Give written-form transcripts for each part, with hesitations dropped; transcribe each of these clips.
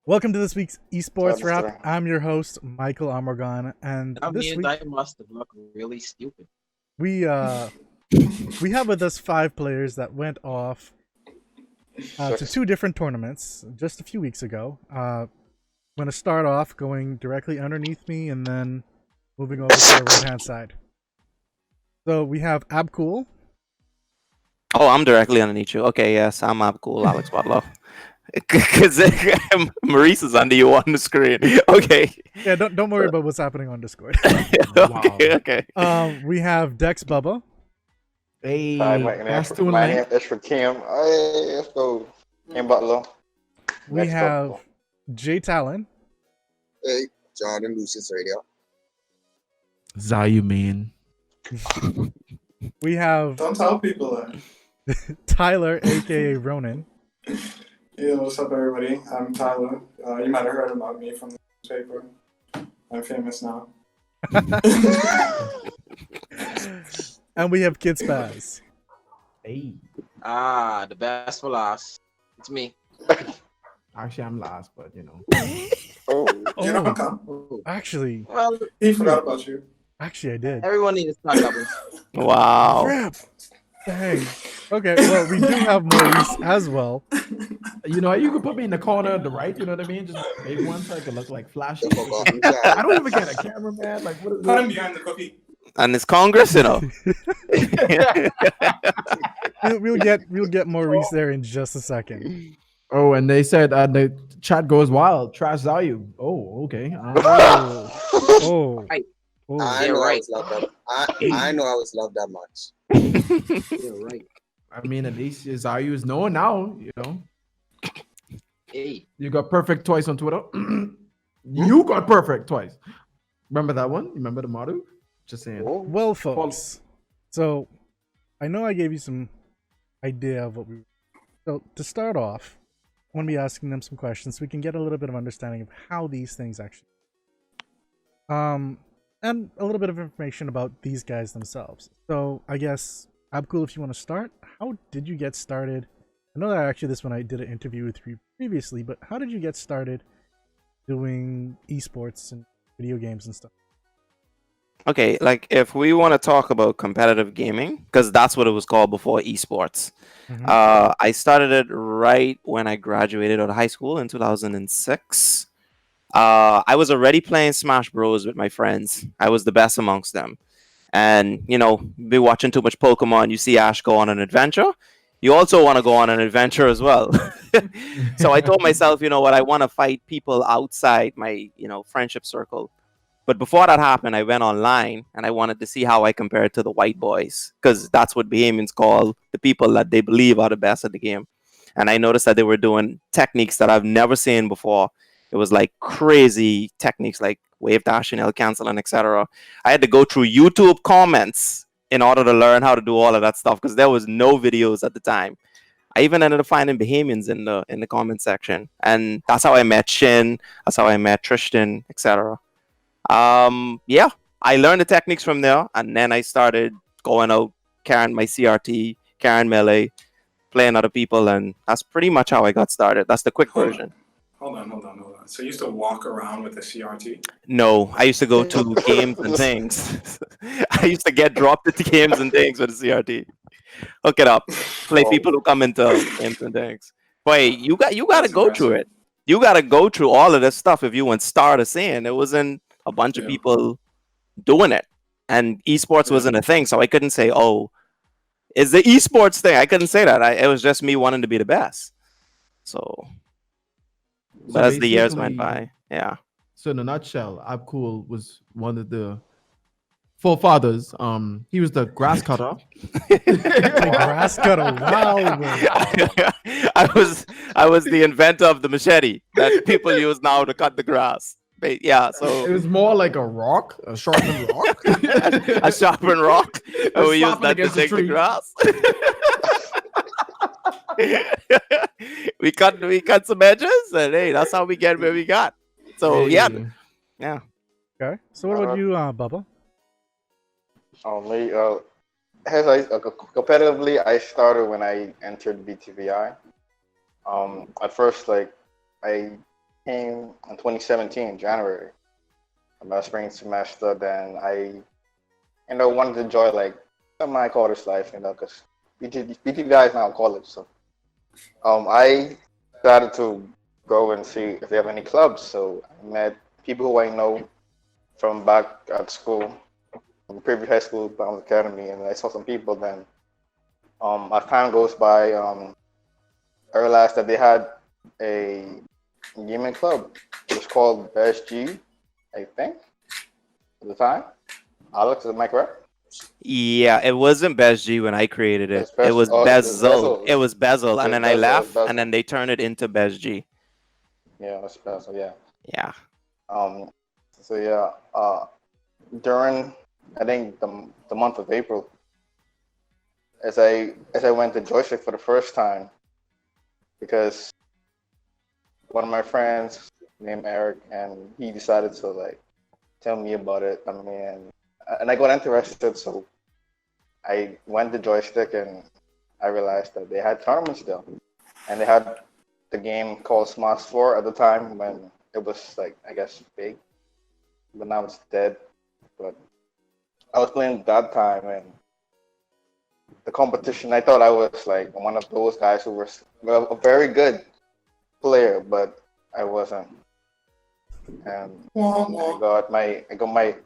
Welcome to this week's Esports Wrap. Understood. I'm your host, Michael Amorgan, and That this means week I must have looked really stupid. we we have with us 5 players that went off to 2 different tournaments just a few weeks ago. I'm going to start off going directly underneath me and then moving over to the right-hand side. So we have Abcool. Oh, I'm directly underneath you. Okay, yes, I'm cool, Alex Butler. Because Maurice is under you on the screen. Okay. Yeah, don't worry about what's happening on Discord. Okay. We have Dex Bubba. Hey, My name is for Kim. Hey, let's go. Kim Butler. We Next have up. Jay Talon. Hey, Jordan Lucius Radio. Zayu man. We have Don't tell people that. Tyler, aka Ronan. Yeah, what's up, everybody? I'm Tyler. You might have heard about me from the newspaper. I'm famous now. And we have Kid Spaz. Hey, The best for last. It's me. actually I'm last, but you know. Oh, You know, come. Ooh. Actually, Well, He forgot about you. I did. everyone needs to start that one. Wow. Crap. Dang. Okay, well, we do have Maurice as well. You know, you can put me in the corner at the right, you know what I mean? Just maybe one so I can look like flashy. The forgotten I child. don't even get a camera, man. Like, what is Put him this? behind the cookie. And it's Congress, you know. We'll get Maurice there in just a second. Oh, and they said the chat goes wild. Trash Zayu. Oh, okay. Oh. Right. Oh. I Yeah, know I right. was loved that. I know I was loved that much. Yeah, right. I mean, at least Zayu is known now, you know. Hey. You got perfect twice on Twitter. You got perfect twice. Remember that one? You remember the motto? Just saying. Well, folks. So, I know I gave you some idea of what we. So to start off, I'm gonna be asking them some questions so we can get a little bit of understanding of how these things actually. And a little bit of information about these guys themselves. So I guess Abcool, if you want to start, how did you get started? I know that actually this one I did an interview with you previously, but how did you get started doing esports and video games and stuff? Okay, like if we want to talk about competitive gaming, because that's what it was called before esports. I started it right when I graduated out of high school in 2006. I was already playing Smash Bros with my friends. I was the best amongst them. And, you know, be watching too much Pokemon, you see Ash go on an adventure. You also want to go on an adventure as well. So I told myself, you know what, I want to fight people outside my, friendship circle. But before that happened, I went online and I wanted to see how I compared to the white boys, because that's what Bahamians call the people that they believe are the best at the game. And I noticed that they were doing techniques that I've never seen before. It was like crazy techniques like wave dashing, L canceling, etc. I had to go through YouTube comments in order to learn how to do all of that stuff because there was no videos at the time. I even ended up finding Bahamians in the comment section, and that's how I met Shin. That's how I met Tristan, etc. Yeah, I learned the techniques from there, and then I started going out, carrying my CRT, carrying melee, playing other people, and that's pretty much how I got started. That's the quick version. Hold on. So you used to walk around with a CRT? No, I used to go to games and things. I used to get dropped into games and things with a CRT. Hook it up, play people who come into games and things. Wait, you got to That's go through impressive. it. You got to go through all of this stuff if you want to start a scene. It wasn't a bunch of Yeah. people doing it, and esports wasn't a thing, so I couldn't say, "Oh, it's the esports thing." I couldn't say that. It was just me wanting to be the best. So, but as the years went by, yeah. So in a nutshell, Abcool was one of the forefathers. He was the grass cutter. The grass cutter, wow. I was the inventor of the machete that people use now to cut the grass. But yeah, It so was more like a rock, a sharpened rock. a sharpened rock, and we use Slap it that to against the take the tree. grass. we cut some edges, and hey, that's how we get where we got. So yeah. Okay. So what about you, Bubba? Only competitively, I started when I entered BTVI. At first, like I came in 2017, January, about spring semester. Then I, wanted to enjoy like semi college life, because BTVI is now college. So, I started to go and see if they have any clubs. So I met people who I know from back at school, from previous high school, Bound Academy, and I saw some people. Then, as time goes by, I realized that they had a gaming club. It was called BSG, I think, at the time. Alex, is my correct? Yeah, it wasn't Best G when I created it. It's It Best. was Oh, it's Bezel. Bezel. It was Bezel, and It's then I Bezel. It's left, and Bezel. then they turned it into Best G. Yeah, it's Bezel. Yeah. Yeah. Um. So yeah. During I think the month of April, as I went to joystick for the first time, because one of my friends named Eric, and he decided to like tell me about it. I mean, and I got interested, so I went to joystick, and I realized that they had tournaments there, and they had the game called Smash 4 at the time when it was like I guess big, but now it's dead. But I was playing that time, and the competition. I thought I was like one of those guys who was a very good player, but I wasn't. And I got my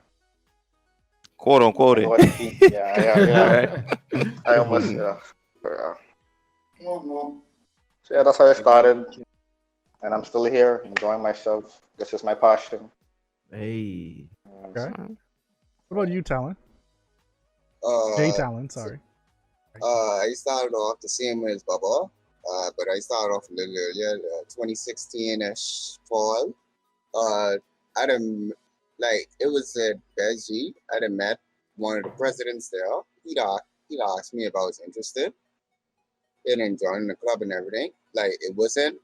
Quote unquote I it. got beat. Yeah. Right. I almost So yeah, that's how I started, and I'm still here enjoying myself. This is my passion. Hey. Okay. What about you, Talon? Jay Uh, Talon, sorry. I started off the same way as Baba, but I started off a little earlier, 2016-ish fall. I done like it was at BSG. I done met one of the presidents there. He'd asked me if I was interested in joining the club and everything. Like it wasn't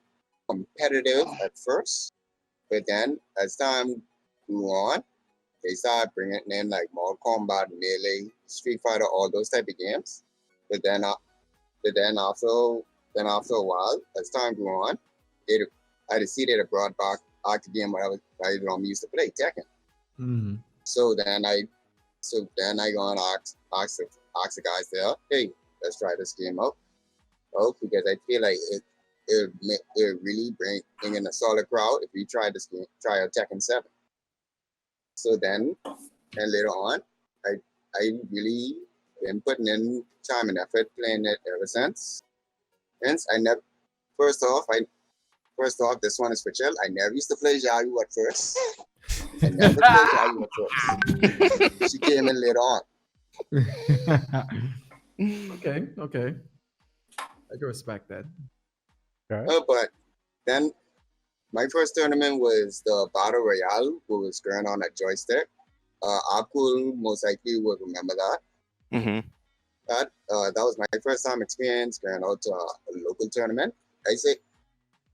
competitive at first, but then as time grew on, they started bringing in like Mortal Kombat, Melee, Street Fighter, all those type of games. But then, after a while, as time grew on, I decided to brought back the game I used to play Tekken. Mm-hmm. So then I go and ask the guys there, hey, let's try this game out. Oh, because I feel like it really bring in a solid crowd if we try this game, try out Tekken 7. So then, and later on, I really been putting in time and effort playing it ever since. Hence, first off, this one is for chill. I never used to play Jayu at first. I never played Jayu at first. She came in later on. Okay. I can respect that. Okay. But then my first tournament was the Battle Royale, which was going on at Joystick. Abkul most likely would remember that. Mm-hmm. That was my first time experience going out to a local tournament. I say,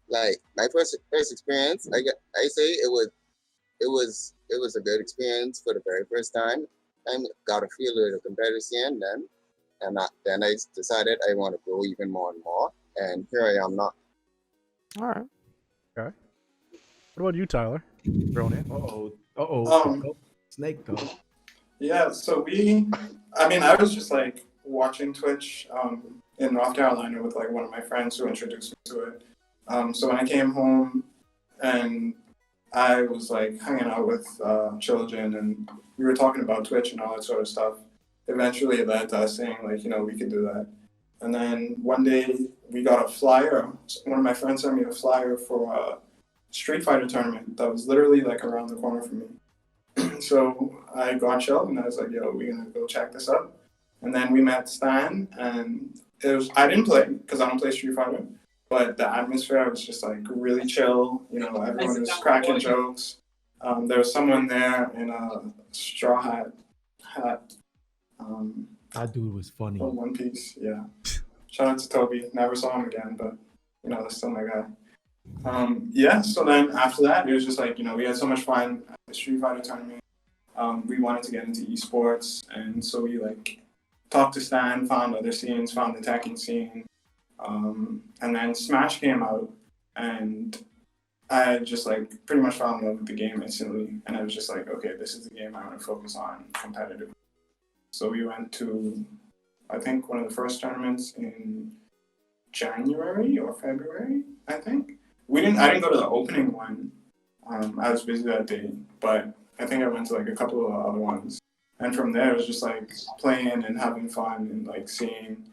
like my first experience. I say it was a good experience for the very first time. I got a feel of the competitive scene then I decided I want to grow even more and more. And here I am now. All right. Okay. What about you, Tyler? Ronan? Um, Snake go. Yeah, so I was just like watching Twitch in North Carolina with like one of my friends who introduced me to it. So when I came home and I was like hanging out with children and we were talking about Twitch and all that sort of stuff, eventually it led to us saying like, we could do that. And then one day we got a flyer. One of my friends sent me a flyer for a Street Fighter tournament that was literally like around the corner from me. So I got chill and I was like, yo, we're gonna go check this out. And then we met Stan and I didn't play because I don't play Street Fighter, but the atmosphere was just like really chill. Everyone was cracking jokes. There was someone there in a straw hat. That dude was funny. From One Piece, yeah. Shout out to Toby. Never saw him again, but that's still my guy. So then after that, it was just like, we had so much fun at the Street Fighter tournament. We wanted to get into esports, and so we like talked to Stan, found other scenes, found the Tekken scene, and then Smash came out, and I just like pretty much fell in love with the game instantly, and I was just like, okay, this is the game I want to focus on competitively. So we went to, I think, one of the first tournaments in January or February. I think I didn't go to the opening one. I was busy that day, but I think I went to like a couple of other ones. And from there, it was just like playing and having fun and like seeing,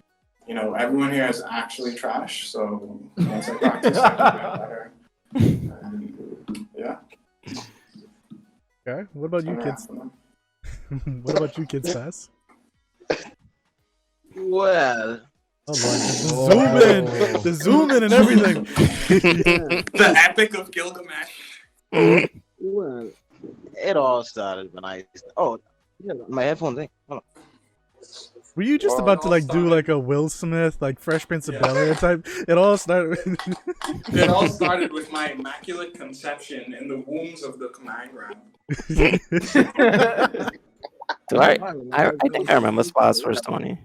everyone here is actually trash. So once I practice, I keep getting better. And, yeah. Okay. What about you kids? What about you kids, Sass? Well, Oh Lord, the zoom in and everything. The Epic of Gilgamesh. well, it all started when I. Oh, yeah, my headphones. Hold on. Were you just about to like do like a Will Smith, like Fresh Prince of Bel-Air type? It all started. It all started with my immaculate conception in the wombs of the command ground. I think I remember Spa's first 20.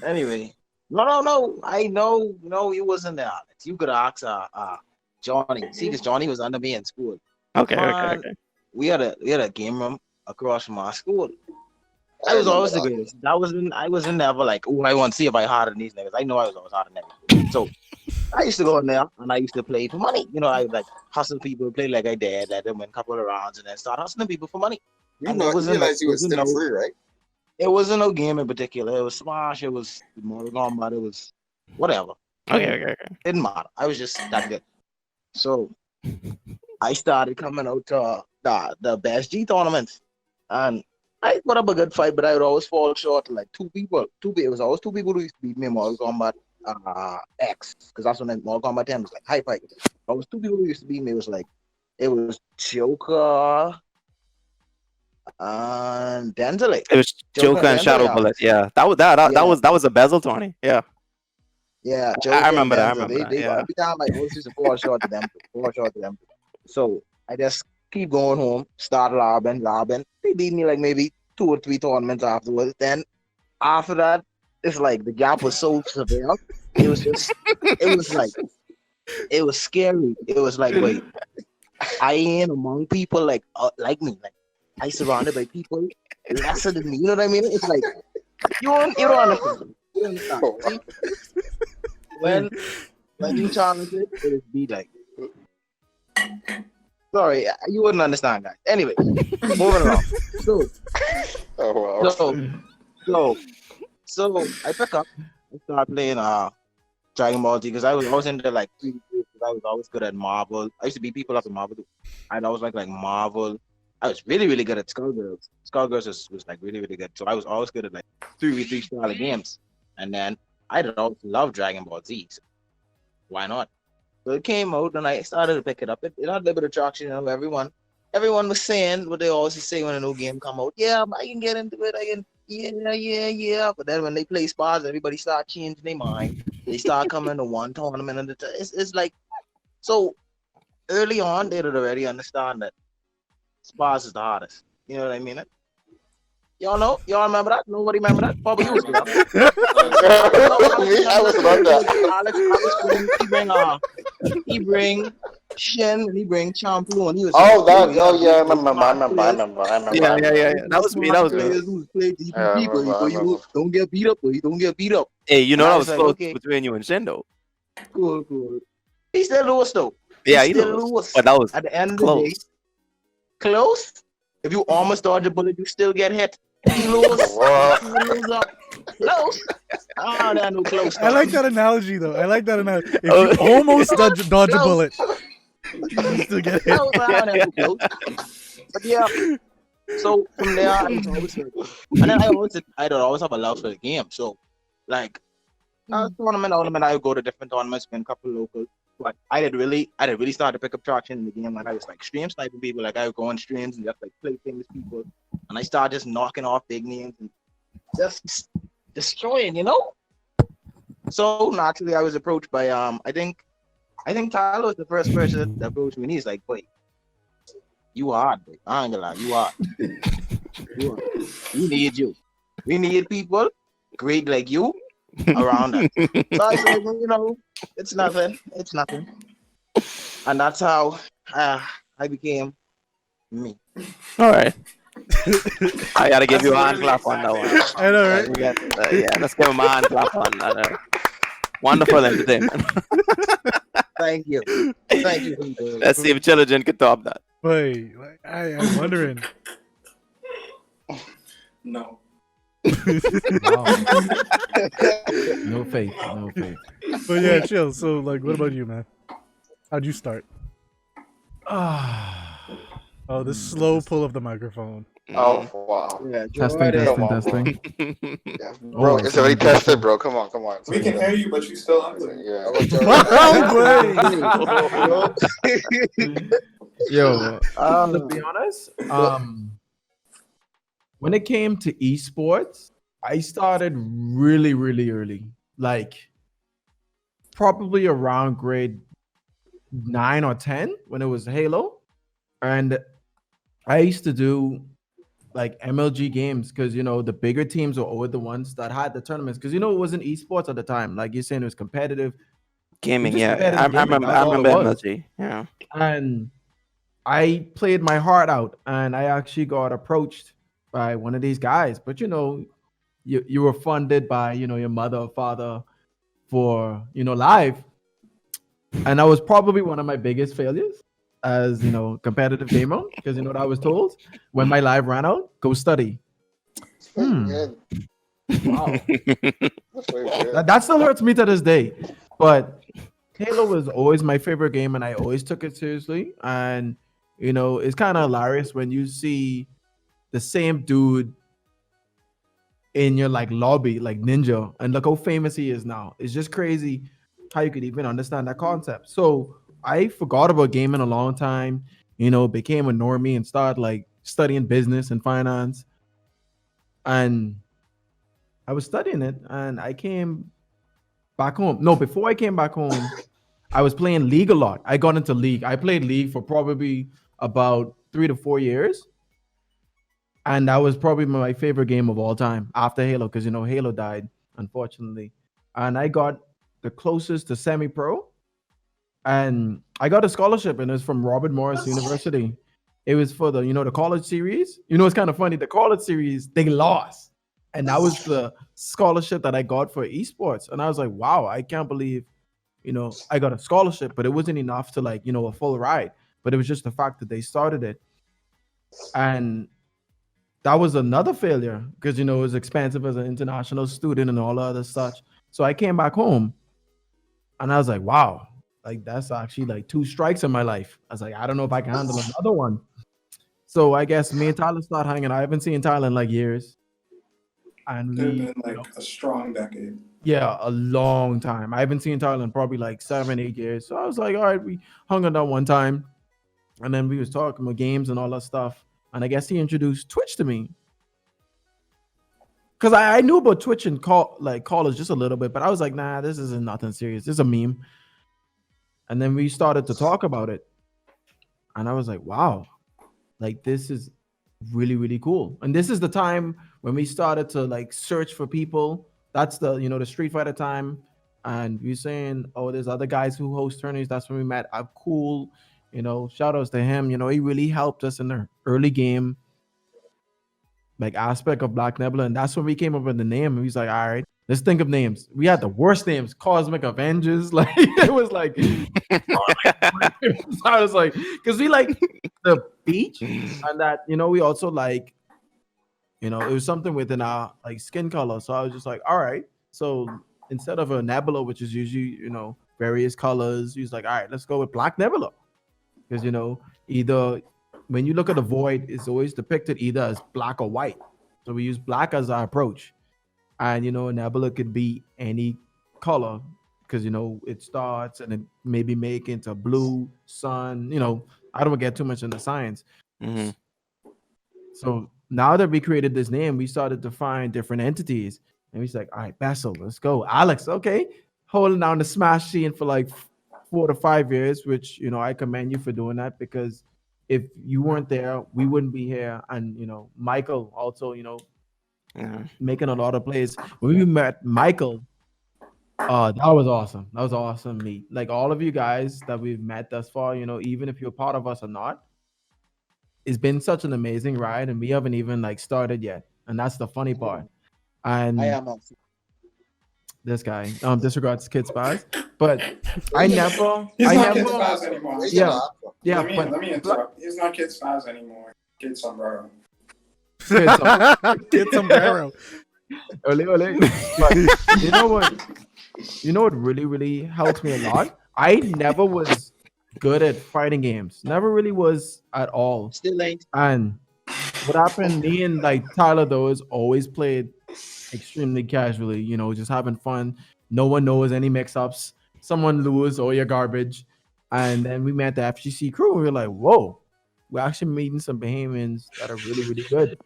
Anyway, no. I know, it wasn't that. You could ask Johnny. See, because Johnny was under me in school. Okay. We had a game room across from our school. I was always the greatest. I wasn't never like, oh, I want to see if I harder than these niggas. I know I was always harder than them. So I used to go in there and I used to play for money. I would like hustle people, play like I did, let them win a couple of rounds, and then start hustling people for money. You realize you were still free, right? It wasn't no game in particular. It was Smash. It was Mortal Kombat. It was whatever. Okay. Didn't matter. I was just that good. So I started coming out to the Best G tournaments, and I put up a good fight, but I would always fall short to like two people. It was always two people who used to beat me in Mortal Kombat X, because that's when Mortal Kombat 10 was like high fight. It was two people who used to beat me. It was Joker and Denzel. It was Joker and Shadow Bullet. Yeah, that was a bezel 20. Yeah. Yeah, I remember that. They every time I always used to fall short to them. So I just keep going home, start lobbing. They beat me like maybe 2 or 3 tournaments afterwards. Then after that, it's like the gap was so severe. It was scary. It was like, wait, I ain't among people like me. Like I surrounded by people lesser than me. You know what I mean? It's like you don't understand. You don't understand. See? When you challenge it, it'll be like. Sorry, you wouldn't understand that. Anyway, moving along. So I pick up and start playing Dragon Ball Z because I was always into like 3D because I was always good at Marvel. I used to beat people up in Marvel too. And I was like Marvel. I was really, really good at Skullgirls. Skullgirls was like really, really good. So I was always good at like 3v3 style of games. And then I always loved Dragon Ball Z. So why not? So it came out and I started to pick it up. It had a little bit of traction. Everyone was saying what they always say when a new game come out. Yeah, I can get into it. Yeah. But then when they play Spas, everybody start changing their mind. They start coming to one tournament at a time. It's like, so early on, they would already understand that Spas is the hardest. You know what I mean? Y'all know? Y'all remember that? Nobody remember that? Probably you was good. I was about that. Alex he bring Shen and he bring Champu and he was. I remember. Yeah. That was me. You don't get beat up, boy. Don't get beat up. Hey, that was close between you and Shen though. Cool. He still lost though. Yeah, he lost. But that was at the end close. of the day. Close? If you almost dodge a bullet, you still get hit. You lose. Close. There no close. I like that analogy though. If you almost dodge a bullet, you still get hit. But yeah. So from there, I'd always have a love for the game. So like tournament, I would go to different tournaments, win a couple local. But I did really start to pick up traction in the game. Like I was like stream sniping people. Like I would go on streams and just like play famous people. And I started just knocking off big names and just destroying, So naturally I was approached by I think Tyler was the first person that approached me and he's like, wait, you hard, boy. I ain't gonna lie, you hard. We need you. We need people great like you around us. So I said, it's nothing. And that's how I became me. All right. I gotta give That's you a hand literally clap on that exactly one. how the I know, Yeah, right? conversation went. yeah, let's give him a hand clap on that. Wonderful entertainment. Thank you. Thank you, people. Let's see if Chilligin can top that. Wait, like, I'm wondering. No. Wow. No faith. No faith. But yeah, chill. So, like, what about you, man? How'd you start? Ah. Oh, the slow pull of the microphone. Oh wow. Yeah, Testing, Jordan. Come testing, on, bro. testing. Yeah, Oh, bro, it's already tested, bro. Come on. We can hear you, but you still ugly. Yeah. How about Jordan? Yo, to Um, be honest, when it came to esports, I started really, really early. Like probably around grade 9 or 10 when it was Halo. And I used to do like MLG games because the bigger teams were always the ones that had the tournaments because it wasn't esports at the time. Like you're saying, it was competitive. It was Gaming, just yeah. competitive gaming. I That's all it remember was. MLG. Yeah. And I played my heart out, and I actually got approached by one of these guys. But you were funded by your mother or father for live, and that was probably one of my biggest failures as competitive gamer because what I was told when my live ran out, go study. It's pretty Hmm. good. Wow, That's pretty good. that still hurts me to this day. But Halo was always my favorite game, and I always took it seriously. And it's kind of hilarious when you see the same dude in your like lobby, like Ninja, and look how famous he is now. It's just crazy how you could even understand that concept. So I forgot about gaming a long time. Became a normie and started like studying business and finance. And I was studying it, and I came back home. No, before I came back home, I was playing League a lot. I got into League. I played League for probably about 3 to 4 years. And that was probably my favorite game of all time after Halo, because Halo died, unfortunately. And I got the closest to semi-pro. And I got a scholarship, and it's from Robert Morris University. It was for the college series. It's kind of funny. The college series, they lost. And that was the scholarship that I got for esports. And I was like, wow, I can't believe I got a scholarship, but it wasn't enough to like, a full ride. But it was just the fact that they started it. And that was another failure because, it was expensive as an international student and all other such. So I came back home and I was like, wow, like that's actually like 2 strikes in my life. I was like, I don't know if I can handle another one. So I guess me and Tyler start hanging out. I haven't seen Tyler in like years. And It's we, been like a strong decade. yeah, a long time. I haven't seen Tyler in probably like 7, 8 years. So I was like, all right, we hung out one time, and then we was talking about games and all that stuff. And I guess he introduced Twitch to me because I knew about Twitch and college just a little bit, but I was like, nah, this isn't nothing serious. This is a meme. And then we started to talk about it, and I was like, wow, like this is really really cool. And this is the time when we started to like search for people. That's the Street Fighter time, and we saying, oh, there's other guys who host tourneys. That's when we met. I'm cool. Shout outs to him. He really helped us in the early game like aspect of Black Nebula, and that's when we came up with the name. And he's like, all right, let's think of names. We had the worst names, Cosmic Avengers. Like it was like I was like, because we like the beach, and that we also like, it was something within our like skin color. So I was just like, all right. So instead of a nebula, which is usually various colors, he's like, all right, let's go with Black Nebula, because either when you look at the void, it's always depicted either as black or white. So we use black as our approach. And a nebula could be any color because it starts and it maybe make into blue, sun. I don't get too much into science. Mm-hmm. So now that we created this name, we started to find different entities. And he's like, all right, Basil, let's go. Alex, okay. Holding down the Smash scene for like 4 to 5 years, which I commend you for doing that, because if you weren't there, we wouldn't be here. And Michael also, Yeah. making a lot of plays. When we met Michael, That was awesome. That was awesome meet. Like all of you guys that we've met thus far, even if you're part of us or not, it's been such an amazing ride, and we haven't even like started yet. And that's the funny part. And I am. this guy, disregards kids spies, but I Where's the- never, He's I not Kid never, Spaz anymore. Where's yeah, the map from? yeah, let me but interrupt. He's not Kid Spaz anymore. Kid Sombrero. Get sombrero. Ole, ole. But you know what? You know what really, really helps me a lot? I never was good at fighting games. Never really was at all. Still ain't. And what happened, me and like Tyler though is always played extremely casually, just having fun. No one knows any mix-ups. Someone lose or you're garbage. And then we met the FGC crew and we were like, whoa, we're actually meeting some Bahamians that are really, really good.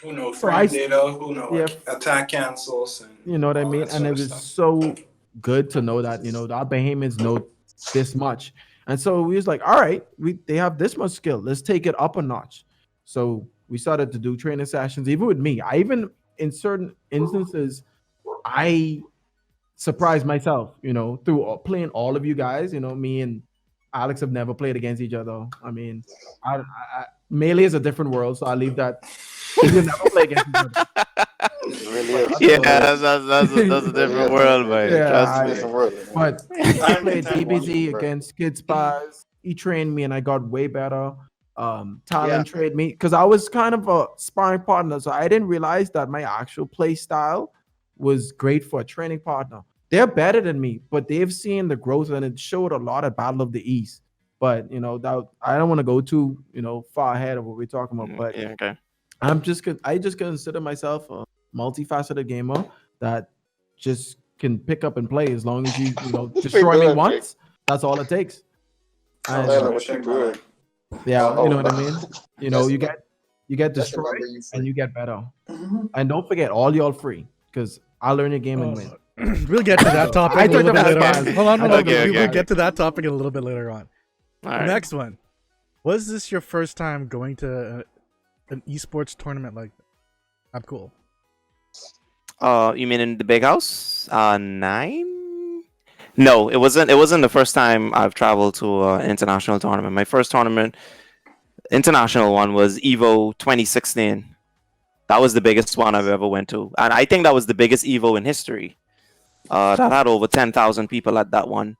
Who know So frame data? Who know yeah, attack cancels? And you know what I all mean? that And sort it of was stuff. so good to know that, our Bahamians know this much. And so we was like, all right, they have this much skill. Let's take it up a notch. So we started to do training sessions, even with me. I even in certain instances, I surprised myself, through playing all of you guys. Me and Alex have never played against each other. I mean, Melee is a different world, so I leave that. We will never play against each other. It really is. Yeah, It really is. that's a different world, man. Yeah, Trust It's me. a word. But I I played understand one DBZ number. against Kid Spies. He trained me and I got way better. Talent Yeah. trained me because I was kind of a sparring partner. So I didn't realize that my actual play style was great for a training partner. They're better than me, but they've seen the growth and it showed a lot at Battle of the East. But that I don't want to go too far ahead of what we're talking about. But Yeah, okay. I just consider myself a multifaceted gamer that just can pick up and play as long as you destroy me good, once. That's all it takes. Oh, And Tyler, what you doing? yeah, Oh, you know what I mean. That's You the- get That's the destroyed number you and free. you get better. Mhm. And don't forget, all y'all free because I'll learn your game and win. We'll get to that topic I a took little the bit later fast on. pass. Hold on. I took the We will fast get to that topic a little bit later on. All The right. next one. Was this your first time going to an esports tournament like that? I'm cool. You mean in the big house? 9? No, it wasn't. It wasn't the first time I've traveled to an international tournament. My first tournament, international one, was Evo 2016. That was the biggest one I've ever went to, and I think that was the biggest Evo in history. That had over 10,000 people at that one.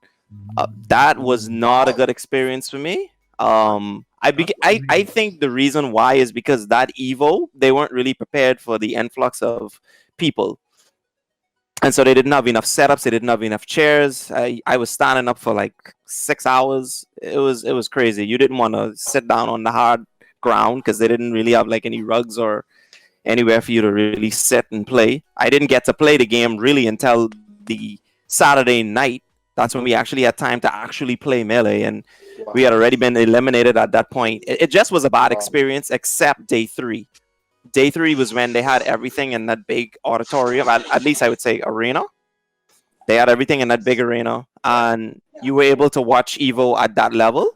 That was not a good experience for me. I think the reason why is because that Evo, they weren't really prepared for the influx of people. And so they didn't have enough setups, they didn't have enough chairs. I was standing up for like 6 hours. It was crazy. You didn't want to sit down on the hard ground because they didn't really have like any rugs or anywhere for you to really sit and play. I didn't get to play the game really until the Saturday night. That's when we actually had time to actually play Melee, and we had already been eliminated at that point. It just was a bad experience, except day 3. Day 3 was when they had everything in that big auditorium, at least I would say arena. They had everything in that big arena, and you were able to watch Evo at that level.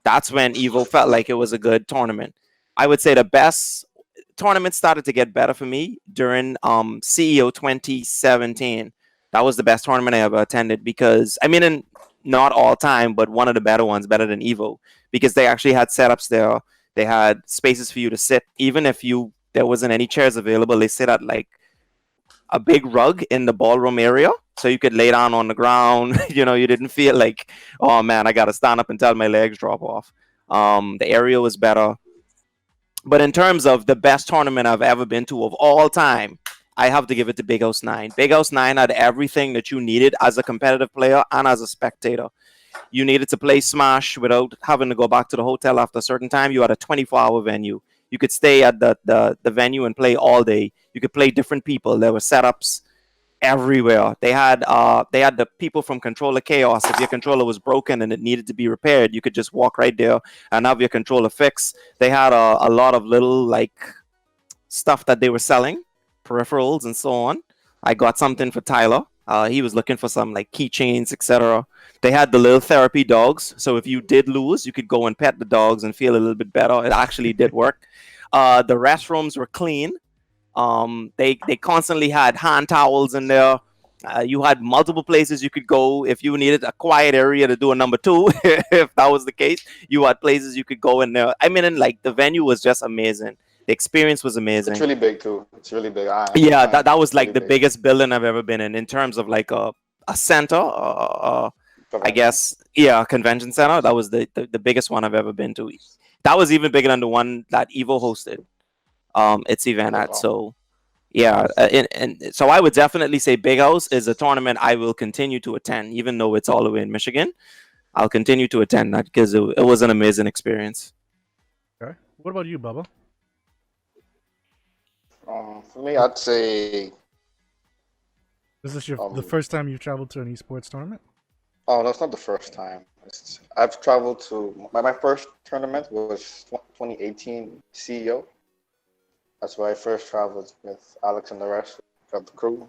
That's when Evo felt like it was a good tournament. I would say the best tournament started to get better for me during CEO 2017. That was the best tournament I ever attended because, I mean, not all time, but one of the better ones, better than Evo, because they actually had setups there. They had spaces for you to sit, even if there wasn't any chairs available. They sit at like a big rug in the ballroom area, so you could lay down on the ground. You didn't feel like, oh man, I got to stand up until my legs drop off. The area was better. But in terms of the best tournament I've ever been to of all time, I have to give it to Big House 9. Big House 9 had everything that you needed as a competitive player and as a spectator. You needed to play Smash without having to go back to the hotel after a certain time. You had a 24-hour venue. You could stay at the venue and play all day. You could play different people. There were setups everywhere. They had the people from Controller Chaos. If your controller was broken and it needed to be repaired, you could just walk right there and have your controller fixed. They had a lot of little like stuff that they were selling, peripherals and so on. I got something for Tyler. He was looking for some like keychains, etc. They had the little therapy dogs, so if you did lose, you could go and pet the dogs and feel a little bit better. It actually did work. The restrooms were clean. They constantly had hand towels in there. You had multiple places you could go if you needed a quiet area to do a number two. If that was the case, you had places you could go in there. I mean, and like the venue was just amazing. The experience was It's amazing. really big too. It's really big. Yeah, I that was it's really like the big. biggest building I've ever been in terms of like a center. I Convention. guess, yeah, convention center. That was the biggest one I've ever been to. That was even bigger than the one that Evo hosted its event Oh, at. wow. So yeah, and so I would definitely say Big House is a tournament I will continue to attend, even though it's all the way in Michigan. I'll continue to attend that because it was an amazing experience. Okay. What about you, Bubba? For me, I'd say. Is this the first time you've traveled to an esports tournament? Oh, that's not the first time. I've traveled to my first tournament was 2018 CEO. That's where I first traveled with Alex and the rest of the crew.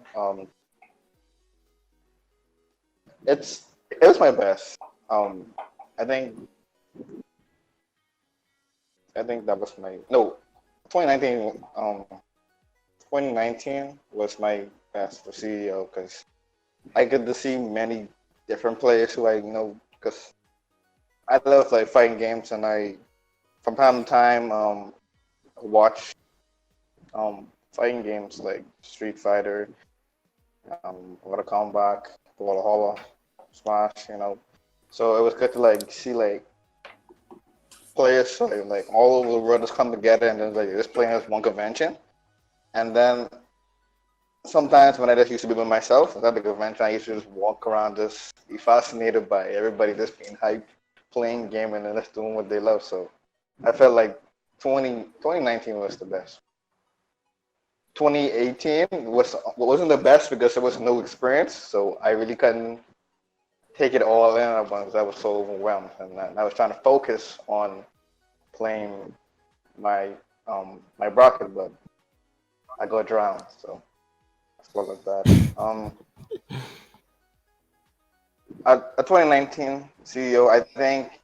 It was my best. I think that was my no 2019. 2019 was my best for CEO because I get to see many different players who I know because I love like fighting games and I from time to time watch fighting games like Street Fighter, Mortal Kombat, Valhalla, Smash, So it was good to like see like players like all over the world just come together and then like just playing as one convention. And then sometimes when I just used to be by myself at the convention, I used to just walk around, just be fascinated by everybody just being hyped, playing game, and then just doing what they love. So I felt like 2019 was the best. 2018 wasn't the best because there was no experience, so I really couldn't take it all in at once. I was so overwhelmed, and I was trying to focus on playing my my bracket, but I got drowned. So it's like that. At 2019 CEO, I think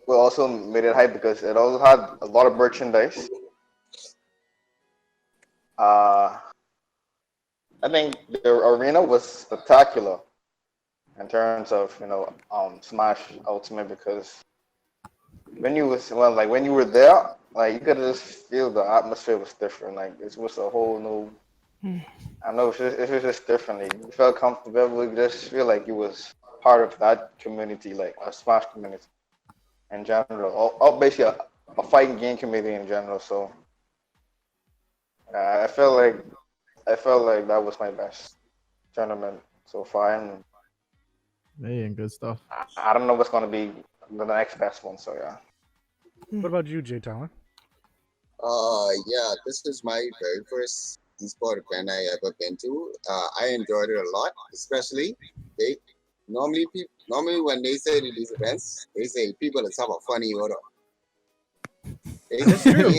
we also made it hype because it also had a lot of merchandise. I think the arena was spectacular in terms of Smash Ultimate because when you were there, like you could just feel the atmosphere was different. Like it was a whole new. I know it was just differently. You felt comfortable. You just feel like you was part of that community, like a Smash community in general, or basically a fighting game community in general. So I felt like that was my best tournament so far, and Hey, and good stuff. I don't know what's gonna be the next best one. So yeah. What about you, Jay Talon? Yeah, this is my very first esport event I ever been to. I enjoyed it a lot, especially they normally when they say to these events, they say people that have a funny odor. That's true.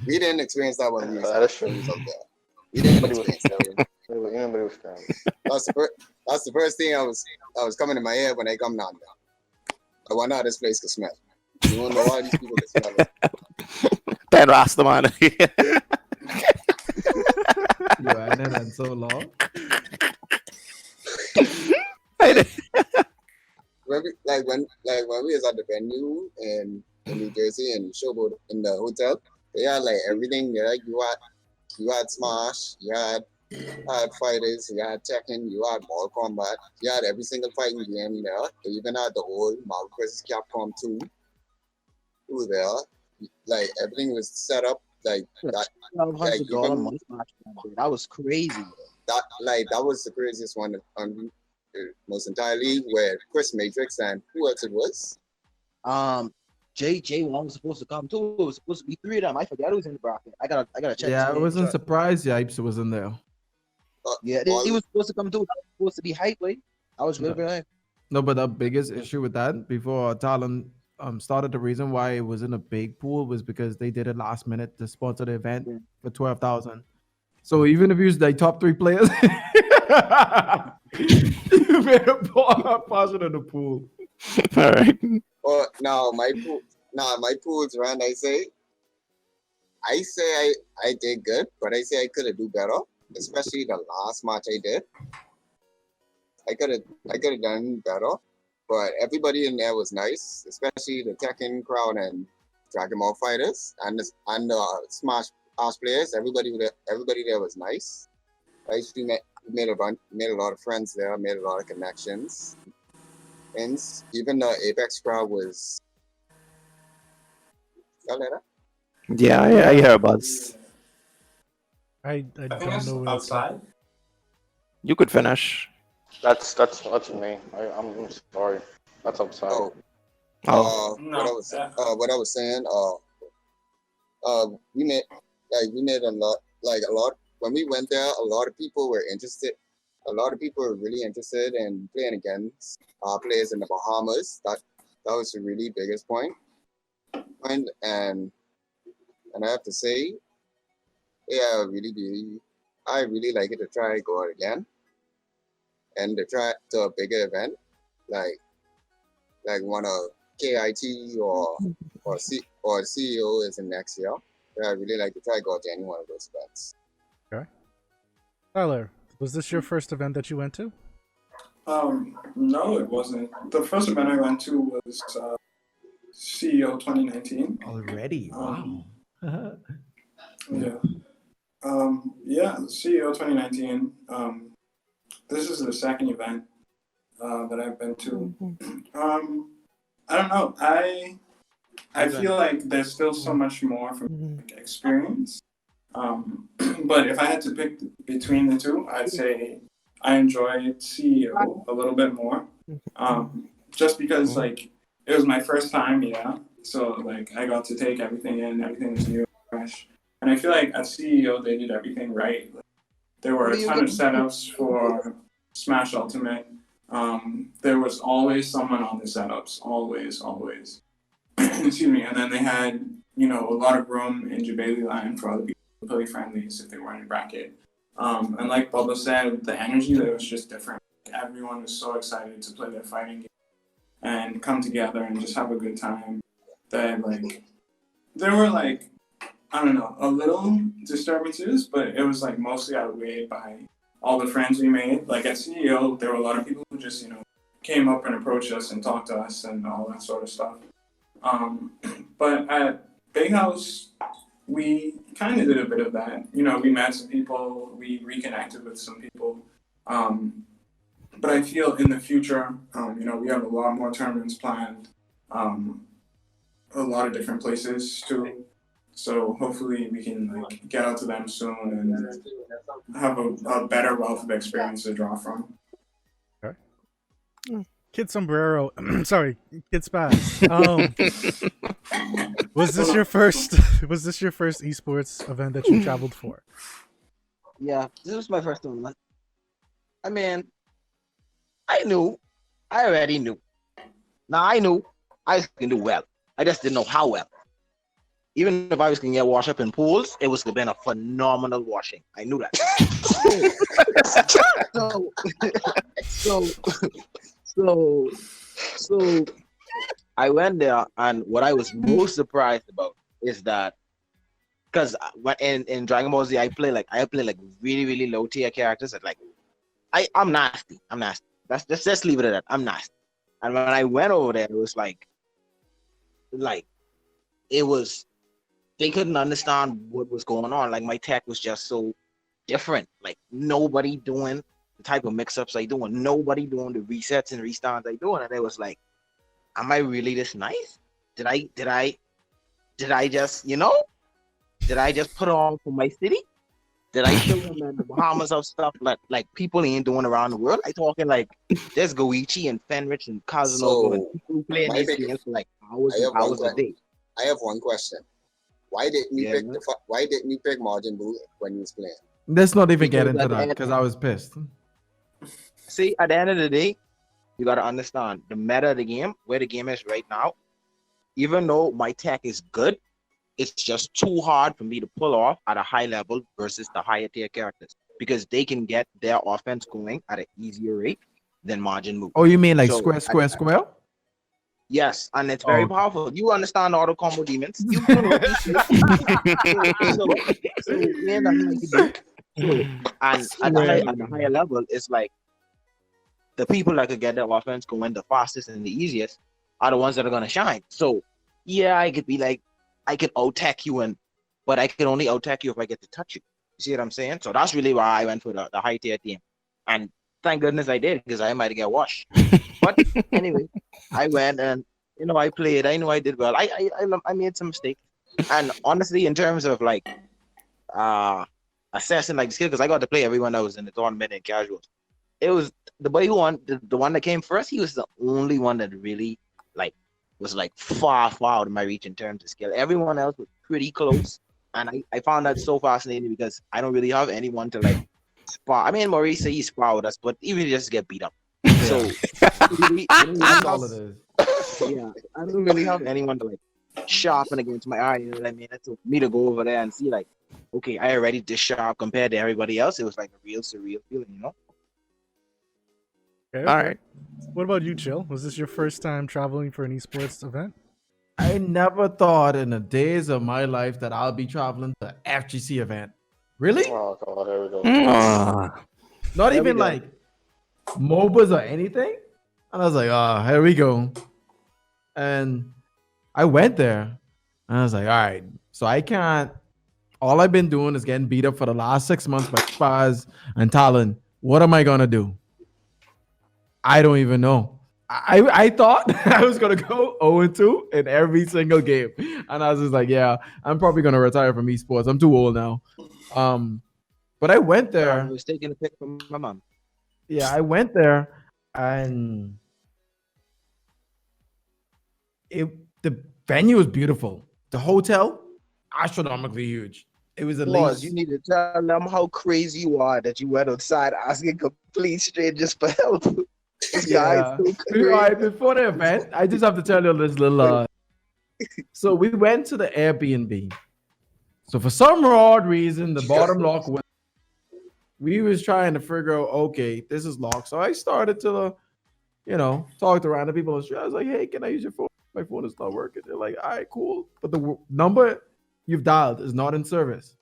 We didn't experience that when we That is true. was up there. We didn't Nobody was experience that. Nobody was scared. That's the first thing I was coming in my head when I come down there. I wonder how this place can smell. You won't know why these people can smell it. Then Rastaman. You had it and so long. When we was at the venue in New Jersey and Showboat in the hotel, they had like everything. Like you had Smash, you had fighters, you had Tekken, you had Mortal Kombat, you had every single fighting game there. They even had the whole Marvel vs. Capcom 2. It was there. Like everything was set up like that. Like even, That was crazy. that was the craziest one most entirely where Chris Matrix and who else it was? JJ was supposed to come too. It was supposed to be three of them. I forgot who was in the bracket. I gotta check. Yeah, I wasn't surprised Yipes was in there. Yeah, he was supposed to come too. Supposed to be hype, way. I was really hype. No, but the biggest issue with that before Talon started, the reason why it was in a big pool was because they did it last minute to sponsor the event for 12,000. So even if you was like top 3 players, you made a portion in the pool. All right. Oh, now my pool's run. I say I did good, but I say I could have do better, especially the last match I did. I could have done better, but everybody in there was nice, especially the Tekken crowd and Dragon Ball fighters and the Smash players. Everybody there was nice. I actually made a lot of friends there, made a lot of connections. And even the Apex crowd was. Y'all hear that? Yeah, I hear about. I I think don't it's know what it's outside. You could finish. That's me. I'm sorry. That's outside. Oh, Oh, No, what I was saying. We made a lot. When we went there, a lot of people were interested. A lot of people were really interested in playing against players in the Bahamas. That was the really biggest point. And I have to say, yeah, I really like it to try go out again and to try to a bigger event like one of KIT or CEO is in next year. Yeah, I really like to try go to any one of those events. Okay. Tyler, was this your first event that you went to? No, it wasn't. The first event I went to was CEO 2019. Already, wow. Yeah. Yeah, CEO 2019. This is the second event that I've been to. I don't know. I feel like there's still so much more from experience. But if I had to pick between the two, I'd say I enjoyed CEO a little bit more. Just because like it was my first time, yeah. So like I got to take everything in, everything was new, fresh. And I feel like at CEO they did everything right. Like, there were a ton of setups for Smash Ultimate. There was always someone on the setups, always. Excuse me. And then they had, a lot of room in Jabali line for other people to play friendlies if they weren't in bracket. And like Bubba said, the energy there was just different. Everyone was so excited to play their fighting game and come together and just have a good time. That like there were like I don't know, a little disturbances, but it was like mostly outweighed by all the friends we made. Like at CEO, there were a lot of people who just, came up and approached us and talked to us and all that sort of stuff. But at Big House, we kind of did a bit of that. We met some people, we reconnected with some people. But I feel in the future, we have a lot more tournaments planned, a lot of different places too. So hopefully we can get out to them soon and have a better wealth of experience to draw from. Okay. Kid Sombrero, sorry, Kid Spaz. Was this your first esports event that you traveled for? Yeah, this was my first tournament. I mean, I already knew. Now I knew I was going to do well. I just didn't know how well. Even if I was going to get washed up in pools, it was going to be a phenomenal washing. I knew that. So I went there, and what I was most surprised about is that because when in Dragon Ball Z, I play really, really low tier characters that I'm nasty. Let's just leave it at that. I'm nasty. And when I went over there, it was like it was. They couldn't understand what was going on. Like my tech was just so different. Like nobody doing the type of mix-ups I doing. Nobody doing the resets and restarts I doing. And it was like, am I really this nice? Did I just, did I just put on for my city? Did I show them that the Bahamas of stuff like people ain't doing around the world? I talking like there's Goichi and Fenrich and Casanova and people playing these games for like hours a day. I have one question. Why didn't you pick Margin Boo when you was playing? Let's not even get into that because I was pissed. See, at the end of the day, you gotta understand the meta of the game, where the game is right now. Even though my tech is good, it's just too hard for me to pull off at a high level versus the higher tier characters because they can get their offense going at an easier rate than Margin Boo. Oh, you mean like square? Yes, and it's very powerful. You understand auto combo demons. You know what and at the higher level, it's like the people that could get the offense going the fastest and the easiest are the ones that are gonna shine. So yeah, I could be like, I can out-tech you, but I can only out-tech you if I get to touch you. You see what I'm saying? So that's really why I went for the high tier team. And thank goodness I did, because I might get washed. But anyway, I went and I played. I know I did well. I made some mistakes. And honestly, in terms of like assessing like the skill, because I got to play everyone that was in the tournament and casuals. It was the boy who won, the one that came first. He was the only one that really was far out of my reach in terms of skill. Everyone else was pretty close, and I found that so fascinating because I don't really have anyone to spar. I mean, Maurice said he spar with us, but even just get beat up. So really, That's all it is. yeah, I don't really have anyone to sharpen against my eye. You know what I mean? That's for me to go over there and see okay, I already this sharp compared to everybody else. It was like a real surreal feeling, Okay. All right. What about you, Chill? Was this your first time traveling for an esports event? I never thought in the days of my life that I'll be traveling to an FGC event. Really? Oh God, here we go. Not There we even go. MOBAs or anything. And I was like, here we go. And I went there and I was like, all right, so I can't. All I've been doing is getting beat up for the last 6 months by Spaz and Talon. What am I going to do? I don't even know. I thought I was going to go 0-2 in every single game. And I was just like, yeah, I'm probably going to retire from esports. I'm too old now. But I went I there. was taking a pic from my mom. Yeah, I went there and the venue was beautiful. The hotel, astronomically huge. It was at Laws, least you need to tell them how crazy you are that you went outside asking complete strangers for help. This guy yeah. is so All crazy. right, before the event, I just have to tell you this little. So we went to the Airbnb. So for some odd reason, the bottom lock was. We was trying to figure out, okay, this is locked. So I started to, talk to random people on the street. I was like, hey, can I use your phone? My phone is not working. They're like, all right, cool. But the number you've dialed is not in service.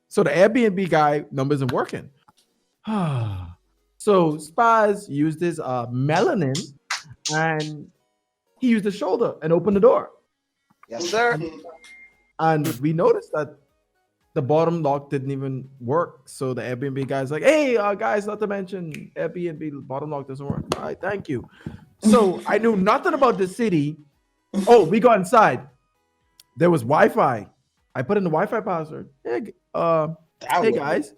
So the Airbnb guy number isn't working. So Spaz used his melanin and he used the shoulder and opened the door. Yes, sir. And we noticed that the bottom lock didn't even work. So the Airbnb guy's like, hey, guys, not to mention Airbnb bottom lock doesn't work. All right, thank you. So I knew nothing about the city. Oh, we got inside. There was Wi-Fi. I put in the Wi-Fi password. Hey guys,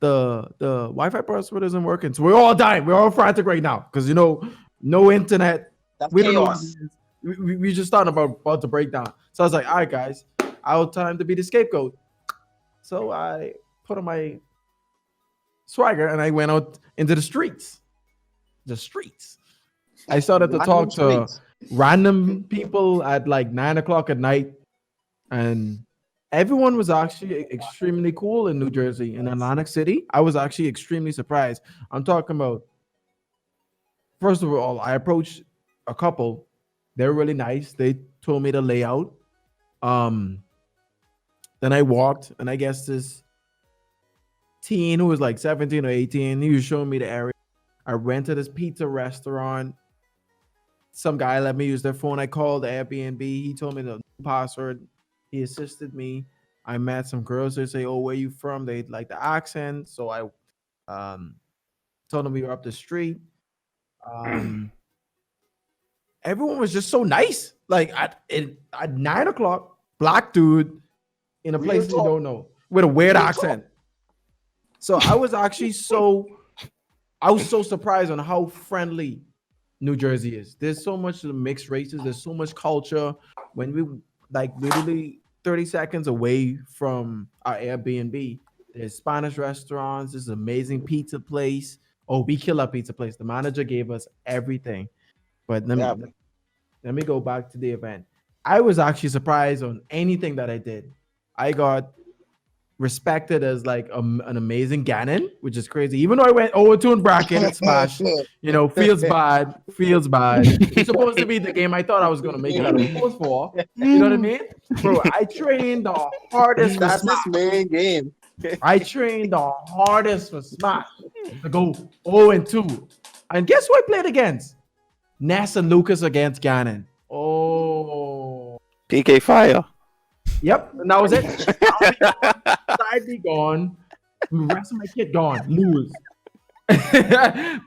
the Wi-Fi password isn't working. So we're all dying. We're all frantic right now because no internet. That's We don't know. chaos. We just started about to break down. So I was like, all right, guys, I'll tell him to be the scapegoat. So I put on my swagger and I went out into the streets. I started to talk to random people at 9 o'clock at night, and everyone was actually extremely cool in New Jersey. In Atlantic City, I was actually extremely surprised. I'm talking about, first of all, I approached a couple. They're really nice. They told me the layout. Then I walked, and I guess this teen who was 17 or 18, he was showing me the area. I went to this pizza restaurant. Some guy let me use their phone. I called Airbnb. He told me the password. He assisted me. I met some girls. They say, oh, where you from? They like the accent. So I told them we were up the street. Everyone was just so nice. At 9 o'clock, black dude in a place you don't know with a weird accent. So I was actually so surprised on how friendly New Jersey is. There's so much mixed races. There's so much culture. When we literally 30 seconds away from our Airbnb, there's Spanish restaurants. There's an amazing pizza place. Oh, we kill our pizza place. The manager gave us everything. But let me go back to the event. I was actually surprised on anything that I did. I got respected as an amazing Ganon, which is crazy. Even though I went 0-2 in bracket and smash, feels bad. It's supposed to be the game I thought I was gonna make it out of for. You know what I mean? Bro, I trained the hardest. That's his main game. I trained the hardest for Smash to go 0-2. And guess who I played against? Ness and Lucas against Ganon. Oh. PK Fire. Yep. And that was it. Side be gone. The rest of my kit gone. Lose.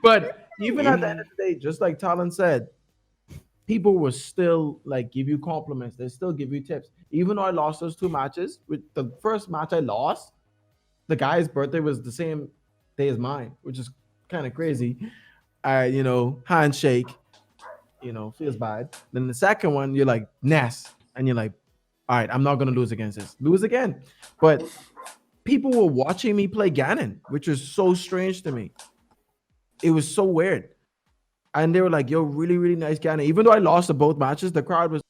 But even at the end of the day, just like Talon said, people will still like give you compliments. They still give you tips. Even though I lost those 2 matches, with the first match I lost, the guy's birthday was the same day as mine, which is kind of crazy. Handshake, feels bad. Then the second one, you're like, Ness. And you're like, all right, I'm not going to lose against this. Lose again. But people were watching me play Ganon, which was so strange to me. It was so weird. And they were like, yo, really, really nice Ganon. Even though I lost the both matches, the crowd was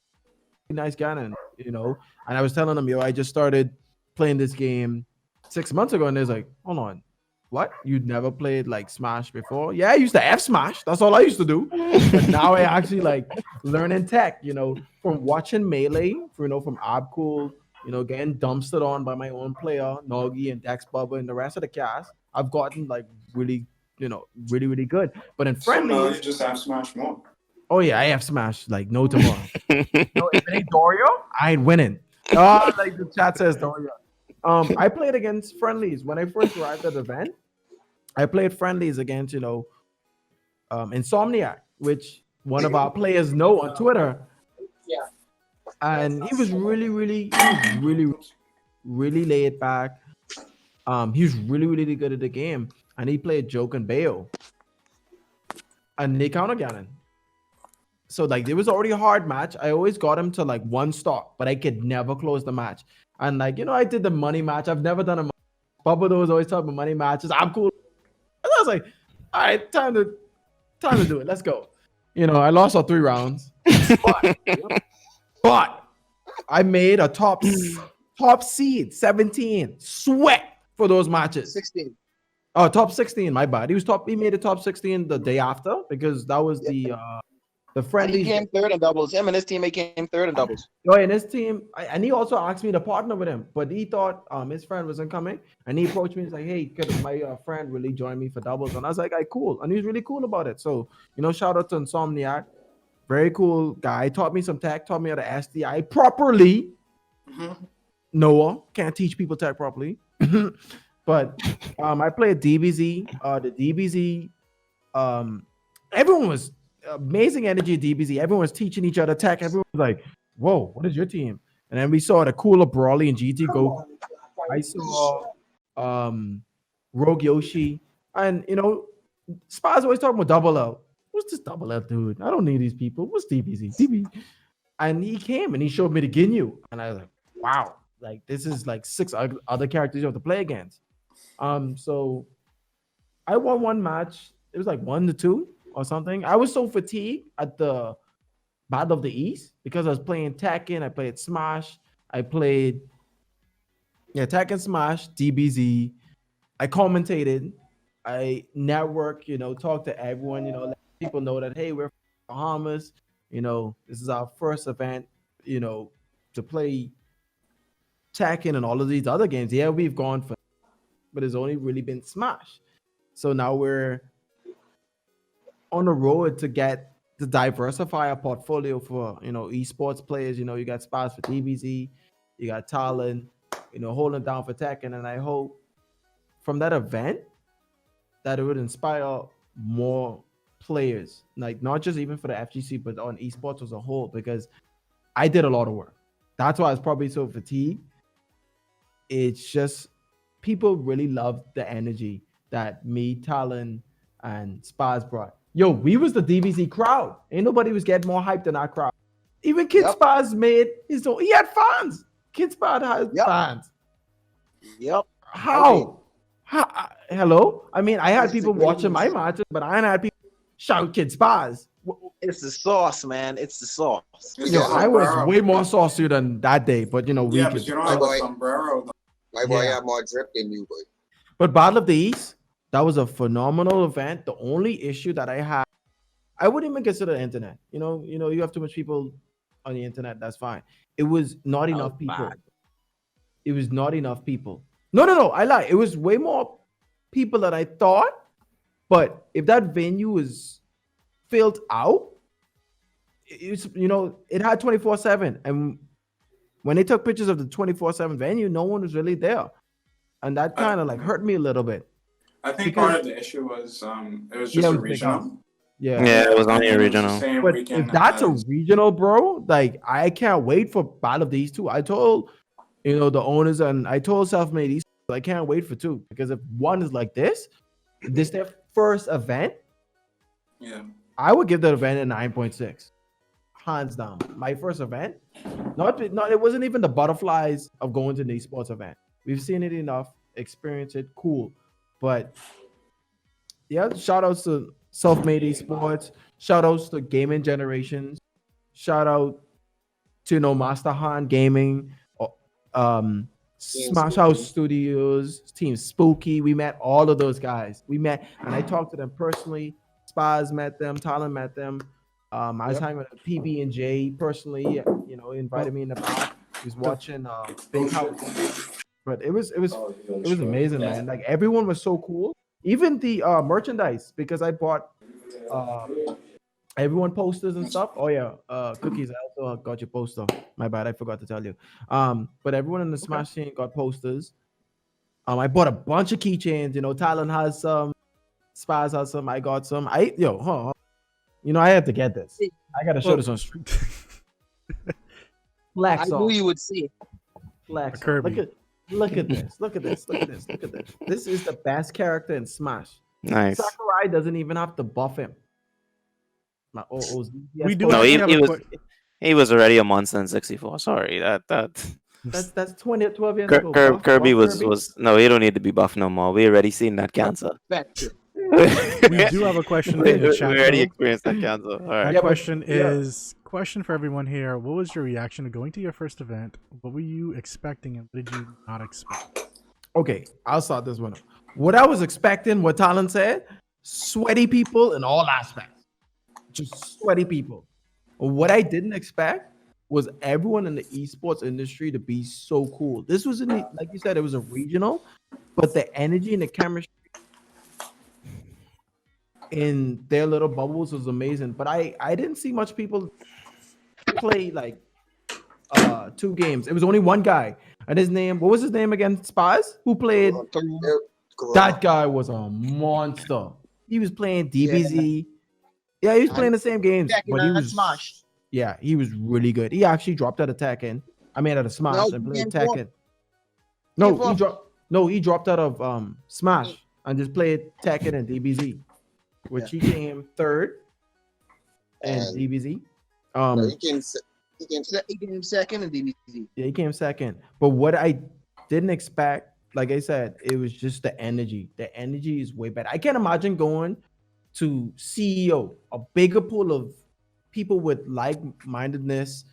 really nice Ganon, And I was telling them, yo, I just started playing this game 6 months ago. And they're like, hold on. What? You'd never played like Smash before? Yeah, I used to F Smash. That's all I used to do. But now I actually like learning tech, from watching Melee, from Abcool, getting dumpstered on by my own player, Nogi and Dex Bubba and the rest of the cast. I've gotten like really, really, really good. But in friendly, So now you just have Smash more. Oh yeah, I have Smash like no tomorrow. If it ain't Dorio, I ain't winning. Oh, like the chat says Dorio. I played against friendlies when I first arrived at the event. I played friendlies against Insomniac, which one of our players know on Twitter. Yeah. And he was really laid back. He was really, really good at the game, and he played Joke and Bayo, and they counter Ganon. So like there was already a hard match. I always got him to like 1 stock, but I could never close the match. And like I did the money match. I've never done a money. Bubba was always talking about money matches. I'm cool. And I was like, all right, time to do it. Let's go. I lost all 3 rounds, but I made a top seed 17. Sweat for those matches. 16. Oh, top 16. My bad. He made a top 16 the day after because that was the friendly. He came 3rd in doubles. Him and his teammate came 3rd in doubles. Oh, and his team, and he also asked me to partner with him, but he thought his friend wasn't coming, and he approached me. He's like, "Hey, could my friend really join me for doubles?" And I was like, "I cool," and he was really cool about it. So shout out to Insomniac, very cool guy. Taught me some tech, taught me how to SDI properly. Mm-hmm. Noah can't teach people tech properly, but I played DBZ. The DBZ, everyone was. Amazing energy at DBZ. Everyone was teaching each other tech. Everyone was like, whoa, what is your team? And then we saw the cooler Brawly and GT go. I saw Rogue Yoshi. And Spaz always talking about double L. What's this double L, dude? I don't need these people. What's DBZ? DB. And he came and he showed me the Ginyu. And I was like, wow, like this is like 6 other characters you have to play against. So I won 1 match. It was like 1-2. Or something. I was so fatigued at the Battle of the East because I was playing Tekken. I played Smash. I played Tekken, Smash, DBZ. I commentated. I network. Talk to everyone. Let people know that hey, we're from Bahamas. This is our first event. To play Tekken and all of these other games. Yeah, we've gone for, but it's only really been Smash. So now we're on the road to diversify our portfolio for esports players. You got spots for DBZ, you got Talon, holding down for Tekken, and I hope from that event that it would inspire more players, like not just even for the FGC, but on esports as a whole. Because I did a lot of work. That's why I was probably so fatigued. It's just people really loved the energy that me, Talon, and Spaz brought. Yo, we was the DBZ crowd. Ain't nobody was getting more hyped than our crowd. Even Kid Spaz made his own. He had fans. Kid Spaz has fans. Yep. How? Hello? I mean, I had people watching my matches, but I ain't had people shout Kid Spaz. It's the sauce, man. It's the sauce. I was way more saucy than that day, but but you don't have a sombrero. My boy had more drip than you, boy. But Battle of the East, that was a phenomenal event. The only issue that I had, I wouldn't even consider the internet. You have too much people on the internet. That's fine. It was not enough people. It was not enough people. No. I lie. It was way more people than I thought. But if that venue is filled out, it's it had 24/7, and when they took pictures of the 24/7 venue, no one was really there, and that kind of like hurt me a little bit. I think Because- part of the issue was it was Yeah, just it a was big house. regional. Yeah. Yeah, it was And only it was the original. same But weekend if that's a as- regional, bro, like I can't wait for battle of these two. I told the owners, and I told Self-Made East, I can't wait for two, because if one is like this their first event, yeah. I would give that event a 9.6, hands down. My first event, not it wasn't even the butterflies of going to an esports event. We've seen it enough, experienced it, cool, but yeah, shout outs to Self-Made Esports, shout outs to Gaming Generations, shout out to Master Han Gaming, Smash House Studios, Team Spooky. We met all of those guys. We met, and I talked to them personally. Spaz met them, Talon met them. I was hanging with PB and J personally. Invited me in the back. He was watching Big House, but it was amazing, man. Like everyone was so cool. Even the merchandise, because I bought everyone posters and stuff. Oh yeah, cookies. I also got your poster. My bad, I forgot to tell you. But everyone in the Smash scene got posters. I bought a bunch of keychains. Talon has some, Spaz has some. I got some. I had to get this. I gotta show this on stream. Flex I on. knew you would see. Flex on. Kirby. Look at this. Look at this. Look at this. Look at this. This is the best character in Smash. Nice. Sakurai doesn't even have to buff him. We do No, actually he, have he a was que- he was already a monster in 64. Sorry, that That's 12 years ago. Kirby Buff was no. He don't need to be buffed no more. We already seen that cancer. Effective. we do have a question we in the chat. already though. experienced that cancer. All That right. Yeah, but- question yeah. is question for everyone here. What was your reaction to going to your first event? What were you expecting and what did you not expect? Okay, I'll start this one up. What I was expecting, what Talon said, sweaty people in all aspects. Just sweaty people. What I didn't expect was everyone in the esports industry to be so cool. This was like you said, it was a regional, but the energy and the chemistry in their little bubbles was amazing. But I didn't see much people play like 2 games. It was only one guy. And what was his name again? Spaz? Who played? That guy was a monster. He was playing DBZ. Yeah, he was playing the same games, but he was Smash. Yeah, he was really good. He actually dropped out of Tekken. I mean, out of Smash No, and he played came Tekken. for- He dropped out of Smash and just played Tekken and DBZ, which he came third in And- DBZ. No, he came He came second in DBZ. Yeah, he came second. But what I didn't expect, like I said, it was just the energy. The energy is way better. I can't imagine going to CEO, a bigger pool of people with like-mindedness,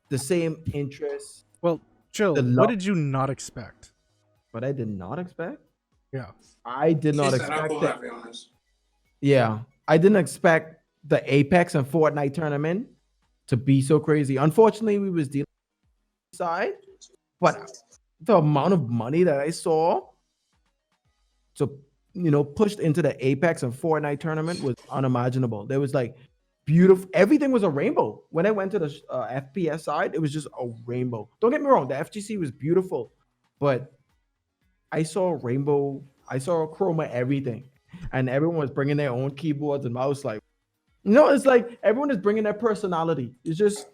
the same interests. Well, Chill, The what love- did you not expect? But I did not expect. Yeah. I did not He said, expect "I'll that. be honest." Yeah, I didn't expect the Apex and Fortnite tournament to be so crazy. Unfortunately, we was dealing with the side, but the amount of money that I saw to pushed into the Apex and Fortnite tournament was unimaginable. There was like beautiful, everything was a rainbow. When I went to the FPS side, it was just a rainbow. Don't get me wrong, the FGC was beautiful, but I saw a rainbow, I saw a chroma everything, and everyone was bringing their own keyboards and mouse. Like, it's like everyone is bringing their personality. It's just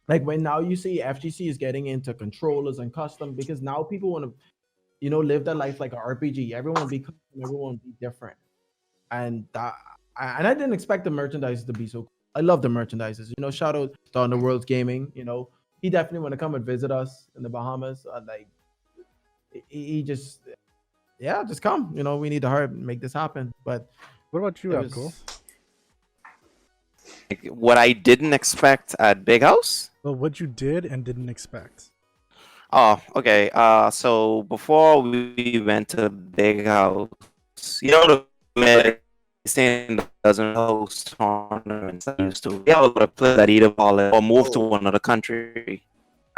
like when now you see FGC is getting into controllers and custom, because now people want to live their life like an RPG. Everyone will be custom, everyone will be different, and I didn't expect the merchandise to be so cool. I love the merchandises. Shout out to Underworld's Gaming. He definitely want to come and visit us in the Bahamas. He just come. We need to hurry and make this happen. But What about you, it was- Abdul? What I didn't expect at Big House. Well, what you did and didn't expect. Oh, okay. So before we went to Big House, the medicine doesn't host tournaments that used to. We have a lot of players that either ball or move to another country,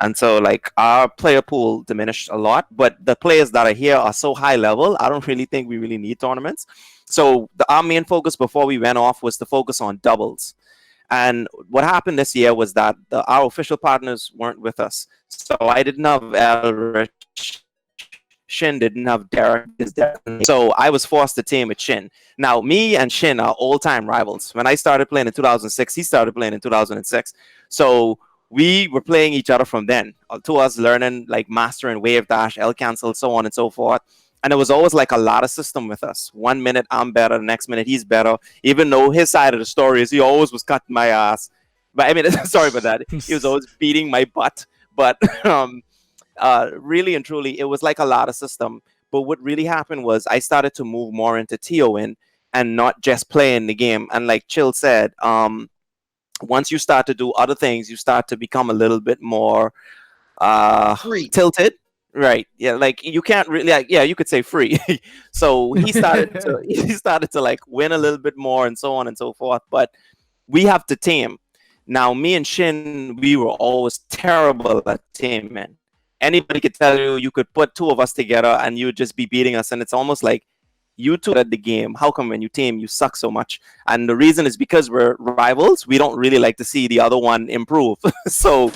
And so like our player pool diminished a lot, but the players that are here are so high level, I don't really think we really need tournaments. So our main focus before we went off was to focus on doubles. And what happened this year was that our official partners weren't with us. So I didn't have Elrich, Shin didn't have Derek. So I was forced to team with Shin. Now, me and Shin are all-time rivals. When I started playing in 2006, he started playing in 2006. So we were playing each other from then. To us learning, like mastering wave dash, L cancel, so on and so forth. And it was always like a lot of system with us. 1 minute I'm better, the next minute he's better. Even though his side of the story is he always was cutting my ass. But I mean, sorry about that. He was always beating my butt. But really and truly, it was like a lot of system. But what really happened was I started to move more into TOing and not just playing the game. And like Chill said, once you start to do other things, you start to become a little bit more tilted. Right. Yeah. Like you can't really, like, yeah, you could say free. So he started to like win a little bit more and so on and so forth. But we have to team. Now, me and Shin, we were always terrible at teaming. Anybody could tell you could put two of us together and you would just be beating us. And it's almost like you two at the game. How come when you team, you suck so much? And the reason is because we're rivals. We don't really like to see the other one improve. So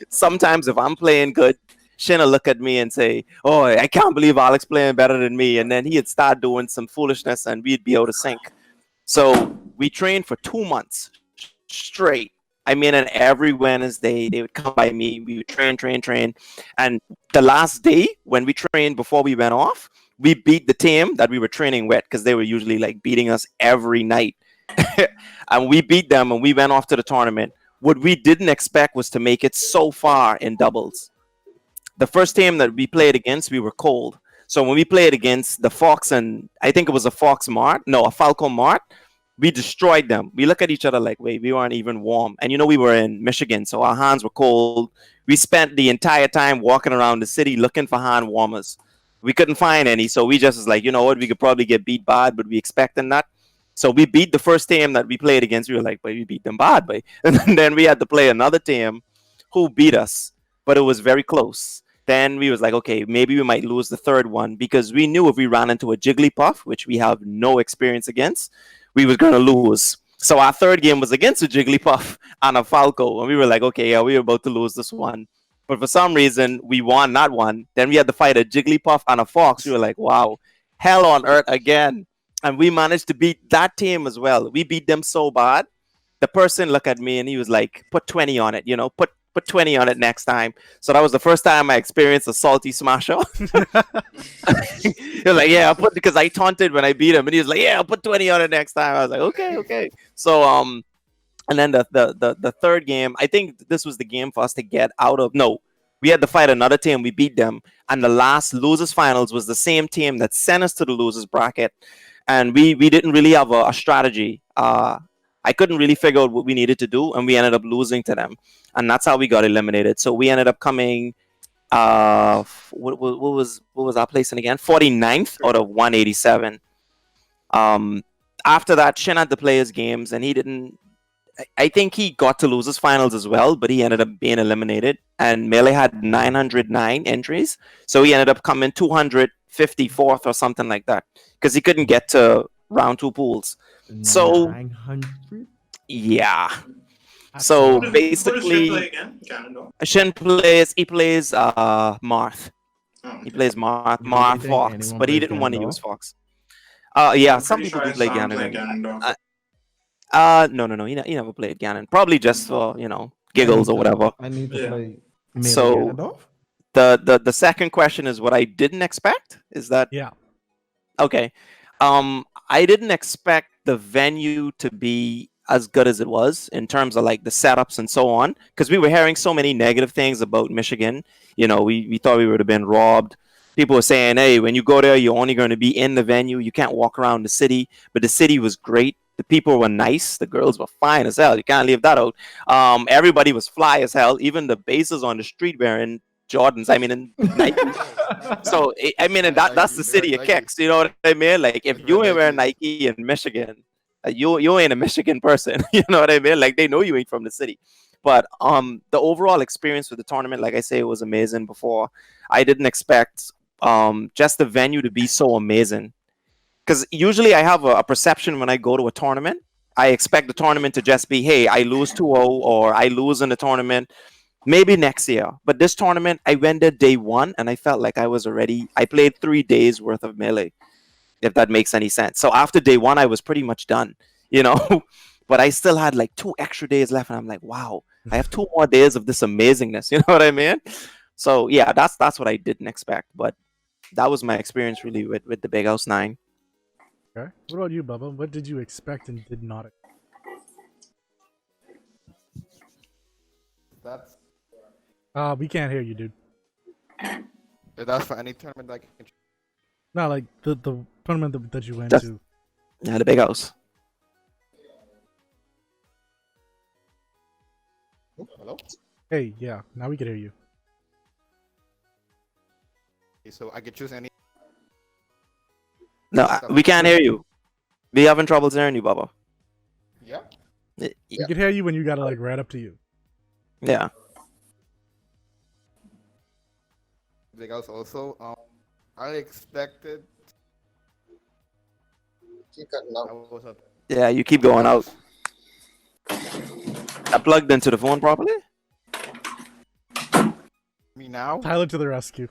sometimes if I'm playing good, Shin will look at me and say, "Oh, I can't believe Alex playing better than me." And then he'd start doing some foolishness and we'd be able to sync. So we trained for 2 months straight. I mean, and every Wednesday they would come by me. We would train. And the last day when we trained before we went off, we beat the team that we were training with because they were usually like beating us every night. And we beat them and we went off to the tournament. What we didn't expect was to make it so far in doubles. The first team that we played against, we were cold. So when we played against the Fox and I think it was a Falco Mart, we destroyed them. We look at each other like, wait, we weren't even warm. And we were in Michigan, so our hands were cold. We spent the entire time walking around the city looking for hand warmers. We couldn't find any, so we just was like, you know what, we could probably get beat bad, but we expecting that. So we beat the first team that we played against. We were like, but we beat them bad, boy. And then we had to play another team who beat us, but it was very close. Then we was like, okay, maybe we might lose the third one because we knew if we ran into a Jigglypuff, which we have no experience against, we was going to lose. So our third game was against a Jigglypuff and a Falco. And we were like, okay, yeah, we were about to lose this one. But for some reason, we won that one. Then we had to fight a Jigglypuff and a Fox. We were like, wow, hell on earth again. And we managed to beat that team as well. We beat them so bad. The person looked at me and he was like, put 20 on it, put 20 on it next time. So that was the first time I experienced a salty smasher. He was like, yeah, because I taunted when I beat him. And he was like, yeah, I'll put 20 on it next time. I was like, okay. So, and then the third game, I think this was the game for us to get out of. No, we had to fight another team. We beat them. And the last losers finals was the same team that sent us to the losers bracket. And we didn't really have a strategy. I couldn't really figure out what we needed to do, and we ended up losing to them. And that's how we got eliminated. So we ended up coming, what was our placing again? 49th out of 187. After that, Shin had to play his games, and he didn't. I think he got to losers finals as well, but he ended up being eliminated. And Melee had 909 entries, so he ended up coming 254th or something like that because he couldn't get to round 2 pools. So 900? yeah. So basically, Shin plays Marth. He plays Marth Fox, but he didn't want to use Fox. Yeah, some people do play Ganon. No. He never played Ganon. Probably just for giggles or whatever. I need to play. So the second question is what I didn't expect. Is that okay? I didn't expect the venue to be as good as it was in terms of like the setups and so on, because we were hearing so many negative things about Michigan. We thought we would have been robbed. People were saying, hey, when you go there, you're only going to be in the venue. You can't walk around the city. But the city was great. The people were nice. The girls were fine as hell. You can't leave that out. Everybody was fly as hell. Even the bases on the street wearing Jordans. I mean, in Nike. So and that's the city of kicks. You know what I mean? Like if you ain't wearing Nike in Michigan, you ain't a Michigan person. You know what I mean? Like they know you ain't from the city. But the overall experience with the tournament, like I say, it was amazing. Before, I didn't expect just the venue to be so amazing. Because usually I have a perception when I go to a tournament. I expect the tournament to just be, hey, I lose 2-0 or I lose in the tournament, maybe next year. But this tournament, I went there day one and I felt like I played 3 days worth of Melee, if that makes any sense. So after day one, I was pretty much done, you know? But I still had like 2 extra days left. And I'm like, wow, I have 2 more days of this amazingness. You know what I mean? So yeah, that's what I didn't expect. But that was my experience really with the Big House 9. Okay. What about you, Bubba? What did you expect and did not? That's We can't hear you, dude. that's for any tournament I can. Not like the tournament that you went Just- to. Yeah, the Big House. Hello. Hey, yeah, now we can hear you. Okay, so I could choose any. No, we can't hear you. We having trouble hearing you, Bubba. Yeah. We can hear you when you got it like right up to you. Yeah. Big House also. I expected. Keep cutting I out. was at Yeah, you keep going out. I plugged into the phone properly? me now. Tyler to the rescue.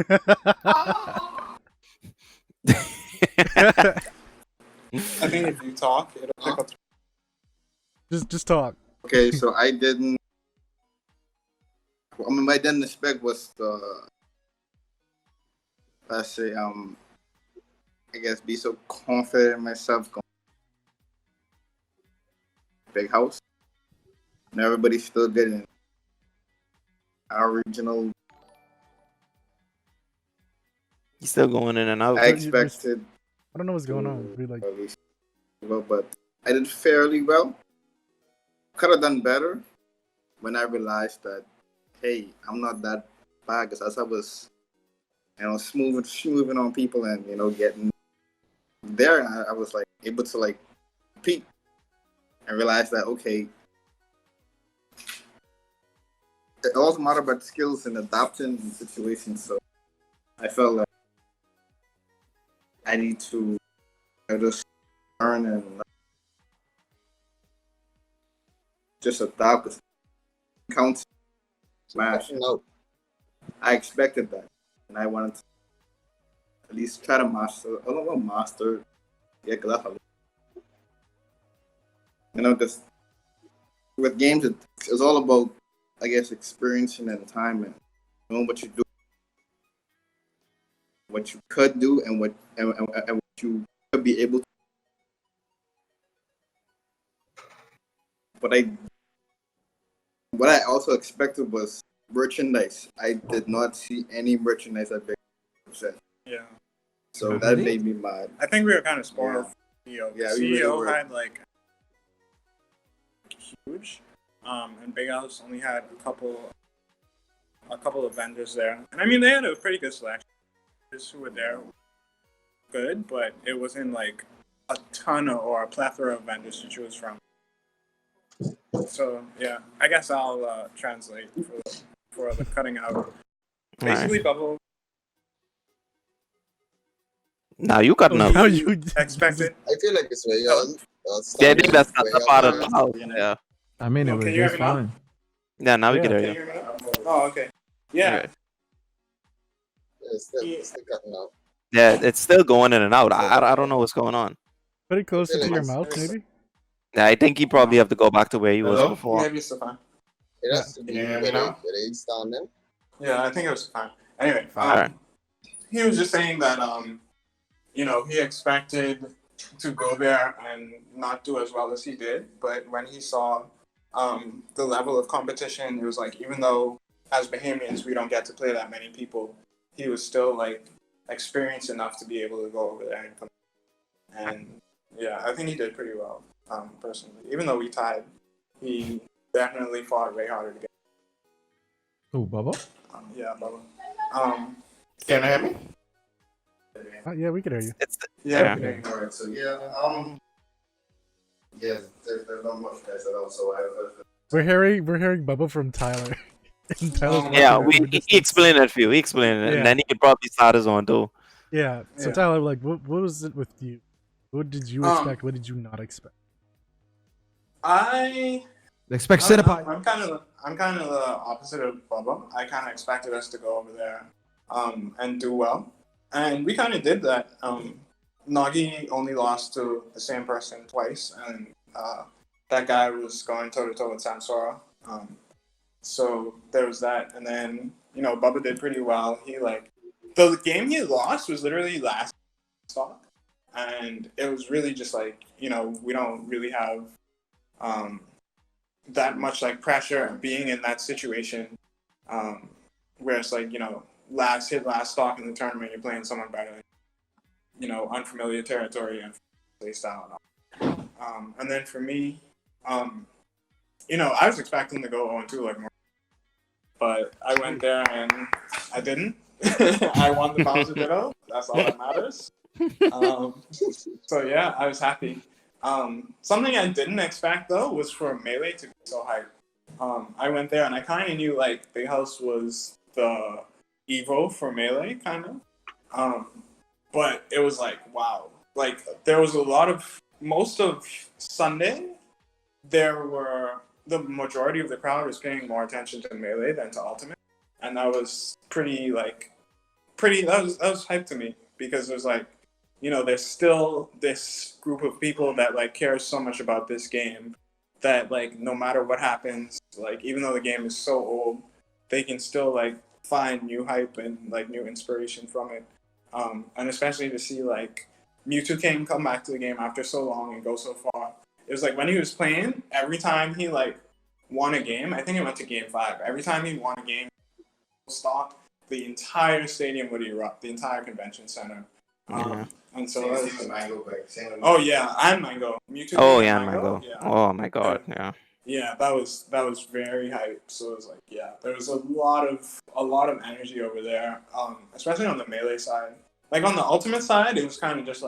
I think if you talk, it'll pick up. just talk. Okay, so I didn't. I mean, what I didn't expect was the. Let's say, I guess, be so confident in myself. Going Big House, and everybody's still getting our regional. He's still going in and out. I expected. I don't know what's going on. We like At least, well, but I did fairly well. Could have done better when I realized that, hey, I'm not that bad. Because as I was, smoothing on people and getting there, I was like able to like compete and realize that okay, it also matter about skills and adapting in situations. So I felt like I need to just learn and just adapt. Because counts smash. Cutting out. I expected that, and I wanted to at least try to master. I don't know, master. Yeah, because because with games, it's all about, I guess, experiencing and time and knowing what you do, what you could do, and what you could be able to. But what I also expected was merchandise. I did not see any merchandise at Big Percent. Yeah. So that made me mad. I think we were kind of spoiled. Yeah. CEO. Yeah, we really CEO were. had like huge, and Big House only had a couple of vendors there, and I mean they had a pretty good selection. Those who were there, good, but it wasn't like a ton or a plethora of vendors to choose from. So yeah, I guess I'll translate for the cutting out. Basically, Bubble Now you cutting out. Now you expected. I feel like it's way Yeah, I think that's not the part of the house. Yeah. I mean, it was Can you hear just me now? fine. Yeah, now we Yeah. can hear Can you. you hear me now? Oh, okay. Yeah. Okay. It's still cutting out. Yeah, it's still going in and out. I don't know what's going on. Put it closer to your Yes. mouth, maybe. Yeah, I think he probably have to go back to where he was Hello? before. Maybe it's still fine. It has to be Can you hear me where now? they stand them. Yeah, I think it was fine. Anyway, Alright. he was just saying that he expected to go there and not do as well as he did, but when he saw the level of competition, it was like even though as Bahamians we don't get to play that many people, he was still like experienced enough to be able to go over there and compete. And yeah, I think he did pretty well, personally. Even though we tied, he definitely fought way harder to get. Oh, Bubba. Yeah, Bubba. Can you hear me? Yeah, we can hear you. Yeah. Yeah. All right, so yeah, yes, there's not much guys at all. So We're hearing Bubba from Tyler. And Tyler's watching Yeah, it from a he distance. explained it for you. He explained it, Yeah. and then he could probably start his own too. Yeah. So Yeah. Tyler, like, what was it with you? What did you expect? What did you not expect? I Expect don't know, Cinepie. I'm kind of the opposite of Bubba. I kind of expected us to go over there, and do well, and we kind of did that. Nagi only lost to the same person twice, and that guy was going toe to toe with Samsora. So there was that, and then Bubba did pretty well. He the game he lost was literally last stock, and it was really just we don't really have that much pressure being in that situation, where it's last stock in the tournament, you're playing someone better, unfamiliar territory and play style and all. And then for me, I was expecting to go 0-2 more, but I went there and I didn't. I won the Bowser Ditto. That's all that matters. So yeah, I was happy. Something I didn't expect though was for Melee to be so hyped. I went there and I kind of knew Big House was the Evo for Melee, kind of. But it was wow. There was most of Sunday, the majority of the crowd was paying more attention to Melee than to Ultimate, and that was that was hype to me, because it was there's still this group of people that cares so much about this game that no matter what happens, even though the game is so old, they can still find new hype and new inspiration from it. And especially to see Mewtwo King come back to the game after so long and go so far. It was when he was playing, every time he won a game, I think it went to game 5. Every time he won a game, stop, the entire stadium would erupt, the entire convention center. And so oh yeah, and Mango. Mewtwo. Oh yeah, Mango. Yeah. Oh my god, yeah. Yeah, that was very hype. So it was there was a lot of energy over there, especially on the Melee side. On the Ultimate side, it was kind of just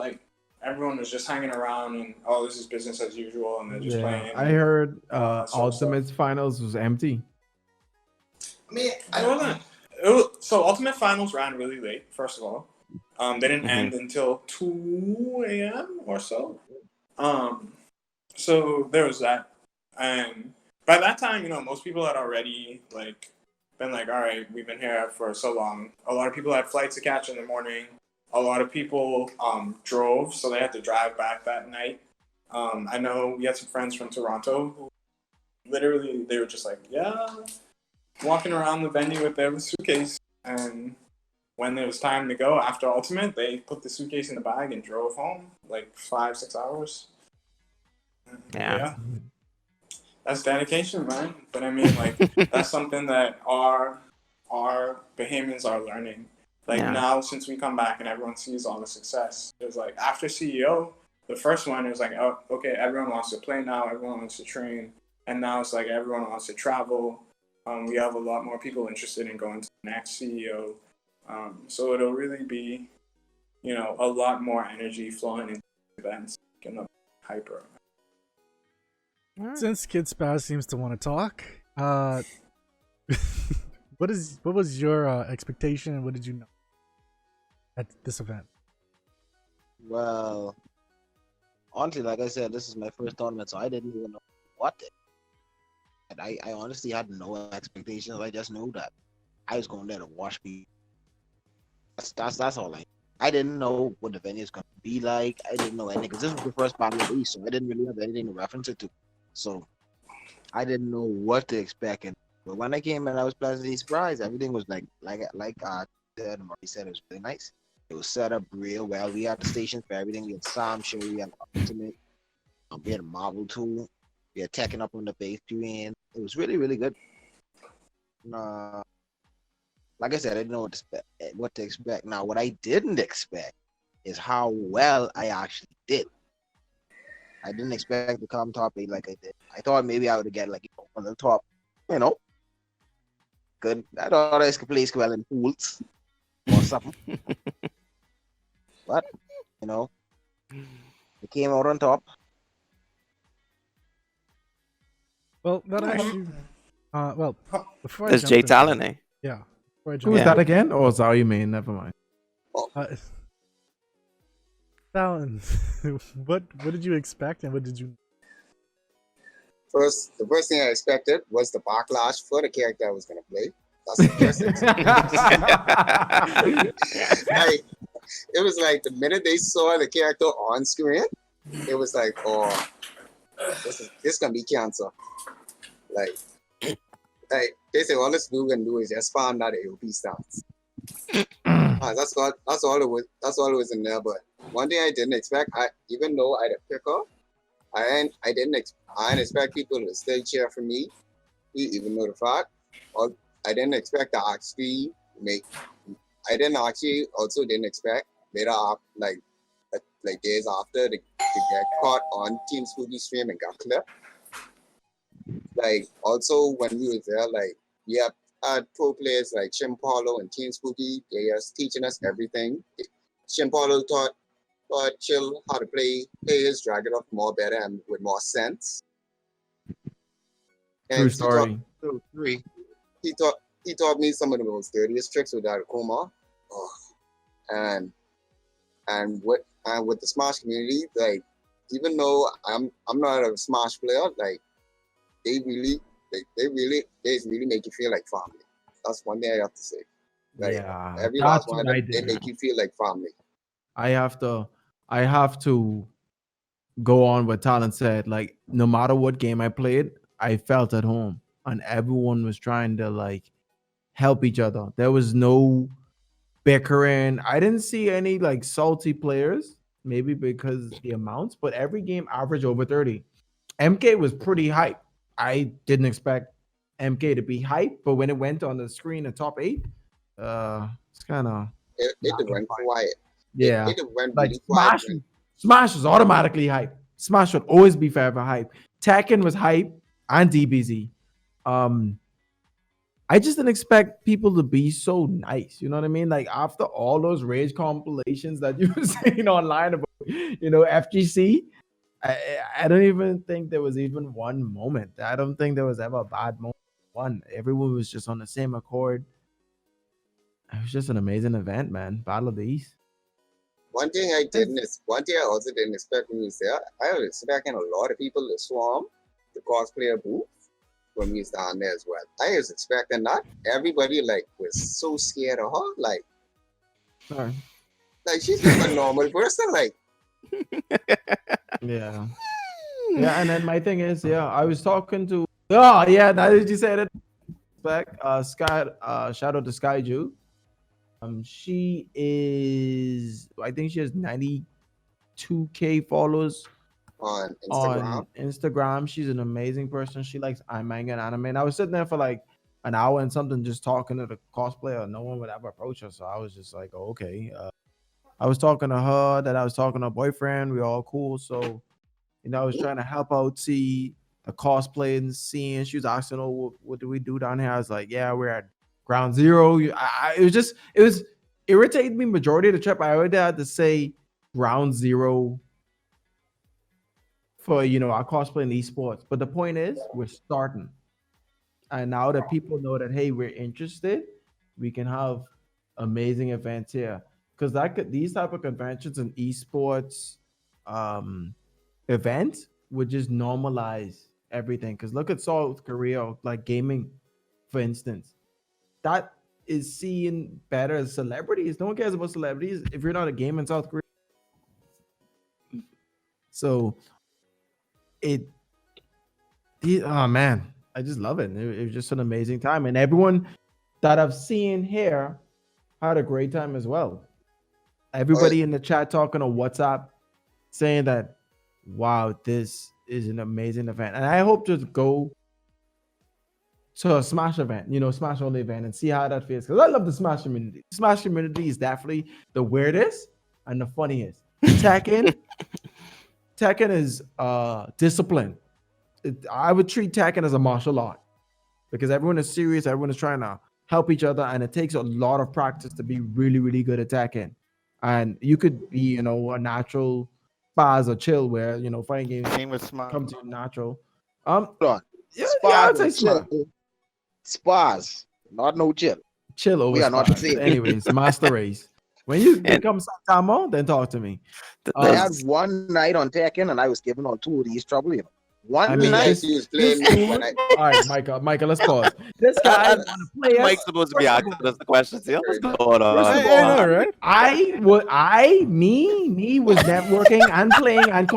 everyone was just hanging around and this is business as usual, and they're just playing. I heard Ultimate's finals was empty. I mean, so Ultimate Finals ran really late, first of all. They didn't end until 2 a.m. or so. So there was that. And by that time, most people had already been all right, we've been here for so long. A lot of people had flights to catch in the morning. A lot of people drove, so they had to drive back that night. I know we had some friends from Toronto who literally, they were just walking around the venue with their suitcase, and when it was time to go after Ultimate, they put the suitcase in the bag and drove home 5-6 hours. Yeah. That's dedication, man. But I mean, that's something that our Bahamians are learning. Now, since we come back and everyone sees all the success, it's after CEO, the first one is oh, okay, everyone wants to play now, everyone wants to train, and now it's everyone wants to travel. We have a lot more people interested in going to the next CEO. So it'll really be, a lot more energy flowing into events and the hyper. Since Kid Spaz seems to want to talk, what was your expectation and what did you know at this event? Well, honestly, like I said, this is my first tournament, so I didn't even know what it. And I honestly had no expectations. I just knew that I was going there to watch people. That's all I didn't know what the venue is going to be like. I didn't know anything, because this was the first battle of the East, so I didn't really have anything to reference it to. So I didn't know what to expect. But when I came in, I was pleasantly surprised. Everything was like said, Marty said, it was really nice. It was set up real well. We had the stations for everything. We had Sam Show, we had Ultimate, we had Marvel 2, we had Tekken up on the base screen. It was really, really good. Like I said, I didn't know what to expect. Now, what I didn't expect is how well I actually did. I didn't expect to come top 8 like I did. I thought maybe I would get on the top, good. I thought I could place well in pools or something. But, I came out on top. Well, that actually. Well, before I That's jump Jay into Talon, eh? yeah, before I Who jump was Yeah. that again? Oh, sorry, man. Never mind. Uh, Talon, what did you expect and what did you? The first thing I expected was the backlash for the character I was gonna play. That's the first thing. Like, it was like the minute they saw the character on screen, it was like, oh, this gonna be cancer. Like they say all this dude can do is just spam that AOP stance. That's all it was. That's all it was in there. But one thing I didn't expect, even though I had a picker, I didn't expect people to still cheer for me, even though the fact, or I didn't expect to actually make. I didn't actually also didn't expect later like days after to get caught on Team Spooky stream and got clipped. Like also when we was there, like we have pro players like Shin Paulo and Team Spooky. They are teaching us everything. Shin Paulo taught Chill how to play his Dragon off more better and with more sense. True And story. he taught me some of the most dirtiest tricks with that Akuma. Oh, and with the Smash community, like even though I'm not a Smash player, like they really make you feel like family. That's one thing I have to say. Like Yeah, every that's last one what of I them, they did. make you feel like family. I have to go on what Talon said. Like, no matter what game I played, I felt at home, and everyone was trying to like help each other. There was no bickering. I didn't see any like salty players, maybe because the amounts, but every game averaged over 30. MK was pretty hype. I didn't expect MK to be hype, but when it went on the screen, the top 8, it's kind of It went quiet. yeah. It went Like really quiet. Smash was automatically hype. Smash would always be forever hype. Tekken was hype and DBZ. I just didn't expect people to be so nice. You know what I mean? Like after all those rage compilations that you were saying online about, FGC, I don't even think there was even one moment. I don't think there was ever a bad moment. One, everyone was just on the same accord. It was just an amazing event, man. Battle of the East. One thing I also didn't expect when we was there, I was expecting a lot of people to swarm the cosplayer booth when we was down there as well. I was expecting that. Everybody like was so scared of her. Like she's like a normal person. Like yeah. Yeah, and then my thing is, I was talking to now that you said it back, Sky shout out to Sky Ju. She is, I think she has 92K followers on Instagram. on Instagram. She's an amazing person. She likes manga and anime. And I was sitting there for like an hour and something just talking to the cosplayer. No one would ever approach her. So I was just like, oh, okay. I was talking to her, then I was talking to her boyfriend. We all cool. So, I was trying to help out, see the cosplay and seeing. She was asking, oh, what do we do down here? I was like, yeah, we're at ground zero. It was irritating me majority of the trip. I already had to say ground zero for our cosplay in esports. But the point is, we're starting, and now that people know that hey, we're interested, we can have amazing events here. Because these type of conventions and esports events would just normalize everything. Because look at South Korea, like gaming, for instance, that is seen better as celebrities. No one cares about celebrities if you're not a game in South Korea. So oh man, I just love it. It was just an amazing time, and everyone that I've seen here had a great time as well. Everybody in the chat talking on WhatsApp saying that, wow, this is an amazing event, and I hope to go to a Smash event, Smash only event, and see how that feels. Because I love the Smash community. The Smash community is definitely the weirdest and the funniest. Tekken is discipline. I would treat Tekken as a martial art because everyone is serious. Everyone is trying to help each other, and it takes a lot of practice to be really, really good at Tekken. And you could be, a natural spaz or chill where fighting games Same with Smash. come to you natural. Hold on. Yeah, Spars, I'd say smart. chill. Spars, not no chill. Chill over We are not the Spurs. same. Anyways, master race. When you And become Santamo, then talk to me. I had there's one night on Tekken and I was given on two of these trouble, you know. One I mean, night. this, You was this playing me dude. when I All right, Michael, let's pause. This guy I- want to play us. Mike's supposed to be First of asking us the questions here. What's Sorry, going First on? of I all, know, right? me was networking and playing and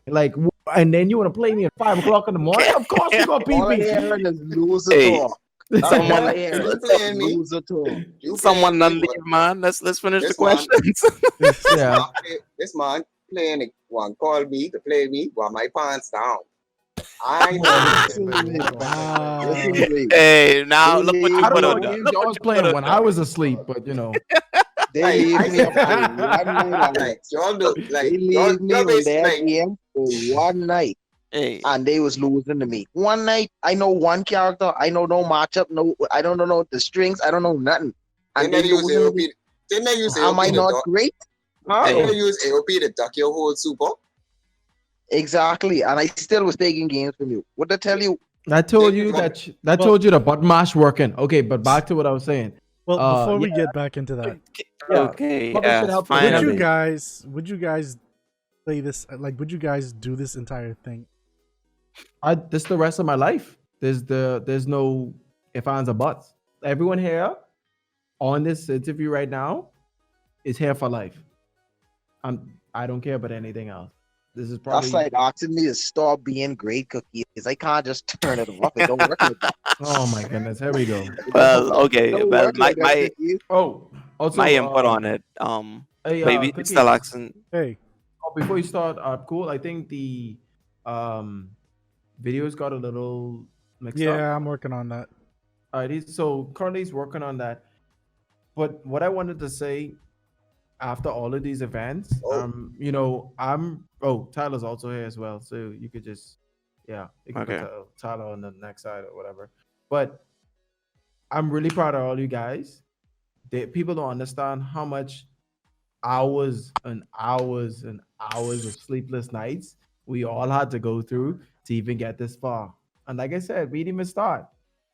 like, and then you want to play me at 5 o'clock in the morning? Of course you gonna beat all I me. hearing is loser Hey, talk. That's all someone, I hear you is playing me. loser talk. You someone playing done me, leave, but man. Let's finish the this man, questions. Yeah. this man playing it, one call me to play me while my pants down. I Listen to me. Wow. Listen to me. Hey, now look what you I don't put know on what there. games Look y'all what was you put playing on when there. I was asleep, but They like leave I me said, up for one night. I'm like like, y'all do like they y'all leave me y'all on basically that like game for one night. Hey, And they was losing to me. One night, I know one character. I know no matchup. No, I don't know the strings. I don't know nothing. And didn't they they use losing to AOP? me. Didn't they use Am I AOP to not duck? great? Huh? Didn't hey, they use AOP to duck your whole super? Exactly. And I still was taking games from you. What to tell you? I told Didn't you you- that Well- told you the button mash working. Okay, but back to what I was saying. Well, before we yeah, get back into that, yeah. okay, Probably should yes, help would Finally. you finally. guys play this? Like, would you guys do this entire thing? This the rest of my life. There's no if ands or buts. Everyone here on this interview right now is here for life. I don't care about anything else. This is probably That's like asking me to stop being great cookies. I can't just turn it off. It don't work like that. oh my goodness. Here we go. Well, okay. It don't Well, work like that, cookies. Oh, also my input on it. Hey, Maybe Cookies, still asking. Hey, before you start, cool. I think the videos got a little mixed up. yeah, I'm working on that. All right, so currently he's working on that. But what I wanted to say after all of these events, Tyler's also here as well, so you could just, you can Okay. put Tyler on the next side or whatever. But I'm really proud of all you guys. People don't understand how much hours and hours and hours of sleepless nights we all had to go through to even get this far. And like I said, we didn't even start.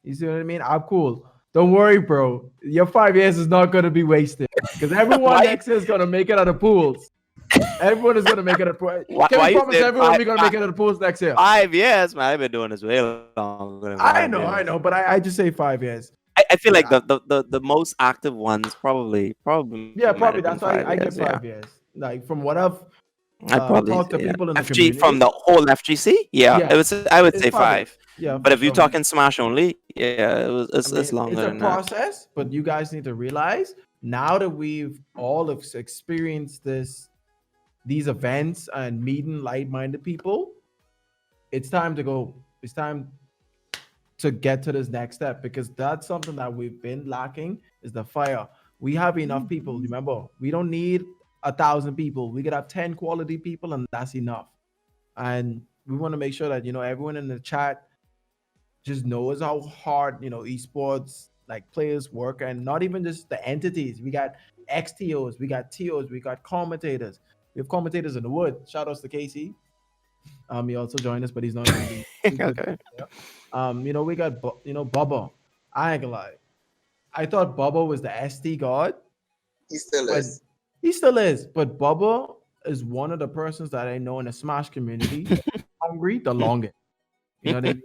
You see what I mean? I'm cool. Don't worry, bro. Your 5 years is not going to be wasted because everyone Why- next year is going to make it out of pools. Everyone is going to make it out of pools. Why Can we you promise said everyone five- we're going to make it out of pools next year? 5 years, man. I've been doing this way longer. Than I 5 know, years. but I just say 5 years. I feel like the most active ones probably Yeah, might probably. have been That's why 5 I get years, yeah. 5 years. Like from what I've I probably talked to people in the FG community. from the whole FGC. Yeah, Yeah. I would It's say probably- 5. Yeah, But if you're from- talking Smash only, yeah, it's longer it's a than that. process, but you guys need to realize now that we've all experienced these events and meeting like-minded people, it's time to go. It's time to get to this next step because that's something that we've been lacking is the fire. We have enough people. Remember, we don't need 1,000 people. We could have 10 quality people, and that's enough. And we want to make sure that everyone in the chat just knows how hard esports like players work, and not even just the entities. We got XTOs, we got TOs, we got commentators. We have commentators in the wood. Shout outs to Casey. He also joined us, but he's not. Okay. We got Bubba. I ain't gonna lie. I thought Bubba was the SD god. He still But is. he still is. But Bubba is one of the persons that I know in the Smash community hungry the longest. You know what I mean?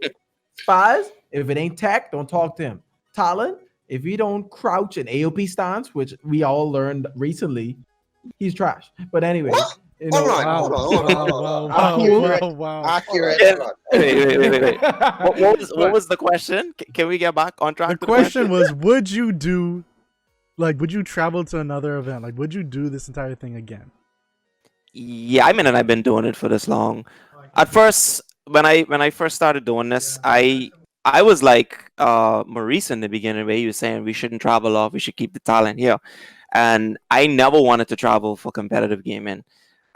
Spies, if it ain't tech, don't talk to him. Talent, if he don't crouch in AOP stance, which we all learned recently, he's trash. But anyway, What? Hold on, hold on, hold on, hold on. Wow. Accurate. Yeah. Hold on. Wait. What was the question? Can we get back on track? The to the question was, would you travel to another event? Like, would you do this entire thing again? Yeah, I mean, and I've been doing it for this long. At first, when I first started doing this, I was like Maurice in the beginning, where he was saying we shouldn't travel off, we should keep the talent here, and I never wanted to travel for competitive gaming.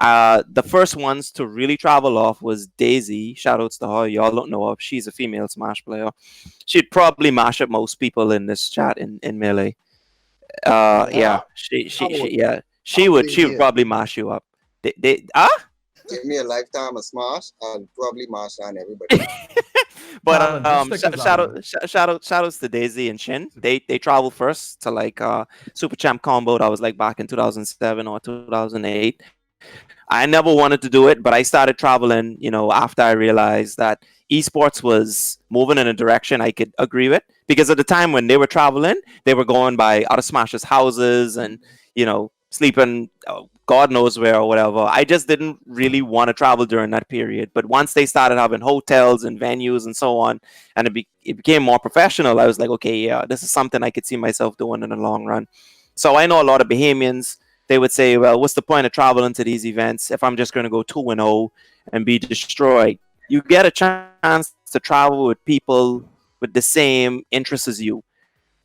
The first ones to really travel off was Daisy. Shoutouts to her. Y'all don't know her. She's a female Smash player. She'd probably mash up most people in this chat in Melee. Yeah, she would probably mash you up. Give me a lifetime of Smash, I'll probably mash on everybody. But Talon, just stick us out, man. shout outs to Daisy and Shin. They traveled first to like Super Champ combo. That was like back in 2007 or 2008. I never wanted to do it, but I started traveling, after I realized that esports was moving in a direction I could agree with. Because at the time when they were traveling, they were going by other Smashers' houses and, sleeping God knows where or whatever. I just didn't really want to travel during that period. But once they started having hotels and venues and so on, and it became more professional, I was like, okay, yeah, this is something I could see myself doing in the long run. So I know a lot of Bahamians, they would say, well, what's the point of traveling to these events if I'm just going to go 2-0 and be destroyed? You get a chance to travel with people with the same interests as you.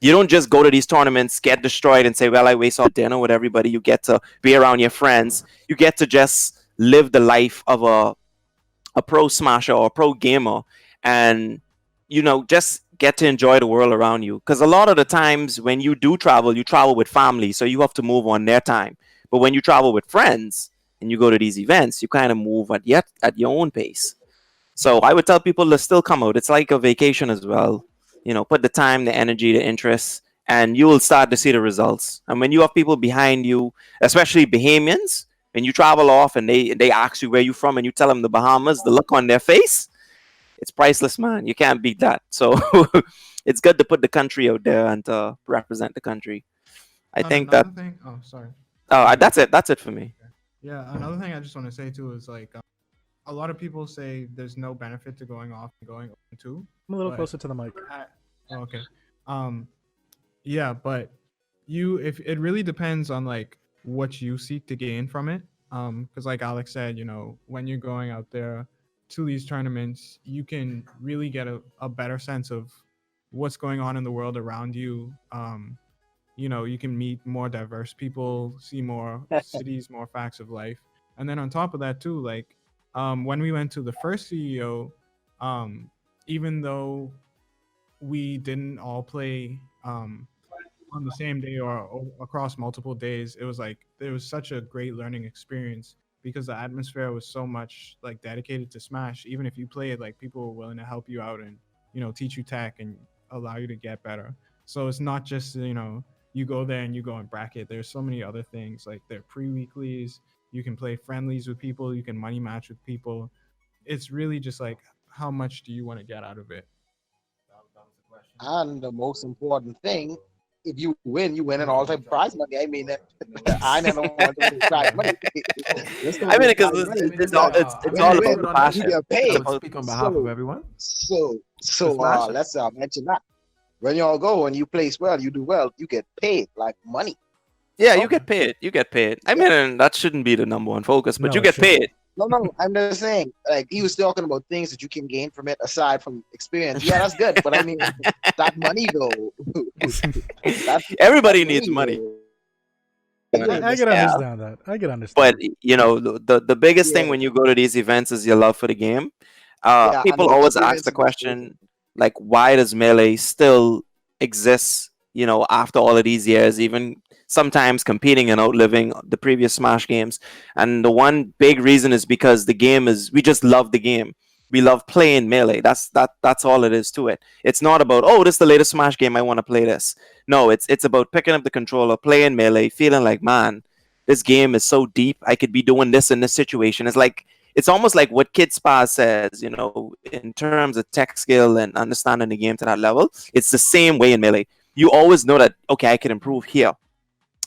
You don't just go to these tournaments, get destroyed, and say, well, I waste all dinner with everybody. You get to be around your friends. You get to just live the life of a pro smasher or a pro gamer and, just get to enjoy the world around you. Because a lot of the times when you do travel, you travel with family, so you have to move on their time. But when you travel with friends and you go to these events, you kind of move at your own pace. So I would tell people to still come out. It's like a vacation as well. Put the time, the energy, the interest, and you will start to see the results. And when you have people behind you, especially Bahamians, when you travel off and they ask you where you're from and you tell them the Bahamas, the look on their face, it's priceless, man. You can't beat that. So it's good to put the country out there and to represent the country. I think that. Thing, oh, sorry. Oh, that's it. That's it for me. Yeah, another thing I just want to say too is like a lot of people say there's no benefit to going off and going open too. I'm a little closer to the mic. Okay. Yeah, but if it really depends on like what you seek to gain from it. Because like Alex said, when you're going out there to these tournaments, you can really get a better sense of what's going on in the world around you. You can meet more diverse people, see more cities, more facts of life. And then on top of that too, like when we went to the first CEO, even though we didn't all play on the same day or across multiple days, it was like there was such a great learning experience because the atmosphere was so much like dedicated to Smash. Even if you played, like people were willing to help you out and teach you tech and allow you to get better. So it's not just you go there and you go and bracket. There's so many other things, like there are pre-weeklies. You can play friendlies with people. You can money match with people. It's really just like, how much do you want to get out of it? And the most important thing, if you win an all-time prize money. I mean, I never want to win prize money. I mean, because it's all about the passion. You get paid. Speak on behalf of everyone. So let's mention that. When y'all go and you place well, you do well, you get paid like money. Yeah, you get paid. You get paid. I mean, that shouldn't be the number one focus, but you get paid. No, I'm just saying, like, he was talking about things that you can gain from it aside from experience. Yeah, that's good. But I mean, that money, though. Everybody needs money. I can understand that. I can understand. But, the biggest thing when you go to these events is your love for the game. People always ask the question, like, why does Melee still exist, after all of these years, even sometimes competing and outliving the previous Smash games? And the one big reason is because we just love the game. We love playing Melee. That's all it is to it. It's not about, this is the latest Smash game, I want to play this. No, it's about picking up the controller, playing Melee, feeling like, man, this game is so deep. I could be doing this in this situation. It's almost like what Kid Spa says, in terms of tech skill and understanding the game to that level. It's the same way in Melee. You always know that, okay, I could improve here.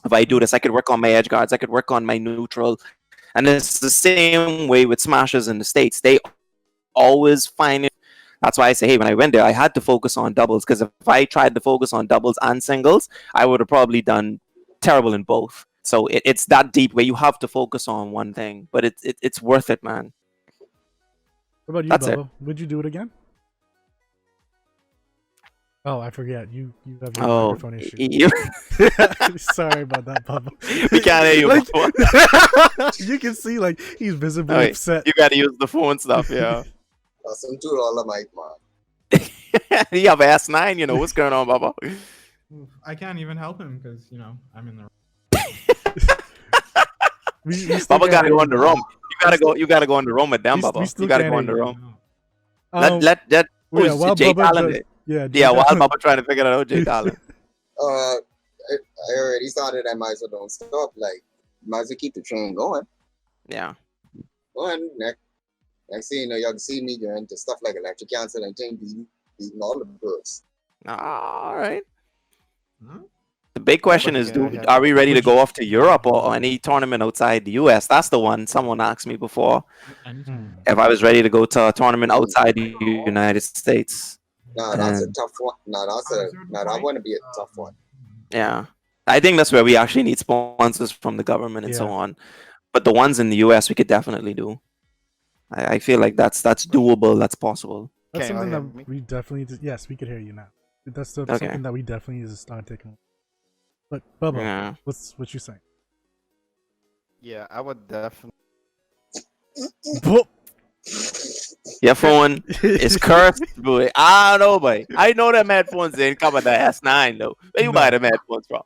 If I do this, I could work on my edge guards. I could work on my neutral. And it's the same way with Smashers in the States. They always find it. That's why I say, hey, when I went there, I had to focus on doubles. Because if I tried to focus on doubles and singles, I would have probably done terrible in both. So it's that deep where you have to focus on one thing. But it's worth it, man. What about you, That's Bubba? Would you do it again? Oh, I forget. You have your microphone issue. Sorry about that, Bubba. We can't hear you. You can see, like, he's visibly upset. You got to use the phone stuff, yeah. That's some $2 mic, man. You have S9, what's going on, Bubba? I can't even help him because, I'm in the Bubba gotta go in the room. You gotta go in the room with them, Bubba. You gotta go in the room. Well, yeah, Who's while Jay Bubba Talon? does, yeah, Yeah, while Talon. Bubba trying to figure out Jay Talon. I already started. I might as well don't stop. Like, might as well keep the train going. Yeah. Going next thing you know, y'all can see me going to stuff like electric council and thing beating all the books. All right. Huh? The big question is, are we ready to go off to Europe or any tournament outside the US? That's the one someone asked me before. If I was ready to go to a tournament outside the United States. Nah, that's a tough one. That want to be a tough one. Yeah. I think that's where we actually need sponsors from the government and so Yeah. on. But the ones in the US we could definitely do. I feel like that's doable, that's possible. That's Can you something hear that me? we definitely need to, yes, we could hear you now. That's Okay. something that we definitely need to start taking. But Bubba, Yeah. what you saying? Yeah, I would definitely. Whoop. Your phone is cursed, boy. I don't know, boy. I know them headphones didn't come with the S9 though. Where you buy them headphones from?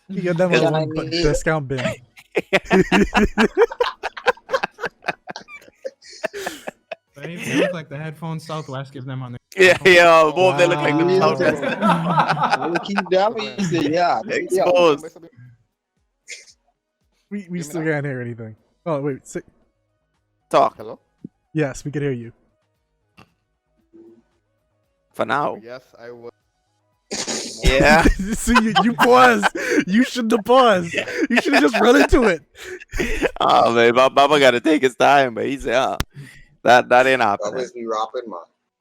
You get them on one discount bin. They look like the headphones Southwest gives them on the. Yeah, both they look like the Wow. I will keep that. He said, yeah. exposed. We still can't hear anything. Oh wait, Talk Hello? yes, we can hear you. for now. Yes, I would. Yeah. See, you paused. You shouldn't have paused. You should have just run into it. Oh man, Baba got to take his time, but he said, that ain't happening. Always be rapping, man.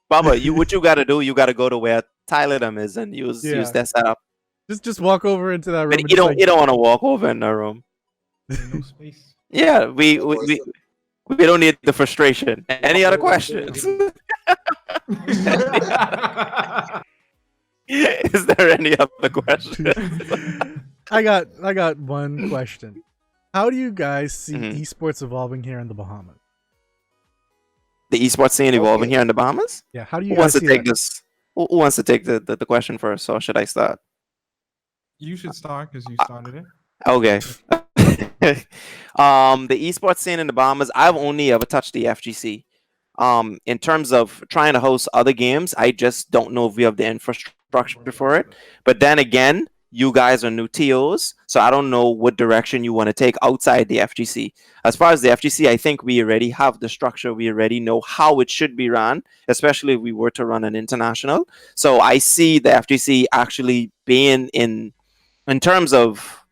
Baba, what you got to do? You got to go to where Tyler them is and use that setup. Just walk over into that room. But and you just, don't want to walk over in the room. No space. Yeah, we don't need the frustration. Any other questions? Is there any other questions? I got one question. How do you guys see Mhm. esports evolving here in the Bahamas? The esports scene evolving here in the Bahamas? Yeah, how do you Who guys wants to see take that? this? Who wants to take the question first, or should I start? You should start because you started it. Okay. The esports scene in the Bahamas, I've only ever touched the FGC. In terms of trying to host other games, I just don't know if we have the infrastructure for it. But then again, you guys are new TOs, so I don't know what direction you want to take outside the FGC. As far as the FGC, I think we already have the structure. We already know how it should be run, especially if we were to run an international. So I see the FGC actually being in terms of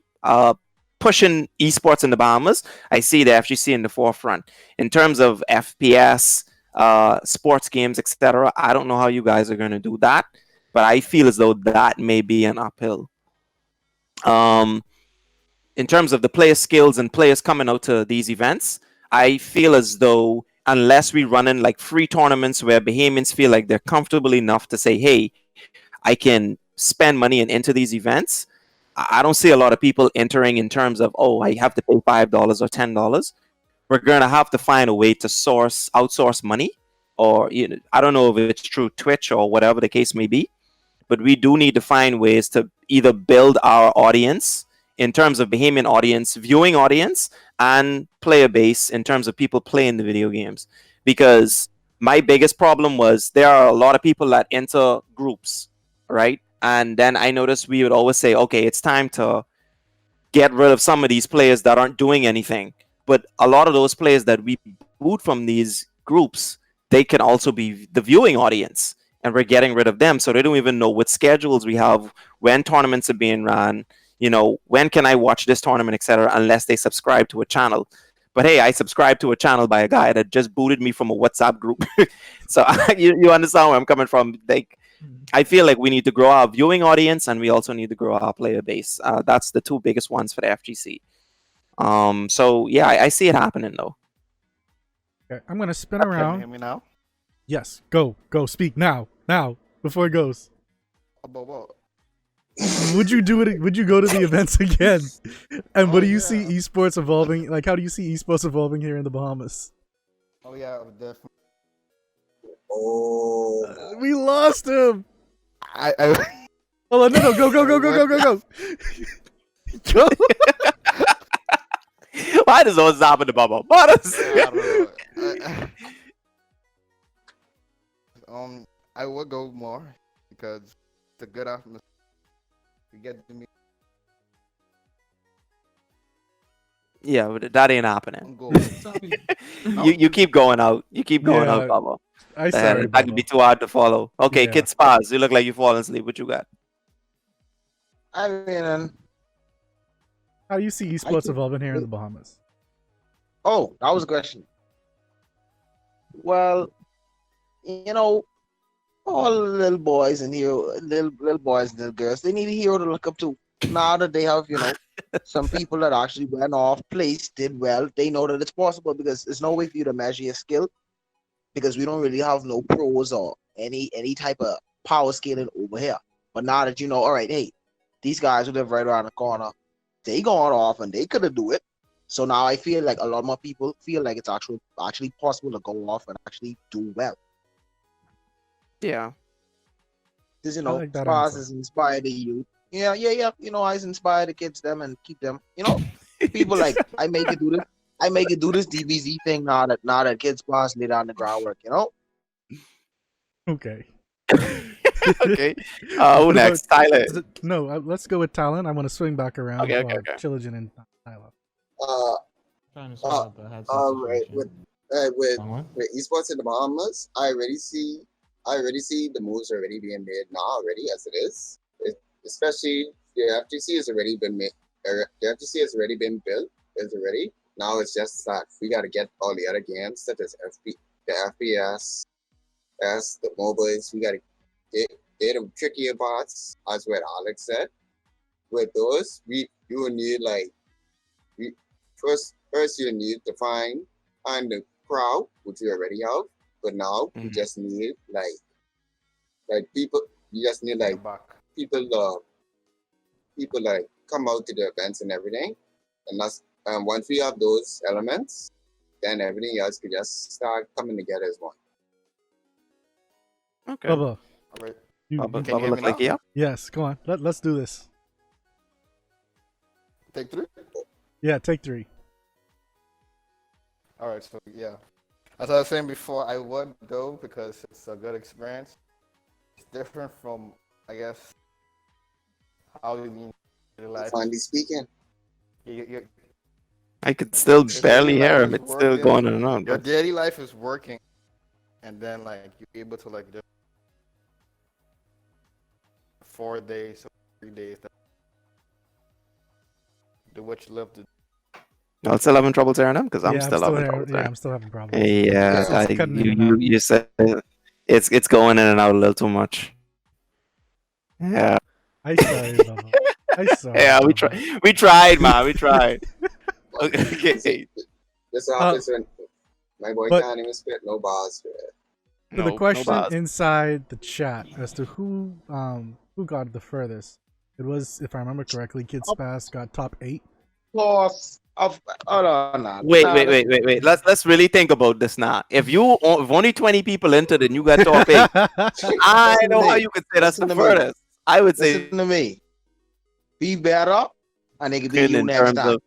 pushing esports in the Bahamas. I see the FGC in the forefront. In terms of FPS, sports games, etc., I don't know how you guys are going to do that, but I feel as though that may be an uphill. In terms of the player skills and players coming out to these events, I feel as though unless we run in like free tournaments where Bahamians feel like they're comfortable enough to say, hey, I can spend money and enter these events, I don't see a lot of people entering in terms of, oh, I have to pay $5 or $10. We're going to have to find a way to outsource money, or I don't know if it's through Twitch or whatever the case may be, but we do need to find ways to either build our audience in terms of Bahamian audience, viewing audience, and player base in terms of people playing the video games. Because my biggest problem was there are a lot of people that enter groups, right? And then I noticed we would always say, okay, it's time to get rid of some of these players that aren't doing anything. But a lot of those players that we boot from these groups, they can also be the viewing audience. And we're getting rid of them. So they don't even know what schedules we have, when tournaments are being run, when can I watch this tournament, etc., unless they subscribe to a channel. But hey, I subscribed to a channel by a guy that just booted me from a WhatsApp group. So you understand where I'm coming from. Like, I feel like we need to grow our viewing audience, and we also need to grow our player base. That's the two biggest ones for the FGC. So yeah, I see it happening though. Okay, I'm gonna spin Can you around. hear me now? Yes, go, speak now, before it goes. About what? Would you do it? Would you go to the events again? And what do you see esports evolving? Like, how do you see esports evolving here in the Bahamas? Oh yeah, I would definitely. Oh, We lost him. I Hold on, no, go. Go. Why does always happen to Bubba? What is I don't know. I would go more because it's a good atmosphere. You get to meet Yeah, but that ain't happening. on goal. You keep going out. You keep going out, Yeah, Bubba. I sorry, That could be Bubba. too hard to follow. Okay, Yeah. Kid Spaz, you look like you falling asleep. What you got? I mean, How you see esports evolving here in the Bahamas? oh, that was a question. Well, you know, all the little boys and little boys and little girls, they need a hero to look up to. Now that they have, some people that actually went off, placed, did well, they know that it's possible because there's no way for you to measure your skill because we don't really have no pros or any type of power scaling over here. But now that all right, hey, these guys who live right around the corner, they gone off and they could have do it. So now I feel like a lot more people feel like it's actually possible to go off and actually do well. Yeah. Because I like that Spars answer. has inspired the youth. Yeah. I inspire the kids them and keep them. People like I make it do this. I make it do this DBZ thing now that kids Spars lay down the groundwork. Okay. Okay. What Who next? about- Tyler. No, let's go with Talon. I want to swing back around. Okay. Chillagen and Tyler. Trying to sort out the headset Right. situation. With Wrong one? esports in the Bahamas, I already see the moves already being made now already as it is. Especially the FTC has already been made. The FTC has already been built. It's already now. It's just that we got to get all the other games such as the FPS, the mobiles. We got to get the trickier parts, as what Alex said. With those, you will need first you need to find the crowd, which you already have. But now you just need like people. You just need Back. people come out to the events and everything, and once we have those elements, then everything else could just start coming together as one. Okay. Bubba. All right. Bubba Can you hear look me like now? yeah. Yes, go on. Let's do this. Take 3. Yeah, take 3. All right. So yeah, as I was saying before, I would go because it's a good experience. It's different from, I guess, how you mean your life. Finally speaking, I could still Your barely daily hear life him. is It's still working. going on and on. Your But daily life is working, and then you're able to just 4 days or 3 days do what you love to do. y'all still having trouble hearing him? Because I'm Yeah, still having trouble yeah, hearing. I'm still having problems. Yeah, It's cutting in and out. you said it's going in and out a little too much. Yeah. I sorry, Bubba. I sorry. Yeah, we Bubba. we tried, man. We tried. Okay. this happens when my boy but- can't even spit no bars. So the No question bars. inside the chat as to who got the furthest. It was, if I remember correctly, Kid Spaz got top 8. Hold on now. Wait. Let's really think about this now. If only 20 people entered and you got top 8, I Listen to know how me. you could say that's the Listen to me. furthest. I would say Listen to me. Be better, and it could be in you next terms time. of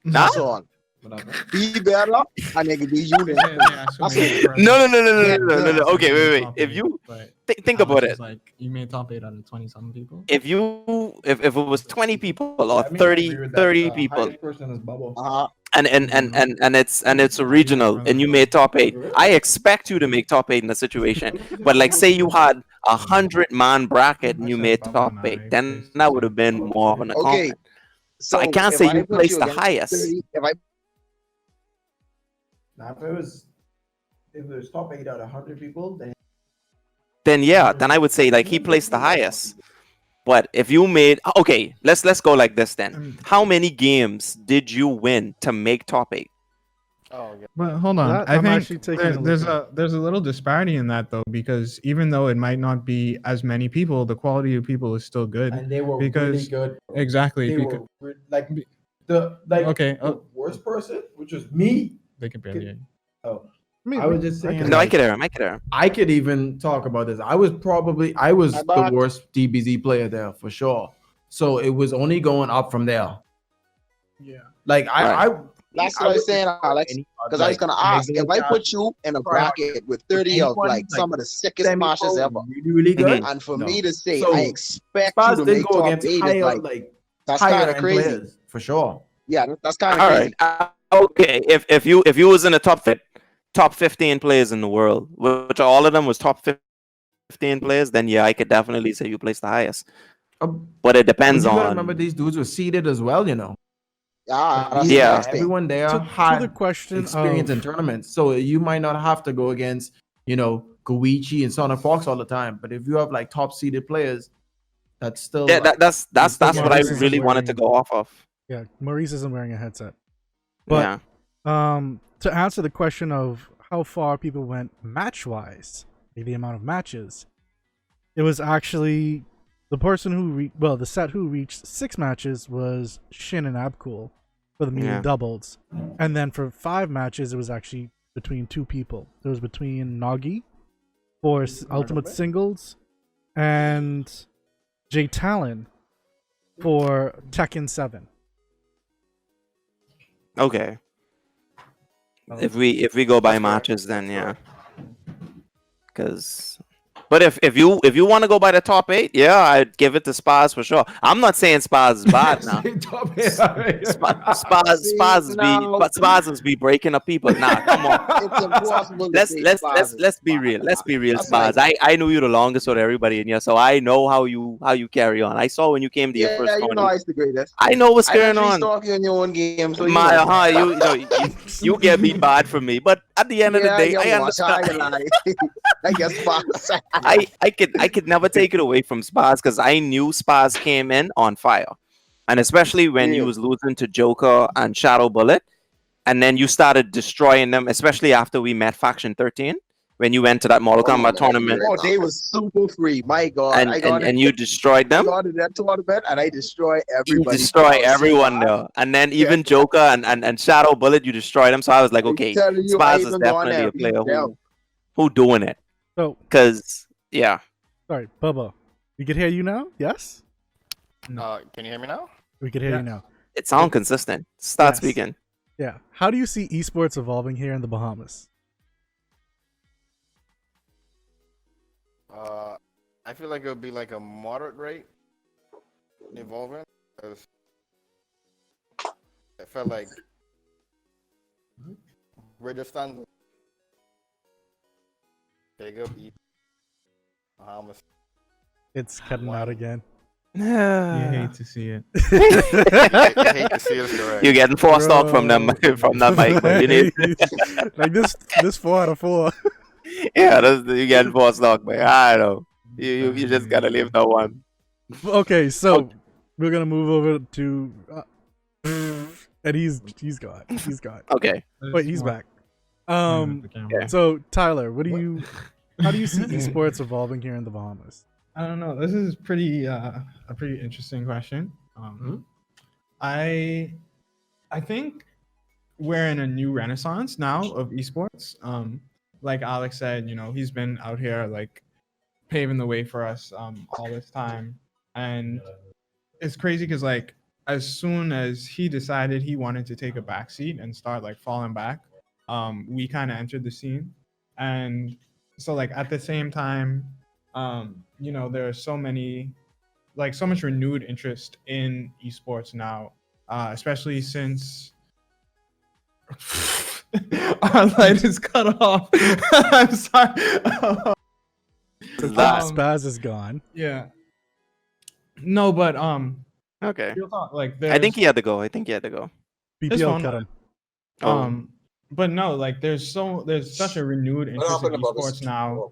That's all. Whatever. Be better, and it could be you next time. That's it. no. Okay, wait. If you think about it, You made top 8 out of 20-something people. if it was 20 people or I mean, I 30 agree with that. 30 The people, highest person is Bubble. and it's a regional and you made top 8, I expect you to make top 8 in the situation. But say you had 100-man bracket and you made top 8, then that would have been more of an Okay. accomplishment. So I can't if say you put placed the against highest. 30, Now, if there's top 8 out of 100 people, Then I would say he placed the highest. But if you made let's go like this then. How many games did you win to make top 8? Oh yeah. But hold on, That- I I'm actually think taking a look there's a little disparity in that though, because even though it might not be as many people, the quality of people is still good. and they were really Because good. exactly, They because were the oh, worst person, which was me. they can barely. Oh, I mean, I was just saying. No, I like, could hear him. I could even talk about this. I was the worst DBZ player there for sure. So it was only going up from there. Yeah. Like Right. That's what I was saying, Alex. Any Because I was gonna ask, if I put you in a bracket with 30 of anyone, like some of the sickest semi-pro, smashers ever, really, really good. and for No. me to say So, I expect you Spurs to did make go top against 8 is higher, like that's higher kind of end crazy. players for sure. Yeah, that's kind of All crazy. right. Okay. If you was in the top 15 players in the world, which all of them was top 15 players, then yeah, I could definitely say you placed the highest. But it But depends you gotta on. remember these dudes were seeded as well, you know. Yeah, that's Yeah. the thing. Everyone there To had the question experience in of tournaments, so you might not have to go against, Goichi and Son of Fox all the time. But if you have like top seeded players, that's still Yeah, that's still what I Maurice isn't really wanted to wearing- go off of. yeah, Maurice isn't wearing a headset. But Yeah. to answer the question of how far people went match wise, like the amount of matches, it was actually the person who the set who reached 6 matches was Shin and Abcool for the medium Yeah. doubles, and then for 5 matches it was actually between 2 people. It was between Nagi for ultimate singles and Jay Talon for Tekken 7. Okay. If we go by That's fair. matches, then yeah. Because, but if you want to go by the top 8, yeah, I'd give it to Spaz for sure. I'm not saying Spaz is bad now. Spaz be breaking up people. Nah, come on. It's impossible to say Spaz is Let's be bad. real. Let's be real, That's Spaz. like- I knew you the longest with everybody in here, so I know how you carry on. I saw when you came to your first Yeah, you know tournament. I used to grade this. I know what's I going actually on. stalk you in your own game, so You get beat bad from me, but at the end of the day, I understand. I guess Spaz. I could never take it away from Spaz because I knew Spaz came in on fire, and especially when you was losing to Joker and Shadow Bullet, and then you started destroying them, especially after we met Faction 13 when you went to that Mortal Kombat tournament. Oh, they was super free. My God, and you destroyed them. I got to that tournament and I destroy You everybody. destroy everyone there, and then even Joker and Shadow Bullet, you destroyed them. So I was like, okay, Spaz is definitely a player who doing it. So, because yeah. Sorry, Bubba. We can hear you now? Yes? Can you hear me now? We can hear you now. It sounds consistent. Start Yes. speaking. Yeah. How do you see esports evolving here in the Bahamas? I feel like it would be like a moderate rate evolving, because I felt like Rajasthan, Jacob, Bahamas. It's cutting out again. You hate to see it. I hate to see it, correct. You're getting forced off from them from that mic. But you need like this 4 out of 4. Yeah, you're getting forced off, but I know. You just gotta leave that one. Okay, so we're gonna move over to and he's gone. He's gone. Okay. Wait, he's back. Yeah. So Tyler, how do you see esports evolving here in the Bahamas? I don't know. This is pretty a pretty interesting question. I think we're in a new renaissance now of esports. Like Alex said, he's been out here like paving the way for us all this time, and it's crazy because like as soon as he decided he wanted to take a backseat and start like falling back, we kind of entered the scene, and so like at the same time, there are so much renewed interest in esports now, especially since our light is cut off. I'm sorry. Spaz is gone. Yeah. No, but Okay. real talk, like I think he there's- had to go. It's BPL fine. cut him. But no, like there's such a renewed interest in esports now.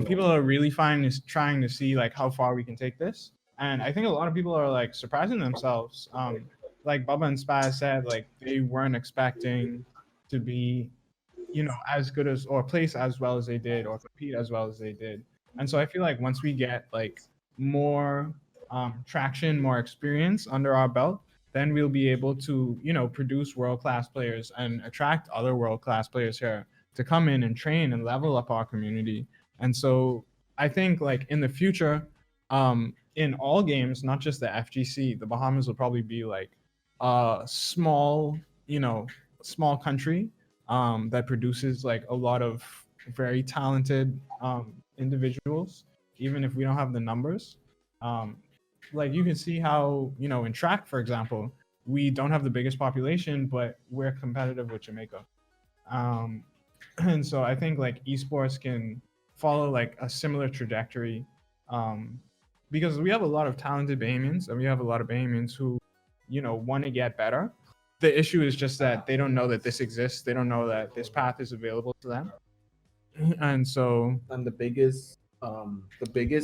People are really trying to see like how far we can take this, and I think a lot of people are like surprising themselves. Like Bubba and Spaz said, like they weren't expecting to be, as good as or place as well as they did or compete as well as they did. And so I feel like once we get like more traction, more experience under our belt, then we'll be able to, produce world-class players and attract other world-class players here to come in and train and level up our community. And so I think like in the future, in all games, not just the FGC, the Bahamas will probably be like a small country that produces like a lot of very talented individuals, even if we don't have the numbers. Um, like you can see how, you know, in track, for example, we don't have the biggest population, but we're competitive with Jamaica. Um, and so I think like esports can follow like a similar trajectory, um, because we have a lot of talented Bahamians, and we have a lot of Bahamians who, you know, want to get better. The issue is just that they don't know that this exists. They don't know that this path is available to them. And so And the biggest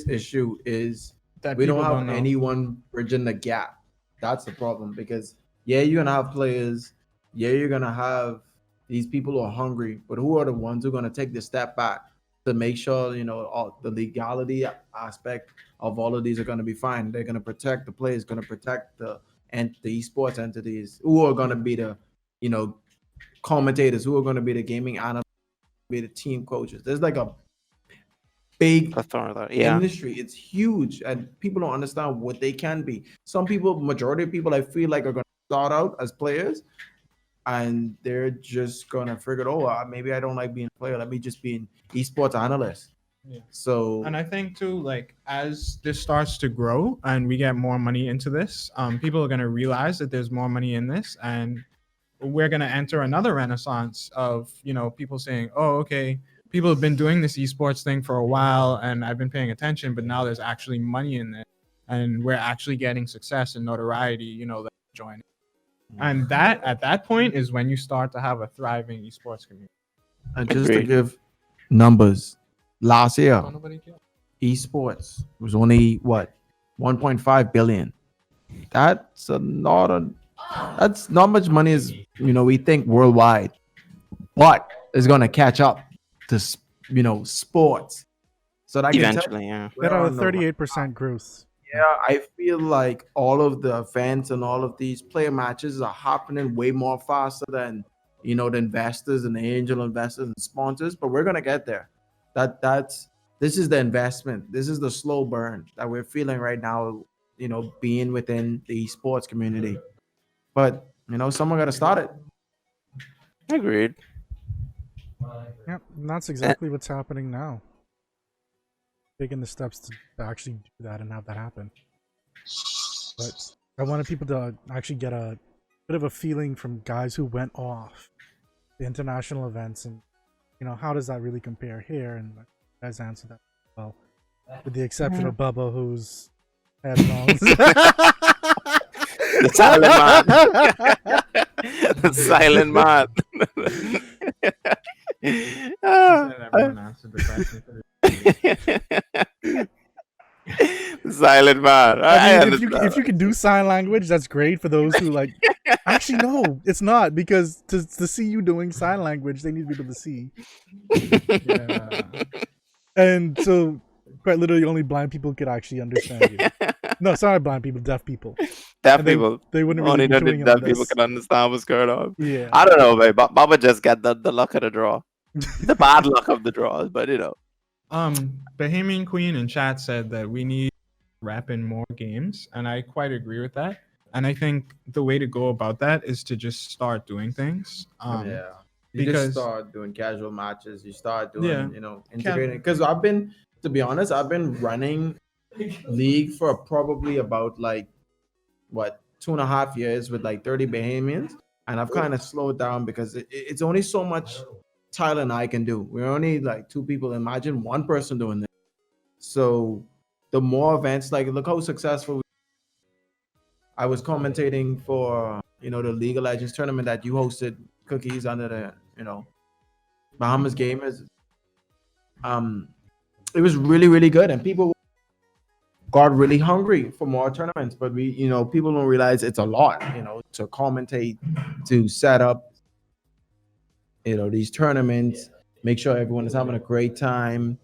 issue is that we don't people have don't know. anyone bridging the gap. That's the problem, because yeah, you're gonna have players, yeah, you're gonna have these people who are hungry, but who are the ones who are gonna take the step back to make sure, you know, all the legality aspect of all of these are gonna be fine. They're gonna protect the players, gonna protect the esports entities, who are gonna be the, you know, commentators, who are gonna be the gaming analysts, be the team coaches. There's like a big Yeah. industry. It's huge, and people don't understand what they can be. Some people, majority of people, I feel like are going to start out as players, and they're just gonna figure, oh, maybe I don't like being a player. Let me just be an esports analyst. Yeah. So, And I think too, like as this starts to grow and we get more money into this, people are gonna realize that there's more money in this, and we're gonna enter another renaissance of, you know, people saying, "Oh, okay, people have been doing this esports thing for a while, and I've been paying attention, but now there's actually money in it, and we're actually getting success and notoriety." You know, that join. And that at that point is when you start to have a thriving esports community. and just to Agreed. give numbers, last year Oh, nobody cares. esports was only what 1.5 billion. That's that's not much money as, you know, we think worldwide, but it's gonna catch up to you know, sports. So that can tell Eventually, yeah. we're That had a on the right 38% growth. Yeah, I feel like all of the events and all of these player matches are happening way more faster than, you know, the investors and the angel investors and sponsors. But we're gonna get there. That's this is the investment. This is the slow burn that we're feeling right now. You know, being within the sports community. But you know, someone got to start it. Agreed. Yep, and that's exactly what's happening now. Taking the steps to actually do that and have that happen. But I wanted people to actually get a bit of a feeling from guys who went off the international events, and you know, how does that really compare here? And you guys answer that well, with the exception of Bubba, who's headphones. The silent man. The silent man. Everyone answered the question. Silent man. I mean, if you can do sign language, that's great for those who like. Actually, no, it's not, because to see you doing sign language, they need to be able to see. Yeah. And so, quite literally, only blind people could actually understand you. No, sorry, blind people, deaf people. Deaf And people. they wouldn't really Only be doing deaf all people this. can understand what's going on. Yeah. I don't know, man. Baba just got the luck of the draw. The bad luck of the draws, but you know. Bahamian Queen in chat said that we need rep in more games, and I quite agree with that. And I think the way to go about that is to just start doing things. Yeah. You because- just start doing casual matches. You start doing, Yeah. you know, integrating. Because I've been, to be honest, I've been running league for probably about like what 2.5 years with like 30 Bahamians, and I've kind of slowed down because it's only so much Tyler and I can do. We're only like two people. Imagine one person doing this. So the more events, like look how successful. I was commentating for, you know, the League of Legends tournament that you hosted, Cookies, under the, you know, Bahamas Gamers. It was really, really good, and people got really hungry for more tournaments. But we, you know, people don't realize it's a lot, you know, to commentate, to set up, you know, these tournaments, make sure everyone is having a great time,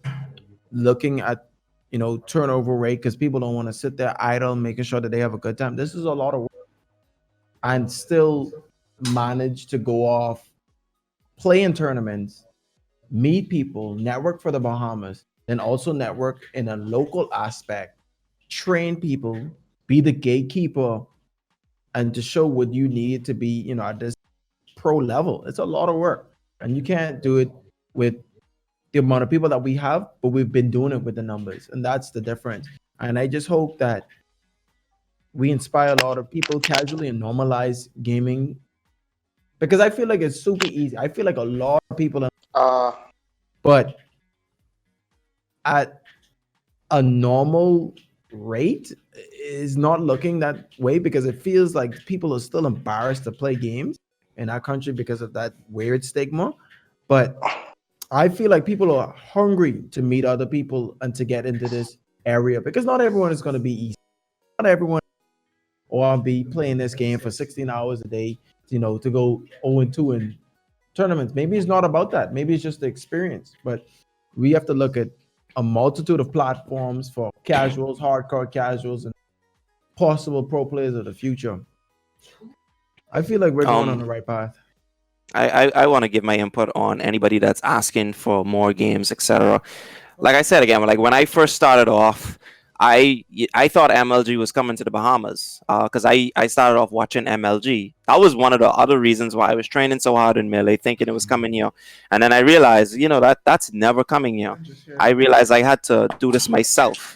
looking at, you know, turnover rate, because people don't want to sit there idle, making sure that they have a good time. This is a lot of work, and still manage to go off, play in tournaments, meet people, network for the Bahamas, and also network in a local aspect, train people, be the gatekeeper, and to show what you need to be, you know, at this pro level. It's a lot of work. And you can't do it with the amount of people that we have, but we've been doing it with the numbers, and that's the difference. And I just hope that we inspire a lot of people casually and normalize gaming, because I feel like it's super easy. I feel like a lot of people, Uh, but at a normal rate is not looking that way, because it feels like people are still embarrassed to play games in our country because of that weird stigma. But I feel like people are hungry to meet other people and to get into this area, because not everyone is going to be easy. Not everyone will be playing this game for 16 hours a day, to go 0-2 in tournaments. Maybe it's not about that. Maybe it's just the experience. But we have to look at a multitude of platforms for casuals, hardcore casuals, and possible pro players of the future. I feel like we're going on the right path. I want to give my input on anybody that's asking for more games, etc. Like I said again, like when I first started off, I thought MLG was coming to the Bahamas because I started off watching MLG. That was one of the other reasons why I was training so hard in Melee, thinking it was coming here. And then I realized, that's never coming here. I realized I had to do this myself.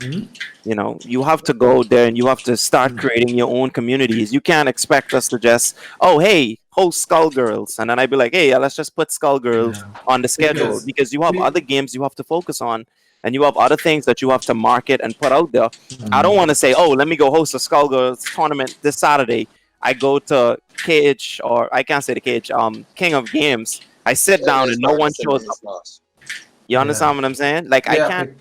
You have to go there and you have to start creating your own communities. You can't expect us to just, oh, hey, host Skullgirls. And then I'd be like, hey, let's just put Skullgirls on the schedule, because you have other games you have to focus on. And you have other things that you have to market and put out there. I don't want to say, oh, let me go host a Skullgirls tournament this Saturday. I go to Cage, or I can't say the Cage, King of Games. I sit down and no one shows up. You understand what I'm saying? Like,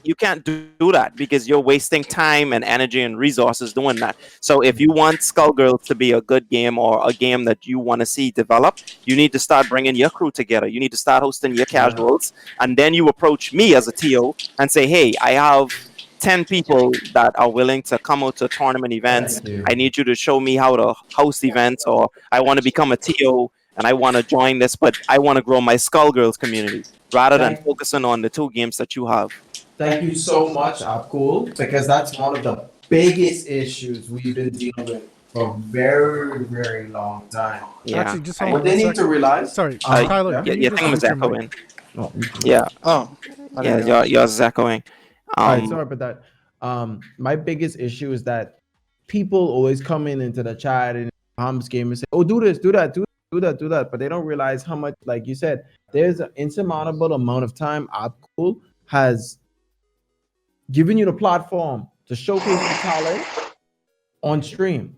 you can't do that, because you're wasting time and energy and resources doing that. So if you want Skullgirls to be a good game, or a game that you want to see develop, you need to start bringing your crew together. You need to start hosting your casuals, and then you approach me as a TO and say, hey, I have 10 people that are willing to come out to tournament events. I need you to show me how to host events, or I want to become a TO and I want to join this, but I want to grow my Skullgirls community, rather than focusing on the two games that you have. Thank you so much, Abcool, because that's one of the biggest issues we've been dealing with for a very, very long time. Yeah. Actually, just What they need to realize. Sorry, Tyler. Your thing was echoing. Oh, Yeah. oh, Yeah, yours is echoing. all right, sorry about that. My biggest issue is that people always come into the chat and Bahamas game and say, "Oh, do this, do that, do that, do that," but they don't realize how much, like you said, there's an insurmountable amount of time Abcool has given you the platform to showcase your talent on stream.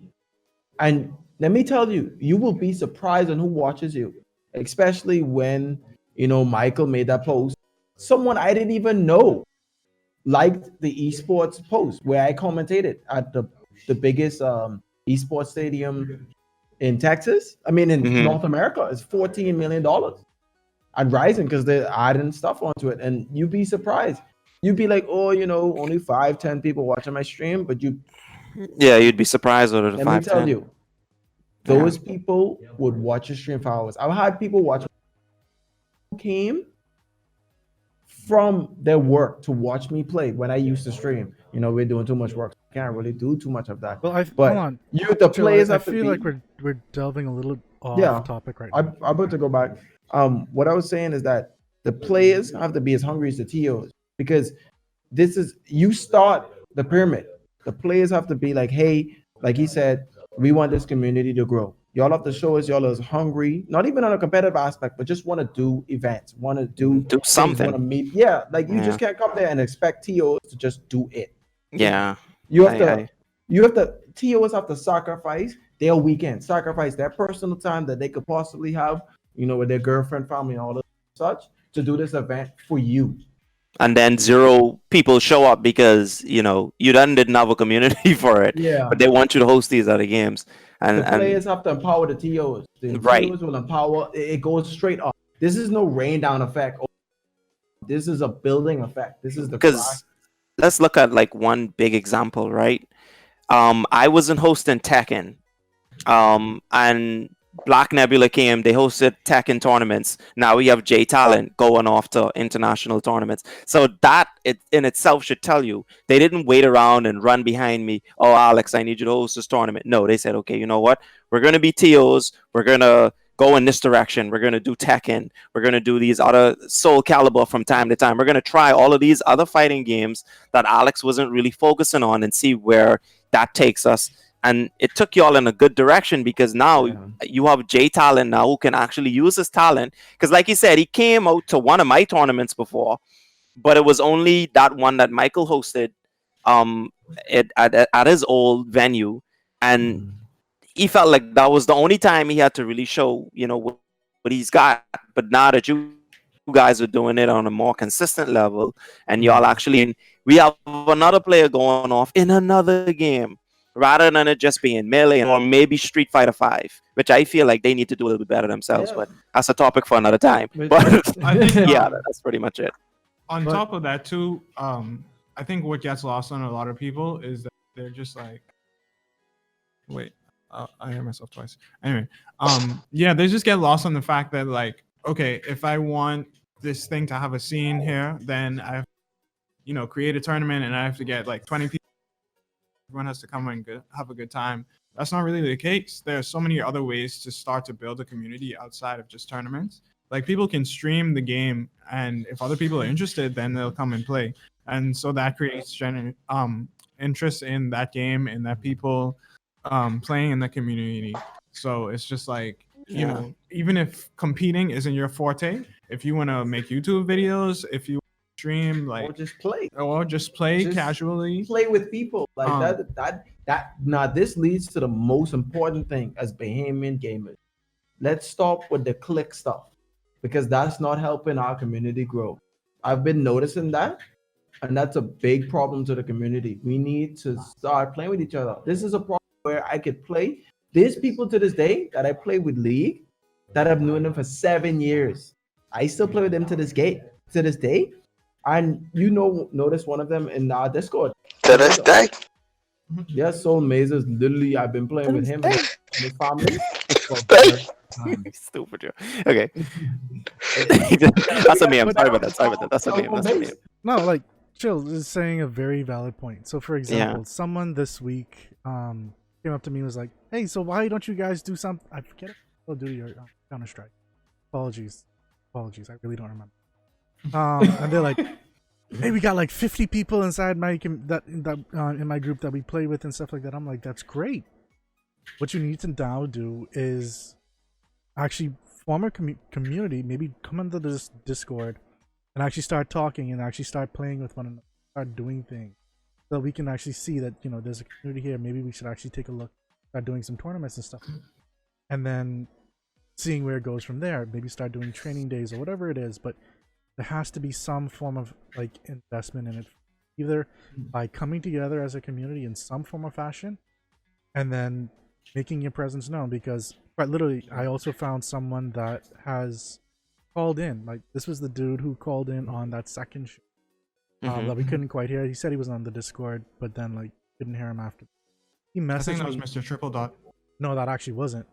And let me tell you, you will be surprised on who watches you, especially when, Michael made that post. Someone I didn't even know liked the esports post where I commentated at the biggest esports stadium in Texas. I mean, in North America, it's $14 million at Rising, because they're adding stuff onto it. And you'd be surprised. You'd be like, oh, only 5-10 people watching my stream, but you'd be surprised with it. Let me tell you, those people would watch your stream for hours. I've had people watch came from their work to watch me play when I used to stream. We're doing too much work. I can't really do too much of that. Well, but hold on. The players I have to feel be, like we're delving a little off topic right now. I'm about to go back. What I was saying is that the players have to be as hungry as the TOs, because you start the pyramid. The players have to be like, hey, like he said, we want this community to grow. Y'all have to show us y'all is hungry, not even on a competitive aspect, but just want to do events, want to do something. Want to meet. Yeah, like you just can't come there and expect TOs to just do it. Yeah. You have to TOs have to sacrifice their weekend, sacrifice their personal time that they could possibly have, with their girlfriend, family, and all that such, to do this event for you. And then 0 people show up because you didn't have a community for it. Yeah. But they want you to host these other games. And the players have to empower the TOs. The TOs will empower. It goes straight up. This is no rain down effect. This is a building effect. This is because let's look at like one big example, right? I wasn't hosting Tekken, and Black Nebula came. They hosted Tekken tournaments. Now we have J Talent going off to international tournaments. So that in itself should tell you they didn't wait around and run behind me. Oh, Alex, I need you to host this tournament. No, they said, okay, you know what? We're gonna be TOs. We're gonna go in this direction. We're going to do Tekken. We're going to do these other Soul Calibur from time to time. We're going to try all of these other fighting games that Alex wasn't really focusing on and see where that takes us. And it took y'all in a good direction because now you have Jay talent now who can actually use his talent. Because like he said, he came out to one of my tournaments before, but it was only that one that Michael hosted at his old venue. And he felt like that was the only time he had to really show, what he's got. But now that you guys are doing it on a more consistent level, and y'all actually, we have another player going off in another game, rather than it just being Melee or maybe Street Fighter 5, which I feel like they need to do a little bit better themselves. But that's a topic for another time. But I think, yeah, that's pretty much it. On top of that too, I think what gets lost on a lot of people is that they're just like, wait, I hear myself twice. Anyway, yeah, they just get lost on the fact that like, okay, if I want this thing to have a scene here, then I have, create a tournament and I have to get like 20 people. Everyone has to come and have a good time. That's not really the case. There are so many other ways to start to build a community outside of just tournaments. Like people can stream the game, and if other people are interested, then they'll come and play. And so that creates interest in that game and that people playing in the community. So it's just like, even if competing isn't your forte, if you want to make YouTube videos, if you stream, like, or just play casually, play with people like that. Now this leads to the most important thing as Bahamian gamers. Let's stop with the click stuff, because that's not helping our community grow. I've been noticing that, and that's a big problem to the community. We need to start playing with each other. This is a problem where I could play. There's people to this day that I play with League that I've known them for 7 years. I still play with them to this day. And notice one of them in our Discord. To this day. Yes, Soul Mazes. Literally, I've been playing with him and his family. Stupid, Joe. Okay. That's a me. I'm sorry about that. That's a me. No, like, Chill is saying a very valid point. So, for example, someone this week came up to me and was like, hey, so why don't you guys do something? I forget it. I'll do your Counter-Strike. Apologies. I really don't remember. And they're like, hey, we got like 50 people inside my in my group that we play with and stuff like that. I'm like, that's great. What you need to now do is actually form a community, maybe come into this Discord and actually start talking and actually start playing with one another, start doing things, so we can actually see that, there's a community here. Maybe we should actually take a look, start doing some tournaments and stuff, and then seeing where it goes from there. Maybe start doing training days or whatever it is, but there has to be some form of like investment in it, either by coming together as a community in some form or fashion, and then making your presence known. Because quite literally, I also found someone that has called in. Like, this was the dude who called in on that second show that we couldn't quite hear. He said he was on the Discord, but then like couldn't hear him after. He messaged I think that was me. Mr. Triple Dot. No, that actually wasn't.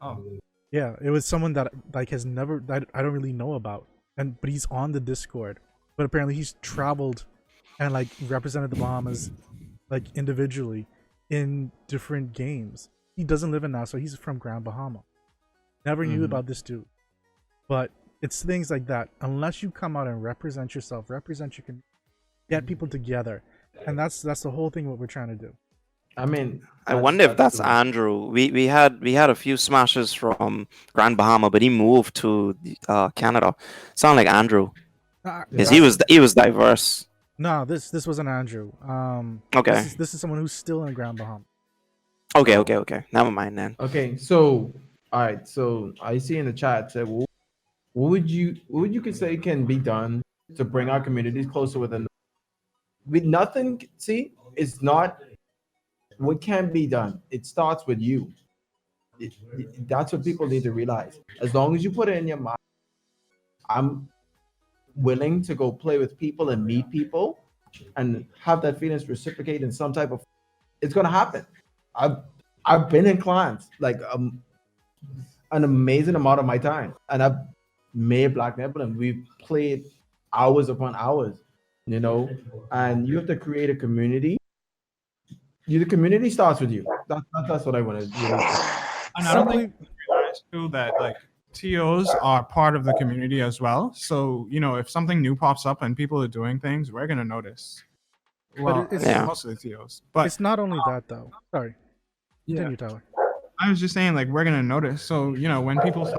Oh. Yeah, it was someone that like has never, that I don't really know about, but he's on the Discord. But apparently he's traveled and like represented the Bahamas like individually in different games. He doesn't live in Nassau. He's from Grand Bahama. Never knew about this dude. But it's things like that. Unless you come out and represent yourself, represent your community, get people together, and that's the whole thing. What we're trying to do. I mean, I wonder if that's Andrew. We had a few smashes from Grand Bahama, but he moved to Canada. Sound like Andrew. Because he was diverse. No, this wasn't Andrew. Okay. This is someone who's still in Grand Bahama. Okay. Never mind then. Okay, so all right, so I see in the chat said, what would you could say can be done to bring our communities closer with nothing? See, it's not what can be done. It starts with you. That's what people need to realize. As long as you put it in your mind, I'm willing to go play with people and meet people and have that feelings reciprocate in some type of, it's gonna happen. I've been in clans like an amazing amount of my time, and I've made Black Nebula, and we've played hours upon hours, and you have to create a community. The community starts with you. That's what I want to do. And I don't think too that like TOs are part of the community as well. So if something new pops up and people are doing things, we're gonna notice. Well, it's- I mean, Yeah. most of the TOs, but It's not only that though. Sorry. yeah, Continue, Tyler. I was just saying like we're gonna notice. So when people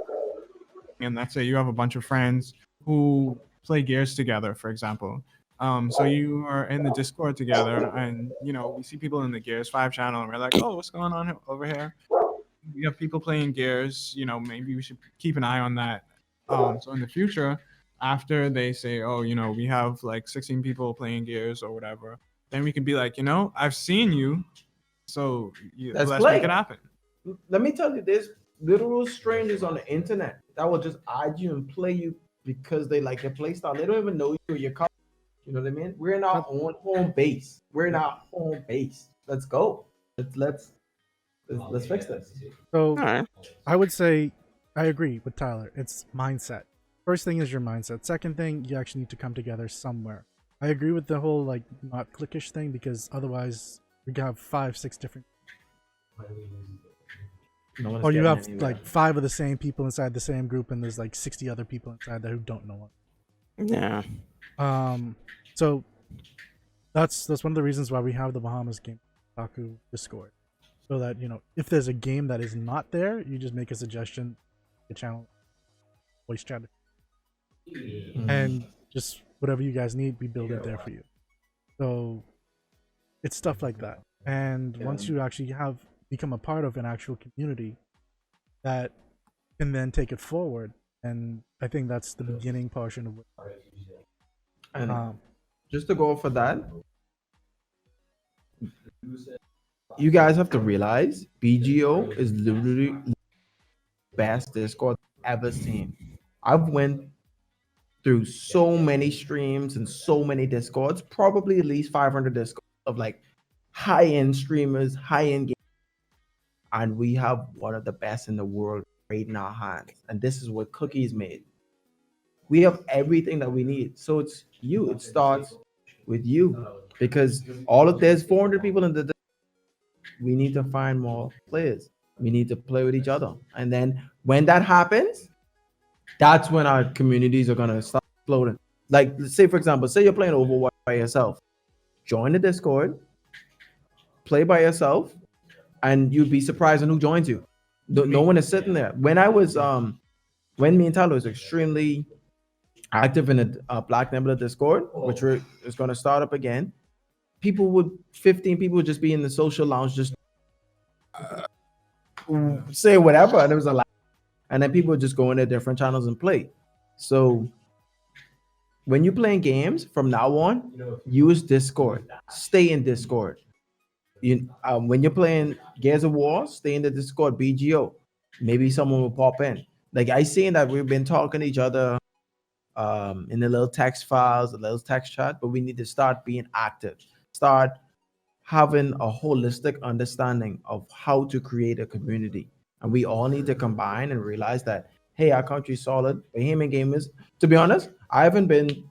and let's say you have a bunch of friends who play Gears together, for example. So you are in the Discord together, and we see people in the Gears 5 channel, and we're like, oh, what's going on over here? We have people playing Gears. Maybe we should keep an eye on that. So in the future, after they say, oh, we have like 16 people playing Gears or whatever, then we can be like, I've seen you, so Let's let's play. make it happen. Let me tell you, there's literal strangers on the internet that will just add you and play you because they like your play style. They don't even know you or your color. You know what I mean? We're in our own home base. We're in our home base. Let's go. Let's fix this. So All right. I would say I agree with Tyler. It's mindset. First thing is your mindset. Second thing, you actually need to come together somewhere. I agree with the whole like not cliquish thing because otherwise we can have 5-6 different. No one's Or you getting have anywhere. like 5 of the same people inside the same group, and there's like 60 other people inside there who don't know it. Yeah. So that's one of the reasons why we have the Bahamas Game Taku Discord, so that if there's a game that is not there, you just make a suggestion, the channel, voice chat, and just whatever you guys need, we build it there for you. So it's stuff like that. And once you actually become a part of an actual community that can then take it forward, and I think that's the beginning portion of it. And just to go for that, you guys have to realize BGO is literally the best Discord I've ever seen. I've went through so many streams and so many Discords, probably at least 500 Discords of like high-end streamers, high-end games, and we have one of the best in the world right in our hands. And this is what Cookie's made. We have everything that we need. So it's you. It starts with you because there's 400 people in the. We need to find more players. We need to play with each other, and then when that happens, that's when our communities are gonna start exploding. Like, let's say for example, say you're playing Overwatch by yourself. Join the Discord, play by yourself, and you'd be surprised on who joins you. No one is sitting there. When I was when me and Tyler was extremely active in the Black Nebula Discord, which is going to start up again. 15 people would just be in the social lounge, just say whatever, and it was a lot. And then people would just go in their different channels and play. So when you're playing games from now on, use Discord. Stay in Discord. When you're playing Gears of War, stay in the Discord BGO. Maybe someone will pop in. Like I seen that we've been talking to each other in the little text files, the little text chat, but we need to start being active, start having a holistic understanding of how to create a community. And we all need to combine and realize that, hey, our country's solid. Bahamian gamers, to be honest, I haven't been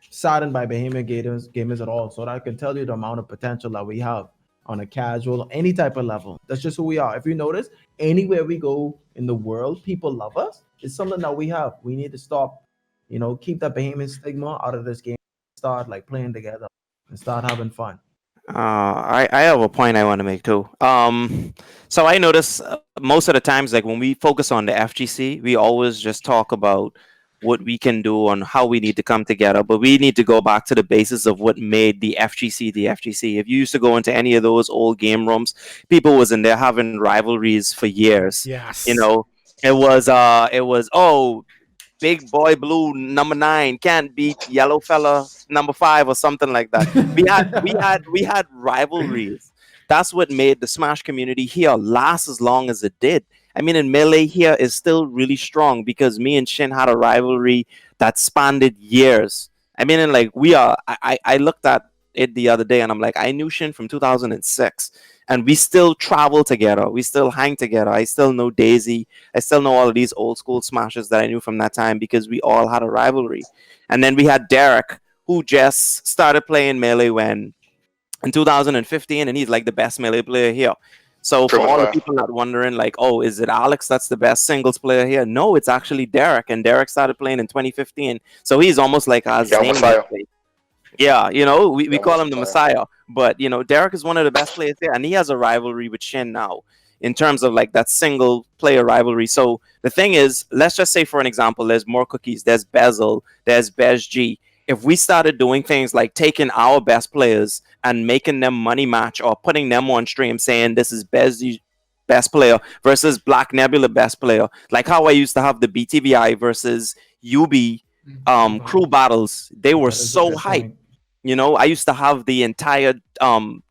saddened by Bahamian gamers at all. So that I can tell you the amount of potential that we have on a casual, any type of level. That's just who we are. If you notice, anywhere we go in the world, people love us. It's something that we have. We need to stop, keep that Bahamian stigma out of this game. Start like playing together and start having fun. I have a point I want to make too. So I notice most of the times, like when we focus on the FGC, we always just talk about what we can do on how we need to come together, but we need to go back to the basis of what made the FGC the FGC. If you used to go into any of those old game rooms, people was in there having rivalries for years. Yes. It was oh, big boy blue number 9 can't beat yellow fella number 5 or something like that. We had rivalries. That's what made the Smash community here last as long as it did. I mean, in Melee here is still really strong because me and Shin had a rivalry that spanned years. I mean, and like I looked at it the other day and I'm like, I knew Shin from 2006 and we still travel together. We still hang together. I still know Daisy. I still know all of these old school Smashers that I knew from that time because we all had a rivalry. And then we had Derek, who just started playing Melee in 2015, and he's like the best Melee player here. So for all the True. people not wondering, like, oh, is it Alex that's the best singles player here? No, it's actually Derek, and Derek started playing in 2015. So he's almost like our Young Zane. Messiah. Yeah, we Young call him the Messiah. Messiah, but Derek is one of the best players there, and he has a rivalry with Shin now in terms of like that single player rivalry. So the thing is, let's just say for an example, there's more cookies, there's Bezel, there's Bez G. If we started doing things like taking our best players and making them money match or putting them on stream saying this is Bez G best player versus Black Nebula best player, like how I used to have the BTVI versus UB crew battles, they were That is a so good hype. point. I used to have the entire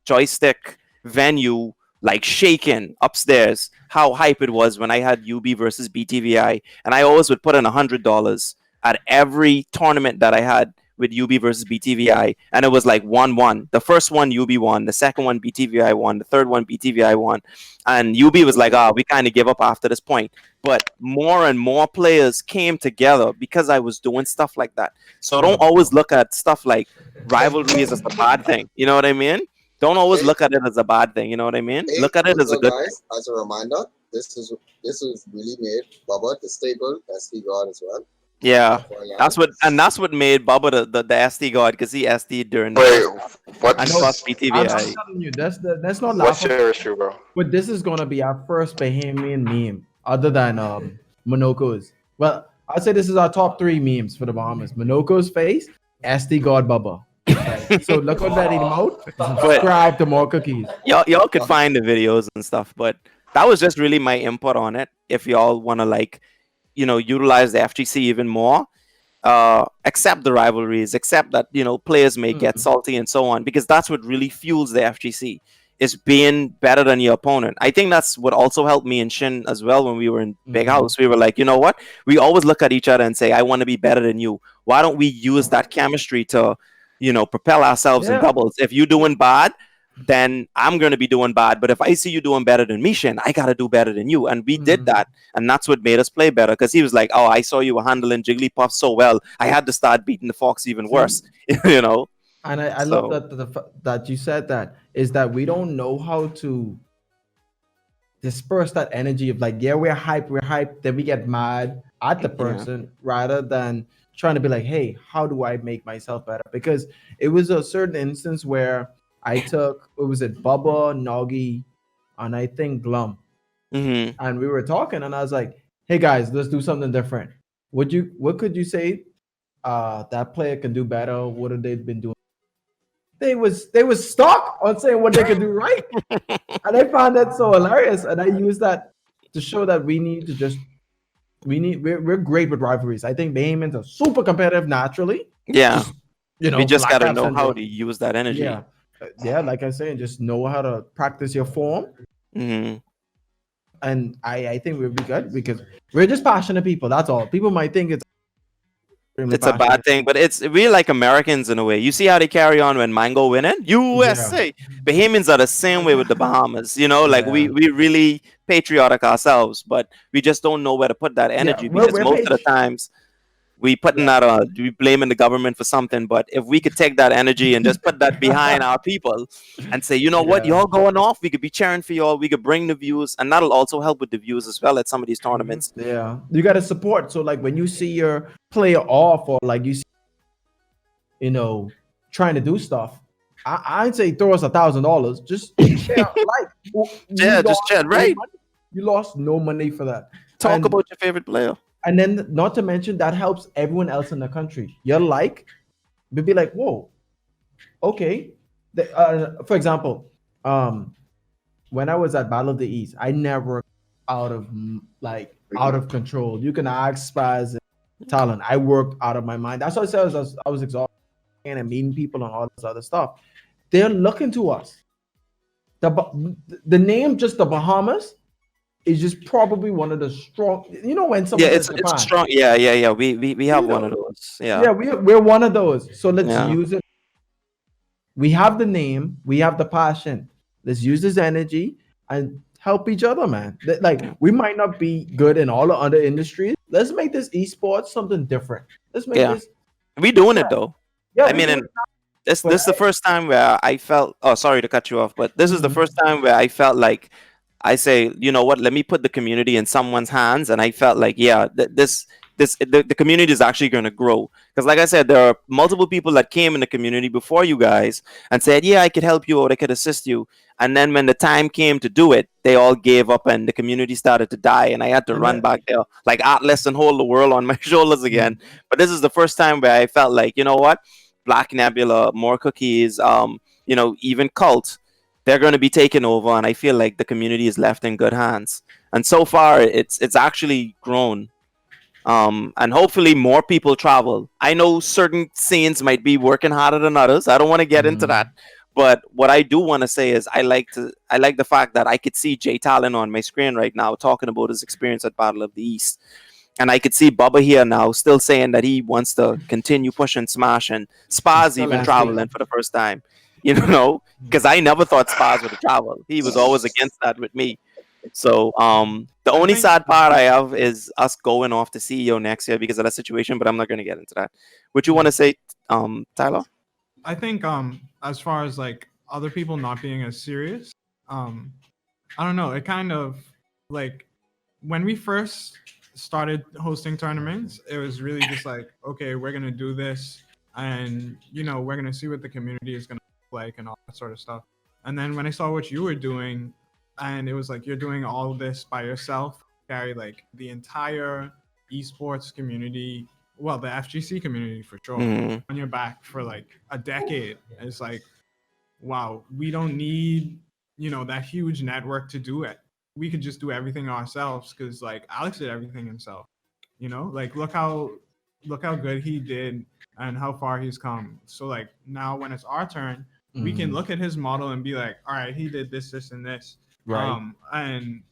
joystick venue like shaking upstairs. How hype it was when I had UB versus BTVI, and I always would put in $100 at every tournament that I had with UB versus BTVI, and it was like 1-1. The first one UB won, the second one BTVI won, the third one BTVI won, and UB was like, we kind of give up after this point. But more and more players came together because I was doing stuff like that. So don't always look at stuff like rivalries as a bad thing. You know what I mean? Don't always Hey, look at it as a bad thing. You know what I mean? hey, Look at it as a also good thing. guys, as a reminder, this was really made Bubba the stable SD God as well. Yeah, FYI. that's what made Bubba the SD god because he SD'd during the Wait, first and No, what's plus I'm BTVI. telling you, that's not what's laughable. your issue, bro? But this is gonna be our first Bahamian meme, other than Monoko's. Well, I'd say this is our top 3 memes for the Bahamas. Monoko's face, SD God Bubba. Right. So look on that emote. Subscribe to more cookies. Y'all could find the videos and stuff, but that was just really my input on it. If y'all want to like, utilize the FGC even more, accept the rivalries, accept that players may get salty and so on, because that's what really fuels the FGC is being better than your opponent. I think that's what also helped me and Shin as well when we were in Big House. We were like, you know what? We always look at each other and say, I want to be better than you. Why don't we use that chemistry to, propel ourselves in Yeah. doubles? If you're doing bad, then I'm going to be doing bad. But if I see you doing better than me, Shin, I got to do better than you. And we did that. And that's what made us play better. Because he was like, oh, I saw you were handling Jigglypuff so well. I had to start beating the Fox even worse. And I love that you said that is that we don't know how to disperse that energy of like, yeah, we're hyped, then we get mad at the person rather than trying to be like, hey, how do I make myself better? Because it was a certain instance where I took, what was it, Bubba, Noggy, and I think Glum. And we were talking, and I was like, hey guys, let's do something different. What could you say that player can do better? What have they been doing? They was stuck on saying what they could do right. And I found that so hilarious. And I use that to show that we're great with rivalries. I think Bahamians are super competitive naturally. Yeah. We just Black gotta Caps know and how to use that energy. Yeah, like I say, just know how to practice your form. And I think we'll be good because we're just passionate people. That's all. People might think it's a bad thing, but we're like Americans in a way. You see how they carry on when Mango winning? USA. Bahamians are the same way with the Bahamas. Like we really patriotic ourselves, but we just don't know where to put that energy because most of the times we we blaming the government for something. But if we could take that energy and just put that behind our people and say, you know what, y'all going off, we could be cheering for y'all, we could bring the views, and that'll also help with the views as well at some of these tournaments. Yeah, you got to support. So like when you see your player off or like you see, trying to do stuff, I'd say throw us $1,000. Just share, just chat, right? You lost no money for that. Talk about your favorite player. And then, not to mention, that helps everyone else in the country. You're like, we'd be like, whoa, okay. For example, when I was at Battle of the East, I never out of control. You can ask Spaz and Talon. I worked out of my mind. That's why I said I was exhausted and meeting people and all this other stuff. They're looking to us. The name, just the Bahamas, is just probably one of the strong. When someone it's strong. Yeah. We have one of those. Yeah. We're one of those. So let's use it. We have the name. We have the passion. Let's use this energy and help each other, man. Like we might not be good in all the other industries. Let's make this esports something different. Let's make this. We doing it though. Yeah, I mean, this is the first time where I felt. Oh, sorry to cut you off, but this is the first time where I felt like I say, you know what, let me put the community in someone's hands. And I felt like, yeah, the community is actually going to grow. Because like I said, there are multiple people that came in the community before you guys and said, yeah, I could help you out, I could assist you. And then when the time came to do it, they all gave up and the community started to die. And I had to And run back there like Atlas and hold the world on my shoulders again. But this is the first time where I felt like, you know what, Black Nebula, More Cookies, you know, even Cult, they're going to be taken over, and I feel like the community is left in good hands. And so far, it's actually grown, and hopefully more people travel. I know certain scenes might be working harder than others. I don't want to get into that, but what I do want to say is I like the fact that I could see Jay Talon on my screen right now talking about his experience at Battle of the East. And I could see Bubba here now still saying that he wants to continue pushing Smash, and Spaz Still even asking. traveling for the first time. You know, because I never thought Spaz would travel. He was always against that with me. So the only sad part I have is us going off to CEO next year because of that situation, but I'm not going to get into that. What you want to say, Tyler? I think as far as like other people not being as serious, I don't know, it kind of like when we first started hosting tournaments, it was really just like, okay, we're gonna do this, and you know, we're gonna see what the community is gonna look like and all that sort of stuff. And then when I saw what you were doing, and it was like you're doing all this by yourself, carry like the entire esports community, well, the FGC community for sure, on your back for like a decade. It's like, wow, we don't need, you know, that huge network to do it. We could just do everything ourselves because like Alex did everything himself. You know, like look how good he did and how far he's come. So like now when it's our turn, we can look at his model and be like, all right, he did this, this, and this. Right. And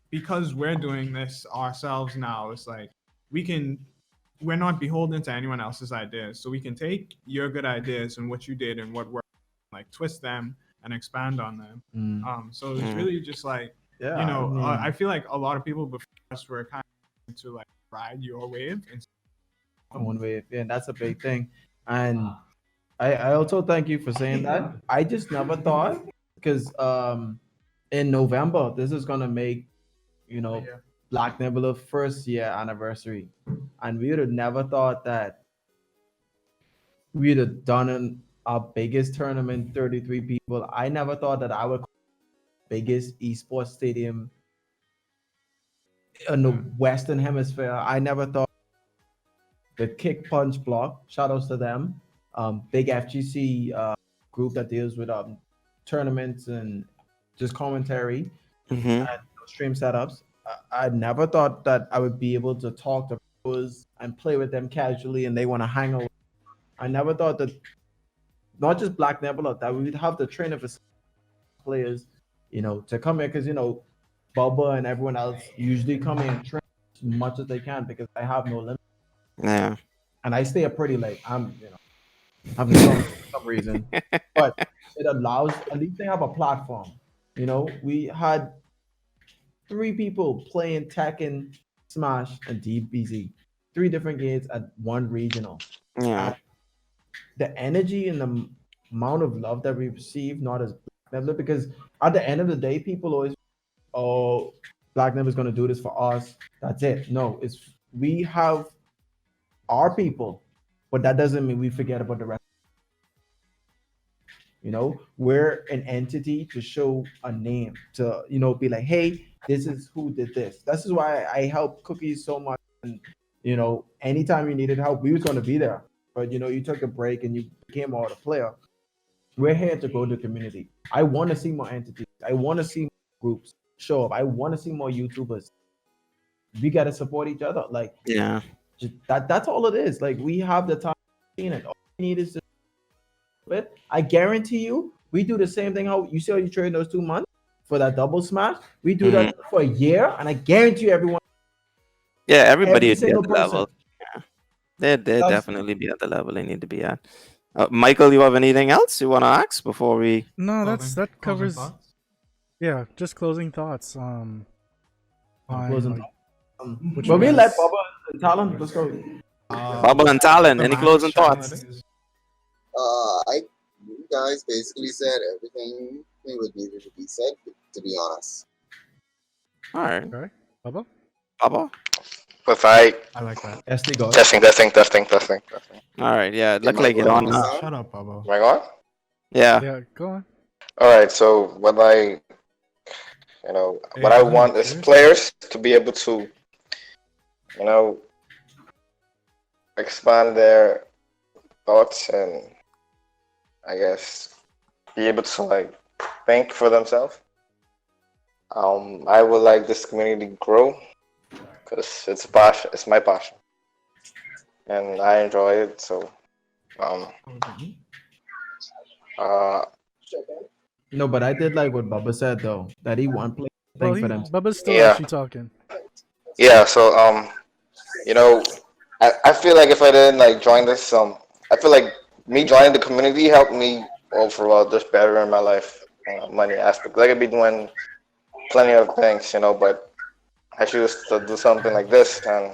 because we're doing this ourselves now, it's like we're not beholden to anyone else's ideas. So we can take your good ideas and what you did and what worked, like twist them and expand on them. So it's really just like, Yeah, you know, I mean- I feel like a lot of people before us were kind of to like ride your wave. One way, yeah, that's a big thing. And I also thank you for saying that. I just never thought, because in November this is gonna make, you know, Black Nebula first year anniversary, and we would have never thought that we'd have done our biggest tournament, 33 people. I never thought that I would biggest esports stadium in the Western Hemisphere. I never thought the Kick Punch block, shout outs to them, big FGC group that deals with tournaments and just commentary and stream setups. I never thought that I would be able to talk to pros and play with them casually and they want to hang out. I never thought that not just Black Nebula, that we would have the trainer for players, you know, to come here, because you know Bubba and everyone else usually come here and train as much as they can because I have no limit. Yeah. And I stay up pretty late. I'm, you know, having some reason, but it allows, at least they have a platform. You know, we had 3 people playing Tekken, Smash, and DBZ, 3 different games at one regional. Yeah. And the energy and the amount of love that we receive, not as Black Nebula, because at the end of the day, people always, oh, Black Nebula is going to do this for us. That's it. No, it's we have our people, but that doesn't mean we forget about the rest. You know, we're an entity to show a name, to, you know, be like, hey, this is who did this. This is why I help Cookies so much. And, you know, anytime you needed help, we was going to be there. But, you know, you took a break and you became all the player. We're here to grow the community. I want to see more entities. I want to see more groups show up. I want to see more YouTubers. We got to support each other. Like, Yeah. that's all it is. Like, we have the time in it. All we need is it. I guarantee you, we do the same thing. How you see how you train those 2 months for that double smash? We do that for a year, and I guarantee you, everyone. Yeah, everybody Every would be at single the person. level. Yeah. They'd That's- definitely be at the level they need to be at. Michael, you have anything else you want to ask before we? No, Closing- that closing covers. thoughts? Yeah, just closing thoughts. Closing like, thoughts. which But we ones? let Bubba and Talon. Let's go. Bubba and Talon, the any match closing thoughts? analytics. You guys basically said everything that would needed to be said, to be honest. All right. Okay. Bubba? Baba? If I I like that. SD God. testing. All right. Yeah. Am Look I like it going on. on? Shut up, Bubba. Am I going? Yeah. Yeah, go on. All right. So what I Hey, what I isn't it want is serious? players to be able to, you know, expand their thoughts and I guess be able to like think for themselves. I would like this community to grow because it's a passion. It's my passion, and I enjoy it. So, um, uh, No, but I did like what Bubba said though, that he want play Well, thing for them. Bubba's still Yeah. actually talking. yeah. So, you know, I feel like if I didn't like join this, I feel like me joining the community helped me overall just better in my life, money aspect. Like I could be doing plenty of things, but I choose to do something like this and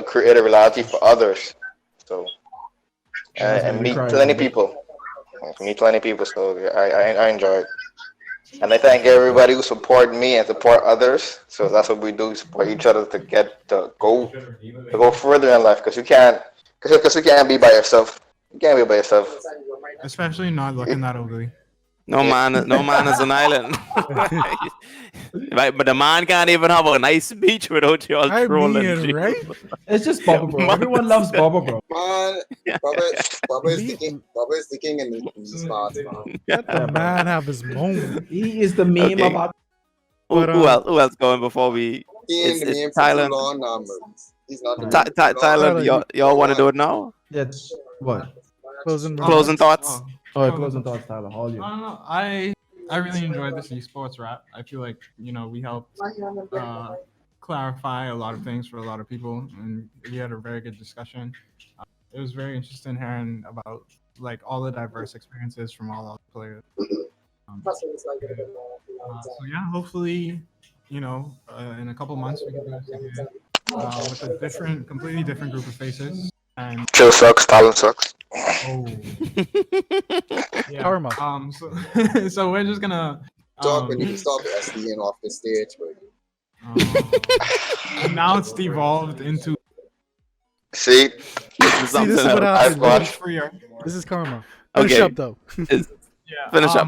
create a reality for others. So That's and what we meet cry plenty about. people, So I enjoy it, and I thank everybody who support me and support others. So that's what we do: support each other to get to go further in life. Because you can't be by yourself. You can't be by yourself. Especially not looking that ugly. No man is an island. Right, but the man can't even have a nice beach without y'all I trolling. mean, right? It's just Bubba, bro. Everyone loves Bubba, bro. Man, Bubba is the king in these parts, man. Let the man have his moment. He is the meme Okay. about. But, Who else going before we? He ain't the It's meme for too Thailand. long now, man. He's not the meme for too long. Thailand. Tyler, Y'all want to do it now? That's what? Closing Closing remarks. thoughts. Oh, closing thoughts, Tyler. All you. I don't know. I really enjoyed this esports wrap. I feel like we helped clarify a lot of things for a lot of people, and we had a very good discussion. It was very interesting hearing about like all the diverse experiences from all the players. So yeah, hopefully, in a couple months we can do this again with a completely different group of faces. And Chill sucks. Talent sucks. oh, yeah. Karma. So we're just gonna Talk when you can stop SDing off the stage, but and now it's devolved into See, See, this is what I've happens. watched. freer. This is karma. Finish Okay. up, though. Yeah.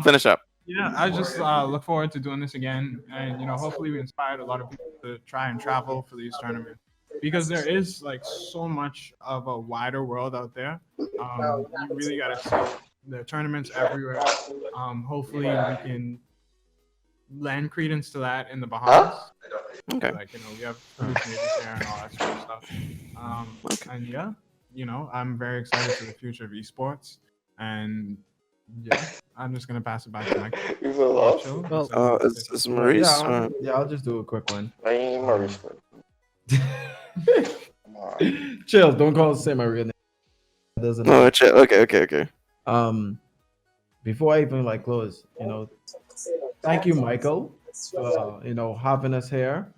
Finish up. Yeah, I just look forward to doing this again, and hopefully we inspired a lot of people to try and travel for these tournaments because there is like so much of a wider world out there. You really gotta see the tournaments everywhere. Hopefully we can lend credence to that in the Bahamas. Okay. Like we have produce music there and all that sort of stuff. And yeah, I'm very excited for the future of esports, and yeah, I'm just gonna pass it back to Mike. You so lost. Well, It's Maurice. Yeah, I'll just do a quick one. I ain't Maurice. Come on. Chill. Don't say my real name. Doesn't. No, okay. Before I even close, thank you, Michael, for having us here,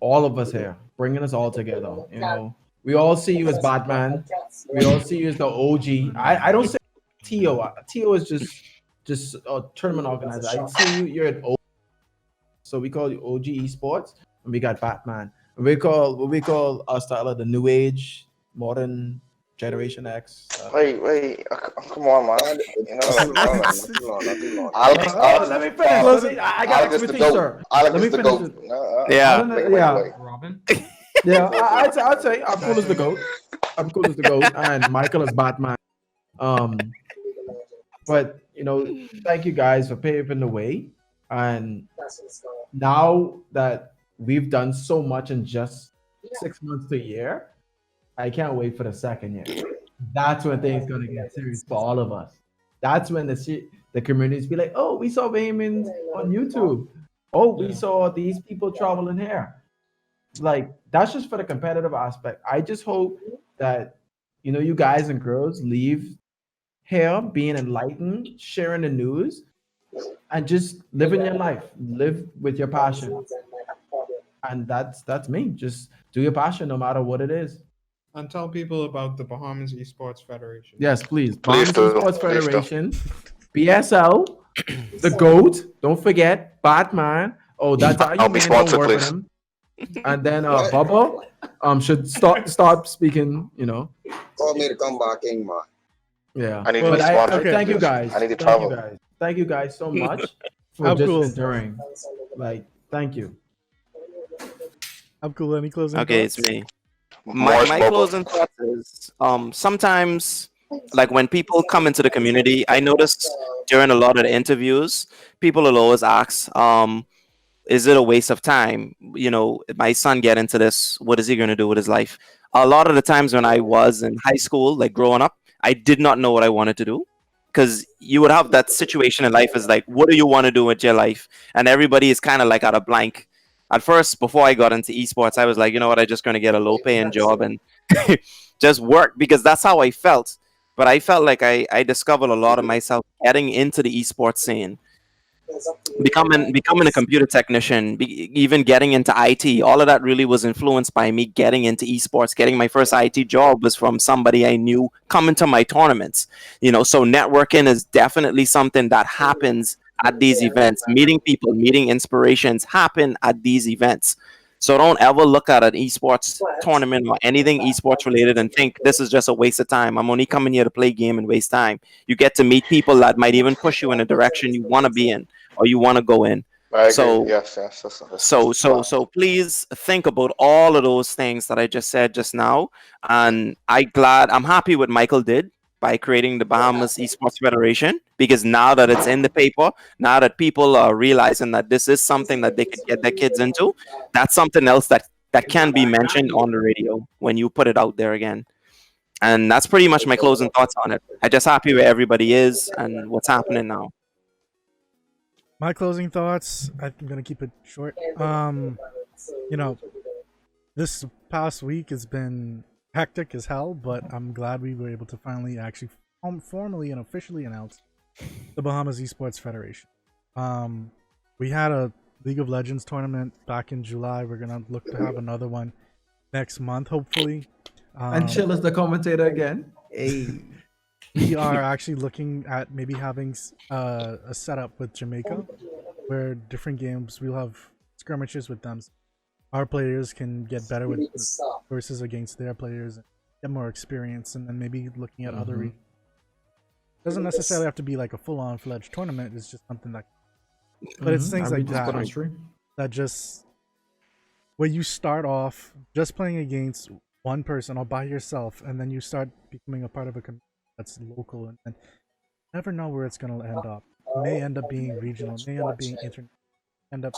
all of us here, bringing us all together. We all see you as Batman. We all see you as the OG. I don't say Tio. Tio is just a tournament organizer. I see you're an OG. So we call you OG Esports, and we got Batman. And we call our style the New Age, modern Generation X. Wait. Come on, man. not too long. Let me finish. I got expectations, sir. Let me me finish go. it. Yeah. Robin. Yeah, I'd say I'm cool as the goat. And Michael is Batman. But thank you guys for paving the way. And now that we've done so much in just 6 months to a year, I can't wait for the second year. That's when things gonna get serious for all of us. That's when the communities be like, oh, we saw Bahamians on YouTube. Oh, we saw these people traveling here. That's just for the competitive aspect. I just hope that you guys and girls leave here being enlightened, sharing the news, and just living your life. Live with your passion. And that's me. Just do your passion no matter what it is. And tell people about the Bahamians Esports Federation. Yes, please. Please Bahamians do. Esports Please do. Federation, BSL, the GOAT. Don't forget Batman, Oh, that's how you I'll be mean. Don't sponsored, work with please. him. And then What? Bubba should stop speaking. Told me to come back in, man. Yeah. I need Well, to be But sponsored. okay. thank you please. guys. I need to Thank you travel. guys. Thank you guys so much for How just cool. enduring. Like, thank you. I'm cool. Any closing Okay, thoughts? it's me. Morris My Bubba. closing thoughts is sometimes like when people come into the community, I notice during a lot of the interviews, people will always ask, is it a waste of time? My son get into this, what is he going to do with his life? A lot of the times when I was in high school, like growing up, I did not know what I wanted to do, because you would have that situation in life is like, what do you want to do with your life? And everybody is kind of like at a blank. At first, before I got into esports, I was like, you know what, I'm just going to get a low paying job and just work, because that's how I felt. But I felt like I discovered a lot of myself getting into the esports scene, becoming a computer technician, even getting into IT. All of that really was influenced by me getting into esports. Getting my first IT job was from somebody I knew coming to my tournaments. So networking is definitely something that happens at these events. Meeting people, meeting inspirations happen at these events. So don't ever look at an esports tournament or anything esports related and think this is just a waste of time. I'm only coming here to play game and waste time. You get to meet people that might even push you in a direction you want to be in or you want to go in. I agree. So Yes. That's so please think about all of those things that I just said just now. And I'm happy what Michael did by creating the Bahamas Esports Federation, because now that it's in the paper, now that people are realizing that this is something that they could get their kids into, that's something else that can be mentioned on the radio when you put it out there again. And that's pretty much my closing thoughts on it. I'm just happy where everybody is and what's happening now. My closing thoughts, I'm gonna keep it short. This past week has been hectic as hell, but I'm glad we were able to finally actually formally and officially announce the Bahamas Esports Federation. We had a League of Legends tournament back in July. We're gonna look to have another one next month, hopefully. And Chill is the commentator again. Hey. We are actually looking at maybe having a setup with Jamaica, where different games we'll have skirmishes with them. Our players can get better with versus against their players and get more experience, and then maybe looking at other regions. Doesn't necessarily have to be like a full-on fledged tournament. It's just something that, but it's things like that just where you start off just playing against one person or by yourself, and then you start becoming a part of a community that's local, and you never know where it's going to end up. It may end up being regional, it may end up being international, end up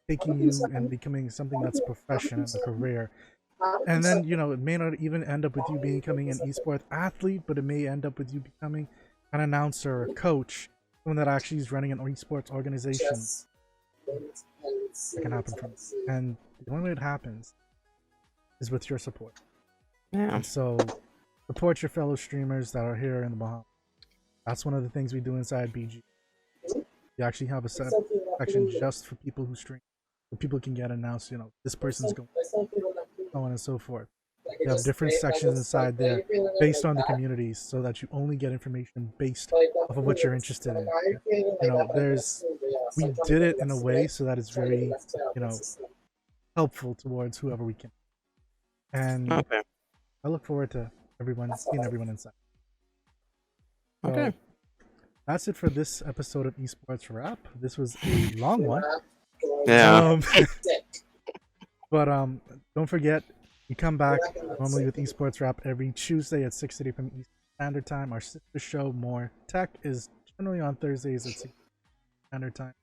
taking you and becoming something that's a profession and a career. And then, it may not even end up with you becoming an esports athlete, but it may end up with you becoming an announcer, a coach, someone that actually is running an esports organization. That can happen from this. And the only way it happens is with your support. Yeah. And so support your fellow streamers that are here in the Bahamas. That's one of the things we do inside BG. We actually have a section just for people who stream. So people can get announced, this person's going, so on and so forth. We have different sections inside there based on the communities, so that you only get information based off of what you're interested in. We did it in a way so that it's very, helpful towards whoever we can. And Okay. I look forward to seeing everyone inside. So, Okay. that's it for this episode of Esports Wrap. This was a long one. Yeah. But don't forget, we come back normally with Esports Wrap every Tuesday at 6:30 p.m. Eastern Standard Time. Our sister show, MOAR Tech, is generally on Thursdays at 6 Standard Time.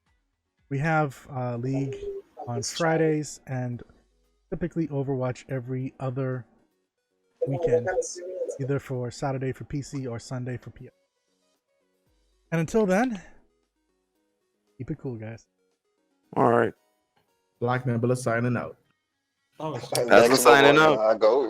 We have League on Fridays, and typically Overwatch every other weekend, either for Saturday for PC or Sunday for PS. And until then, keep it cool, guys. All right. Black Nebula signing out. That's the signing out. Go.